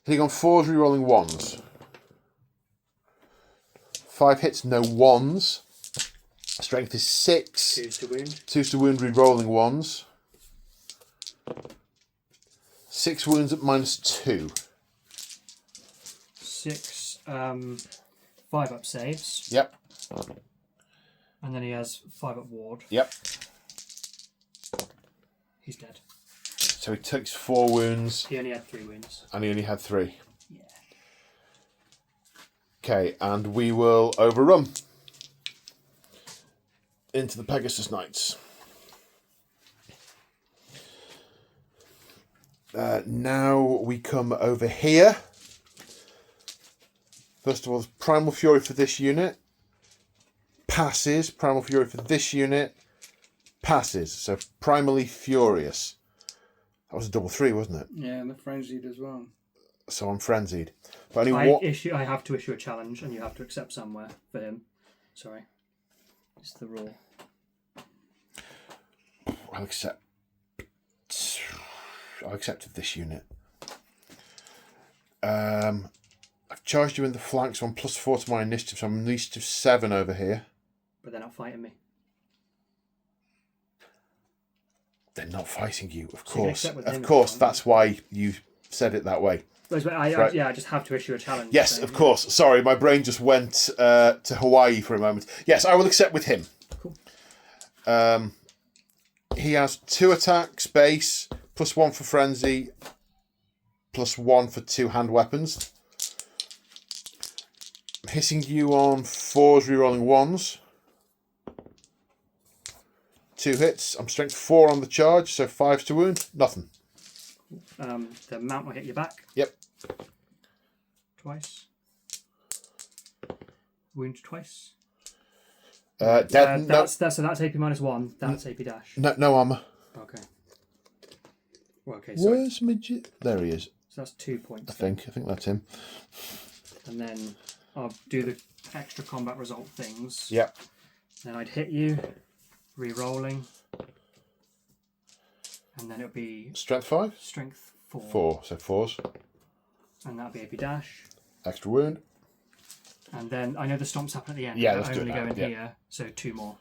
Hitting on 4s, rerolling 1s. 5 hits, no 1s. Strength is 6. 2's to wound. 2's to wound, rerolling 1s. 6 wounds at -2. 6, 5 up saves. Yep. And then he has 5 at ward. Yep. He's dead. So he takes 4 wounds. He only had 3 wounds. And he only had 3. Yeah. Okay, and we will overrun into the Pegasus Knights. Now we come over here. First of all, Primal Fury for this unit. Passes. Primal Fury for this unit. Passes. So Primally Furious. That was a double 3, wasn't it? Yeah, and the frenzied as well. So I'm frenzied. But only I have to issue a challenge, and you have to accept somewhere for him. Sorry. It's the rule. I'll accept of this unit. I've charged you in the flank, so I'm +4 to my initiative, so I'm initiative 7 over here. But they're not fighting me. They're not fighting you, of So you can course. accept with Of him, course, can't that's why you said it that way. Right. I just have to issue a challenge. Yes, so, of course. Sorry, my brain just went to Hawaii for a moment. Yes, I will accept with him. Cool. He has 2 attacks base, +1 for frenzy, +1 for 2 hand weapons. I'm hitting you on 4s, rerolling 1s. 2 hits. I'm strength 4 on the charge, so 5s to wound. Nothing. The mount will hit your back. Yep. Twice. Wound twice. Dead. That's AP -1. That's AP dash. No armor. Okay. Well, okay. Sorry. Where's Midget? There he is. So that's 2 points. I think that's him. And then I'll do the extra combat result things. Yep. Then I'd hit you, re-rolling, and then it'll be Strength 5. strength 4. 4. So 4s. And that'll be AP dash. Extra wound. And then I know the stomps happen at the end. Yeah, but let's I do it only now, go in yeah. here, so 2 more.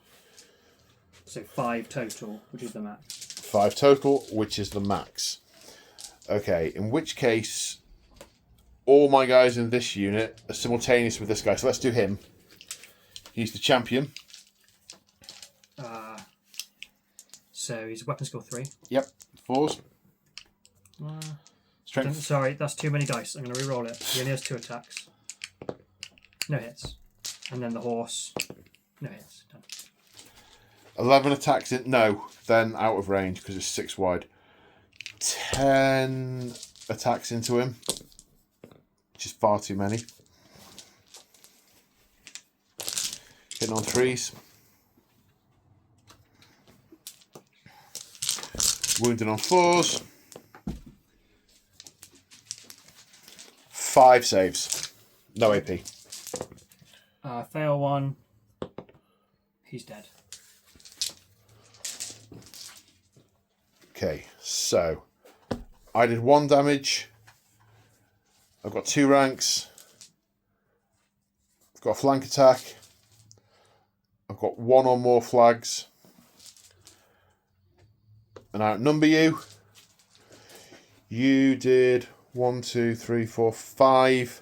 So 5 total, which is the max. 5 total, which is the max. Okay, in which case, all my guys in this unit are simultaneous with this guy. So let's do him. He's the champion. So he's weapon skill 3. Yep, 4s. Strength. Sorry, that's too many dice. I'm going to re-roll it. He only has 2 attacks. No hits. And then the horse. No hits. Done. 11 attacks in. No, then out of range because it's 6 wide. 10 attacks into him, which is far too many. Hitting on 3s. Wounded on 4s. 5 saves. No AP. Fail 1. He's dead. Okay, so I did 1 damage. I've got 2 ranks. I've got a flank attack. I've got 1 or more flags. And I outnumber you. You did 1, 2, 3, 4, 5.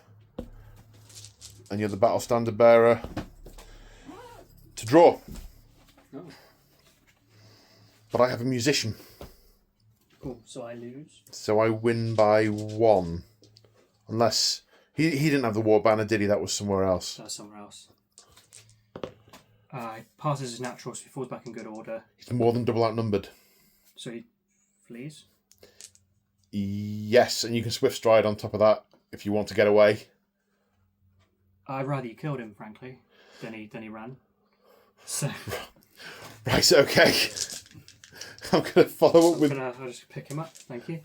And you're the battle standard bearer. To draw. Oh. But I have a musician. Cool. So I lose. So I win by 1. Unless... He didn't have the war banner, did he? That was somewhere else. That's somewhere else. He passes his natural, so he falls back in good order. He's more than double outnumbered. So he flees. Yes, and you can swift stride on top of that if you want to get away. I'd rather you killed him, frankly, than he ran. So Right, okay. I'm going to follow up with I'll just pick him up. Thank you.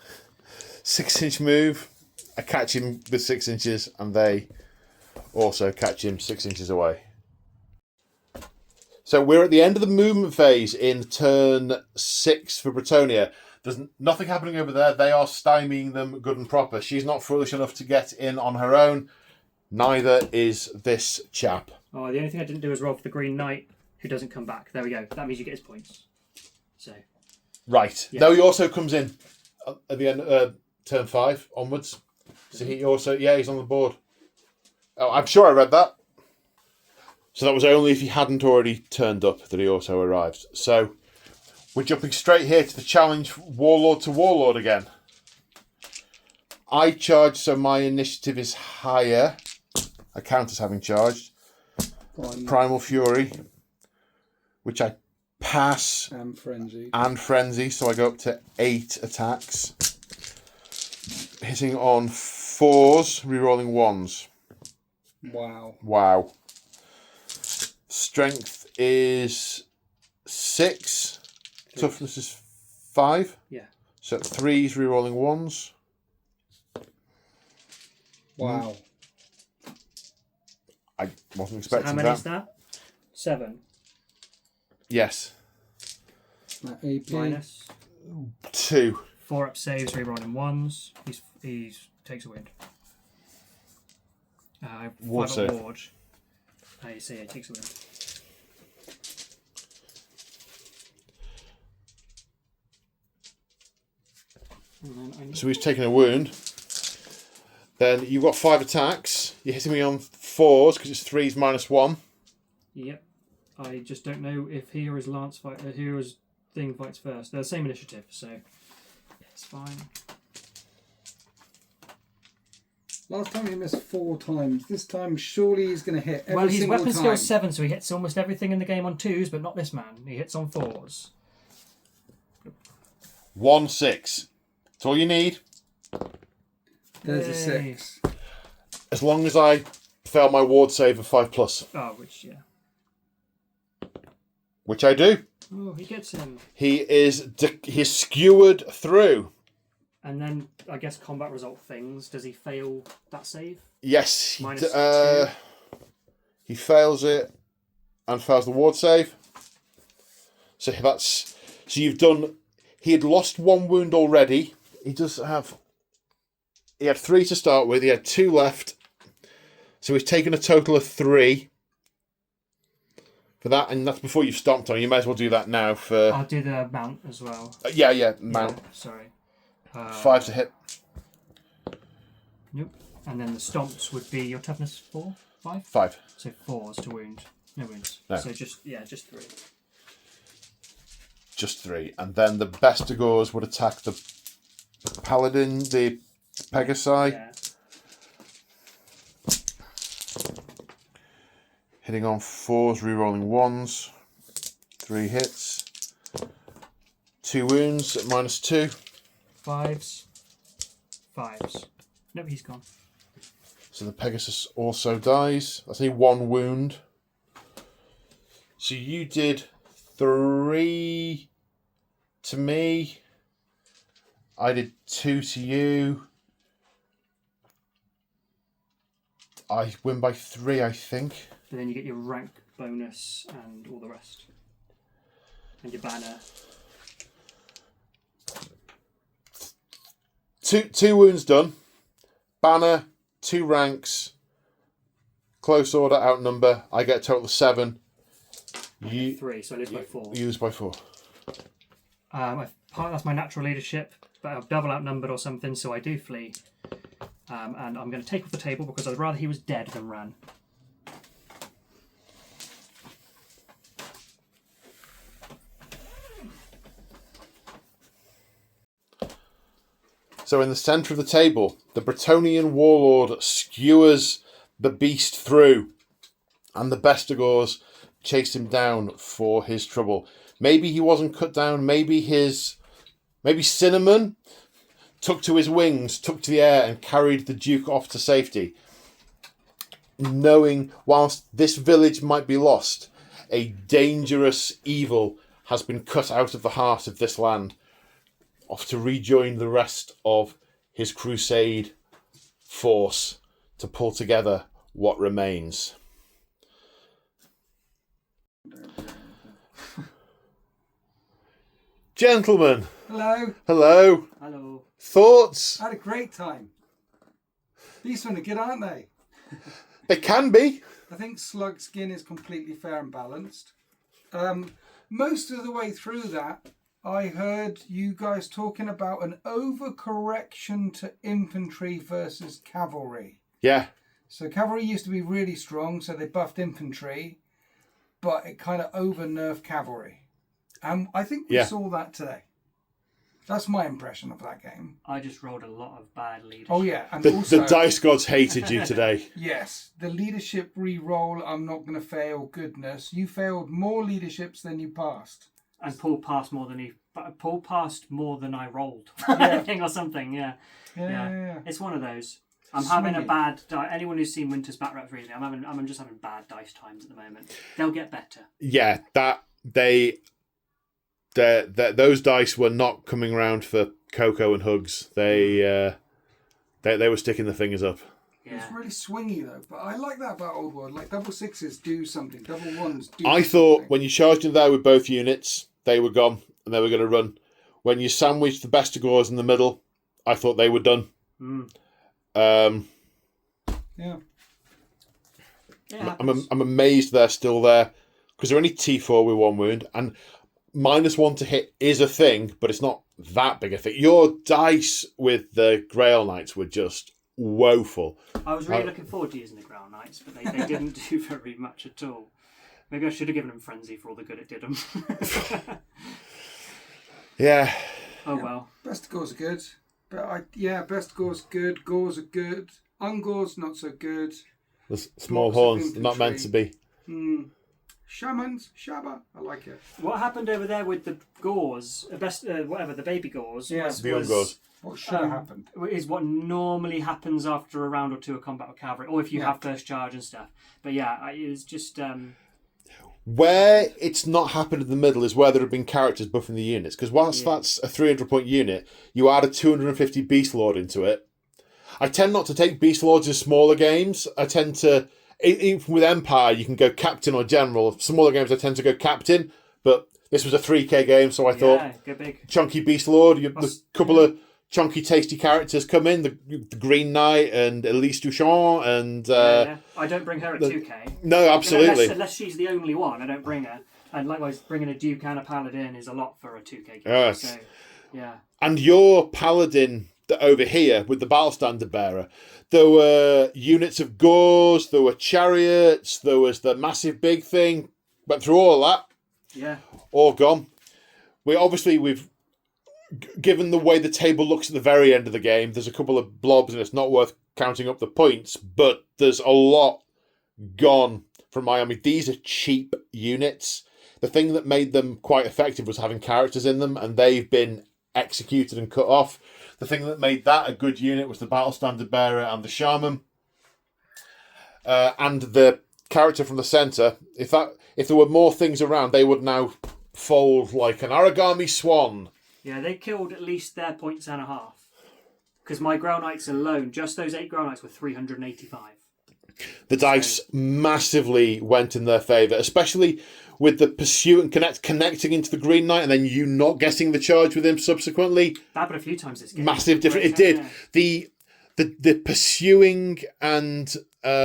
6-inch move. I catch him with 6 inches, and they also catch him 6 inches away. So we're at the end of the movement phase in turn 6 for Bretonnia. There's nothing happening over there. They are stymieing them good and proper. She's not foolish enough to get in on her own. Neither is this chap. Oh, the only thing I didn't do was roll for the Green Knight, who doesn't come back. There we go. That means you get his points. So. Right. Yeah. No, he also comes in at the end, turn 5 onwards. So he also, yeah, he's on the board. Oh, I'm sure I read that. So that was only if he hadn't already turned up that he also arrived. So we're jumping straight here to the challenge Warlord to Warlord again. I charge, so my initiative is higher. I count as having charged. Primal Fury, which I pass. And Frenzy. And Frenzy, so I go up to 8 attacks. Hitting on 4s, rerolling 1s. Wow. Strength is 6. Toughness is 5. Yeah. So 3s, rerolling 1s. Wow. I wasn't So expecting how many that. is that? 7. Yes. AP. Minus 2. 4 up saves, rerolling 1s. He's takes a wound. Ward 5 save. up ward. You see, he takes a wound. So he's taking a wound. Then you've got 5 attacks. You're hitting me on 4s because it's 3s minus 1. Yep. I just don't know if he or his lance fight, he or his thing fights first. They're the same initiative, so it's fine. Last time he missed 4 times. This time, surely he's going to hit every Well, his single weapon time. skill is 7, so he hits almost everything in the game on 2s, but not this man. He hits on 4s. 1, 6. That's all you need. There's a Yay. 6. As long as I fail my ward save of 5+, Oh, which, yeah. which I do. Oh, he gets him. He is skewered through. And then, I guess, combat result things. Does he fail that save? Yes. Minus 2. He fails it and fails the ward save. So you've done. He had lost 1 wound already. He does have. He had 3 to start with. He had 2 left. So he's taken a total of 3 for that, and that's before you've stomped on him. You may as well do that now for. I'll do the mount as well. Yeah, mount. Yeah, sorry. 5 to hit. Nope. And then the stomps would be your toughness 4? 5? 5. So 4s to wound. No wounds. No. So just 3. Just 3. And then the Bestigors would attack the Paladin, the Pegasi. Yeah. Hitting on 4s, rerolling 1s. 3 hits. 2 wounds at minus 2. 5s. 5s. Nope, he's gone. So the Pegasus also dies. That's only 1 wound. So you did 3 to me. I did 2 to you. I win by 3, I think. But then you get your rank bonus and all the rest. And your banner. 2 wounds done. Banner, 2 ranks. Close order, outnumber. I get a total of 7. You 3, so I lose by 4. You lose by 4. That's my natural leadership, but I'm double outnumbered or something, so I do flee. And I'm going to take off the table because I'd rather he was dead than ran. So in the centre of the table, the Bretonnian warlord skewers the beast through, and the Bestigors chased him down for his trouble. Maybe he wasn't cut down. Maybe Cinnamon took to his wings, took to the air, and carried the Duke off to safety. Knowing, whilst this village might be lost, a dangerous evil has been cut out of the heart of this land, off to rejoin the rest of his crusade force to pull together what remains. Gentlemen, Hello. hello. Hello. Thoughts? I had a great time. Beastmen are good, aren't they? They can be. I think Slug Skin is completely fair and balanced. Most of the way through that, I heard you guys talking about an overcorrection to infantry versus cavalry. Yeah. So cavalry used to be really strong, so they buffed infantry. but it kind of over-nerfed cavalry. And I think we saw that today. That's my impression of that game. I just rolled a lot of bad leadership. Oh, yeah. And The dice gods hated you today. Yes. The leadership re-roll, I'm not going to fail, goodness. You failed more leaderships than you passed. And Paul passed more than I rolled. I think, or something, yeah. Yeah. It's one of those. I'm Swinging. having a bad... Anyone who's seen Winter's Bat Reps recently, I'm just having bad dice times at the moment. They'll get better. Yeah, those dice were not coming around for Coco and Hugs. They were sticking the fingers up. Yeah. It's really swingy though, but I like that about Old World. Like double sixes do something, double ones do I thought when you charged in there with both units, they were gone and they were going to run. When you sandwiched the Bestigors in the middle, I thought they were done. Yeah. I'm amazed they're still there because they're only T4 with 1 wound and -1 to hit is a thing, but it's not that big a thing. Your dice with the Grail Knights were just woeful. I was really looking forward to using the Grail Knights, but they didn't do very much at all. Maybe I should have given them Frenzy for all the good it did them. Yeah. Oh well. Bestigors are good. But Bestigors good. Gores are good. Ungors not so good. The small horns, not meant to be. Shamans, Shabba, I like it. What happened over there with the Gores, the baby Gores, Yeah. The Ungors. What should have happened? is what normally happens after a round or two of combat with cavalry, or if you have first charge and stuff. But yeah, it was just... Where it's not happened in the middle is where there have been characters buffing the units. Because whilst that's a 300-point unit, you add a 250 Beast Lord into it. I tend not to take Beast Lords in smaller games. I tend to... Even with Empire, you can go Captain or General. Smaller games, I tend to go Captain. But this was a 3K game, so I thought... go big. Chunky Beast Lord. A couple of chunky, tasty characters come in. The Green Knight and Elise Duchamp and... I don't bring her at 2K. No, absolutely. Unless she's the only one, I don't bring her. And likewise, bringing a Duke and a Paladin is a lot for a 2K game. Yes. So, yeah. And your Paladin over here with the Battle Standard Bearer, there were units of Gores, there were chariots, there was the massive big thing. Went through all that. Yeah. All gone. We've given the way the table looks at the very end of the game, there's a couple of blobs and it's not worth counting up the points, but there's a lot gone from my army. These are cheap units. The thing that made them quite effective was having characters in them, and they've been executed and cut off. The thing that made that a good unit was the Battle Standard Bearer and the Shaman. And the character from the centre. If there were more things around, they would now fold like an origami swan. Yeah, they killed at least their points and a half. Because my Grail Knights alone, just those 8 Grail Knights were 385. The dice massively went in their favour, especially with the pursuit and connecting into the Green Knight and then you not getting the charge with him subsequently. That happened a few times this game. Massive difference. It did. Yeah. The pursuing and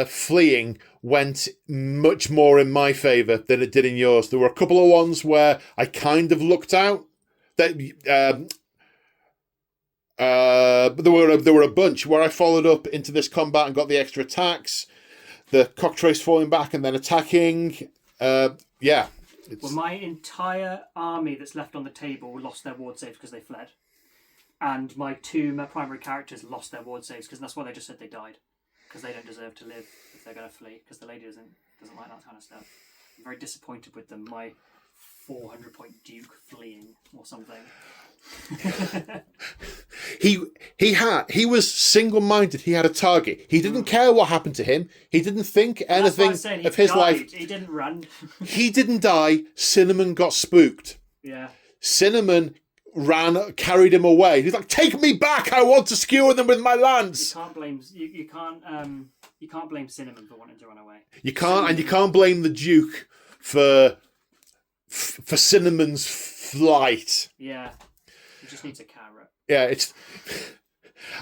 fleeing went much more in my favour than it did in yours. There were a couple of ones where I kind of looked out. But there were a bunch where I followed up into this combat and got the extra attacks. The Cocktrace falling back and then attacking. Well, my entire army that's left on the table lost their ward saves because they fled. And my primary characters lost their ward saves because that's why they just said they died. Because they don't deserve to live if they're going to flee. Because the lady doesn't like that kind of stuff. I'm very disappointed with them. My 400-point Duke fleeing or something. He was single-minded. He had a target. He didn't care what happened to him. He didn't think anything of his life. He didn't run. He didn't die. Cinnamon got spooked. Yeah. Cinnamon ran, carried him away. He's like, "Take me back! I want to skewer them with my lance." You can't blame. You can't blame Cinnamon for wanting to run away. You can't, and you can't blame the Duke for Cinnamon's flight. Yeah. He just needs a carrot. Yeah,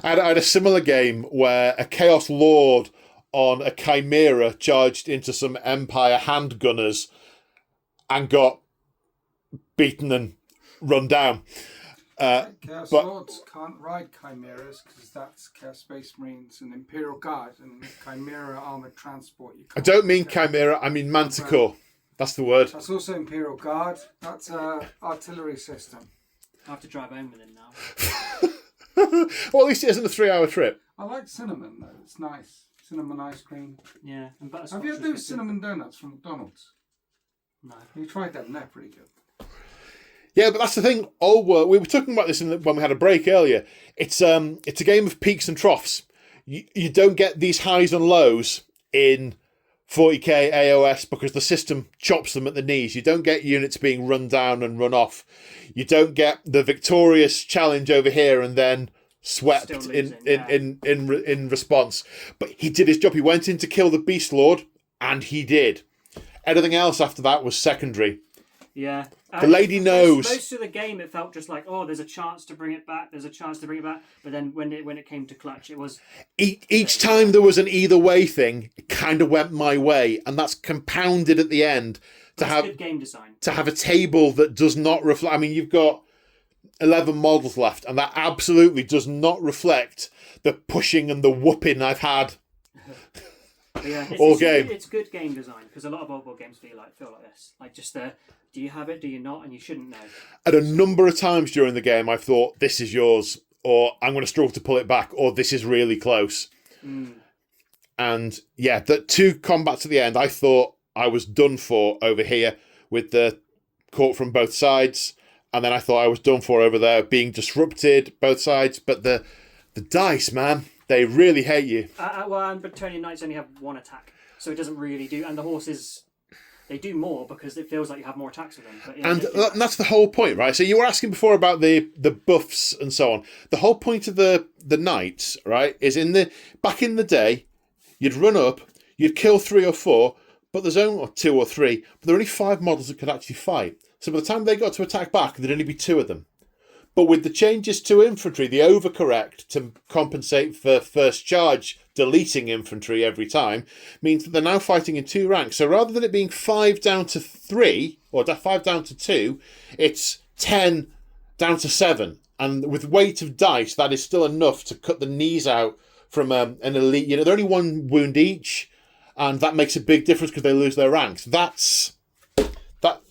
I had a similar game where a Chaos Lord on a Chimera charged into some Empire handgunners and got beaten and run down. Chaos Lords can't ride Chimeras because that's Chaos Space Marines and Imperial Guard and Chimera armoured transport. I don't mean Chimera, I mean Manticore. That's the word. That's also Imperial Guard. That's artillery system. I have to drive home with him now. Well, at least it isn't a 3-hour trip. I like cinnamon though. It's nice. Cinnamon ice cream. Yeah, and butterscotch. Have you had was those good. cinnamon donuts from McDonald's? No. You tried them? They're pretty good. Yeah, but that's the thing. We were talking about this when we had a break earlier. It's a game of peaks and troughs. You don't get these highs and lows in 40k AOS because the system chops them at the knees. You don't get units being run down and run off. You don't get the victorious challenge over here and then swept in response. But he did his job. He went in to kill the Beast Lord, and he did. Everything else after that was secondary. Yeah. The lady knows. Most of the game, it felt just like, oh, there's a chance to bring it back. There's a chance to bring it back. But then when it came to clutch, it was Each time there was an either way thing, it kind of went my way, and that's compounded at the end to have good game design. To have a table that does not reflect. I mean, you've got 11 models left, and that absolutely does not reflect the pushing and the whooping I've had. Yeah, all game. It's good game design because a lot of old world games feel like this. Like just do you have it? Do you not? And you shouldn't know. At a number of times during the game, I've thought this is yours, or I'm going to struggle to pull it back, or this is really close. And yeah, the 2 combats at the end, I thought I was done for over here with the caught from both sides, and then I thought I was done for over there, being disrupted both sides. But the dice, man, they really hate you. Well, and Bretonnia Knights only have 1 attack, so it doesn't really do. And the horses, they do more because it feels like you have more attacks with them. But yeah, And that's the whole point, right? So you were asking before about the buffs and so on. The whole point of the knights, right, is back in the day, you'd run up, you'd kill 3 or 4, but there's only 2 or 3, but there are only 5 models that could actually fight. So by the time they got to attack back, there'd only be 2 of them. But with the changes to infantry, the overcorrect to compensate for first charge deleting infantry every time means that they're now fighting in 2 ranks. So rather than it being 5 down to 3 or 5 down to 2, it's 10 down to 7. And with weight of dice, that is still enough to cut the knees out from an elite. You know, they're only 1 wound each, and that makes a big difference because they lose their ranks. That's that.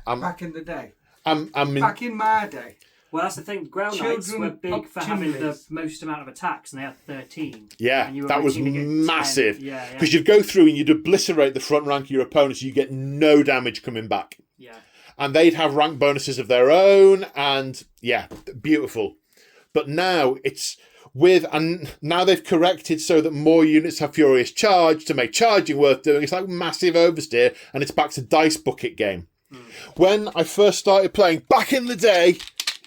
Back in the day. Back in my day. Well, that's the thing. Ground Knights Children were big up for having the chimneys. most amount of attacks, and they had 13. Yeah, And you were that was rotating against 10. massive. Yeah. Because you'd go through and you'd obliterate the front rank of your opponents, you get no damage coming back. Yeah. And they'd have rank bonuses of their own, and yeah, beautiful. But now now they've corrected so that more units have Furious Charge to make charging worth doing. It's like massive oversteer, and it's back to dice bucket game. When I first started playing back in the day,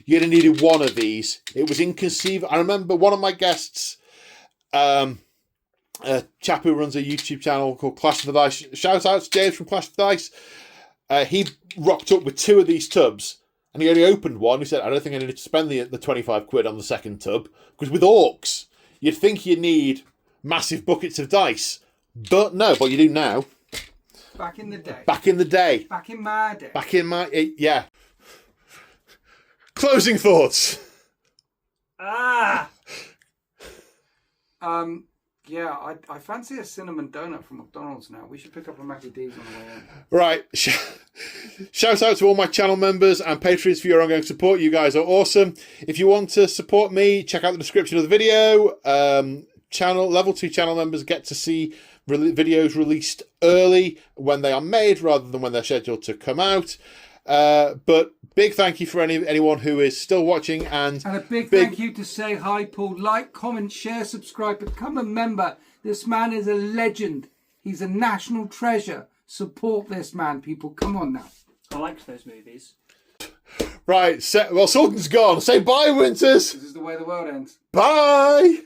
you'd have needed 1 of these. It was inconceivable. I remember one of my guests, a chap who runs a YouTube channel called Clash of the Dice. Shout out to James from Clash of the Dice. He rocked up with 2 of these tubs, and he only opened 1. He said, I don't think I need to spend the 25 quid on the second tub. Because with orcs, you'd think you need massive buckets of dice. But no, what you do now. Back in the day. Back in the day. Back in my day. Back in my... yeah. Closing thoughts. Yeah, I fancy a cinnamon donut from McDonald's now. We should pick up a Mackie D's on the way in. Right. Shout out to all my channel members and patrons for your ongoing support. You guys are awesome. If you want to support me, check out the description of the video. Level 2 channel members get to see videos released early when they are made rather than when they're scheduled to come out. But big thank you for anyone who is still watching, and a big thank you to Say Hi Paul. Like, comment, share, subscribe, become a member. This man is a legend. He's a national treasure. Support this man, people. Come on now. I liked those movies. Right, well, Sultan's gone. Say bye, Winters. This is the way the world ends. Bye.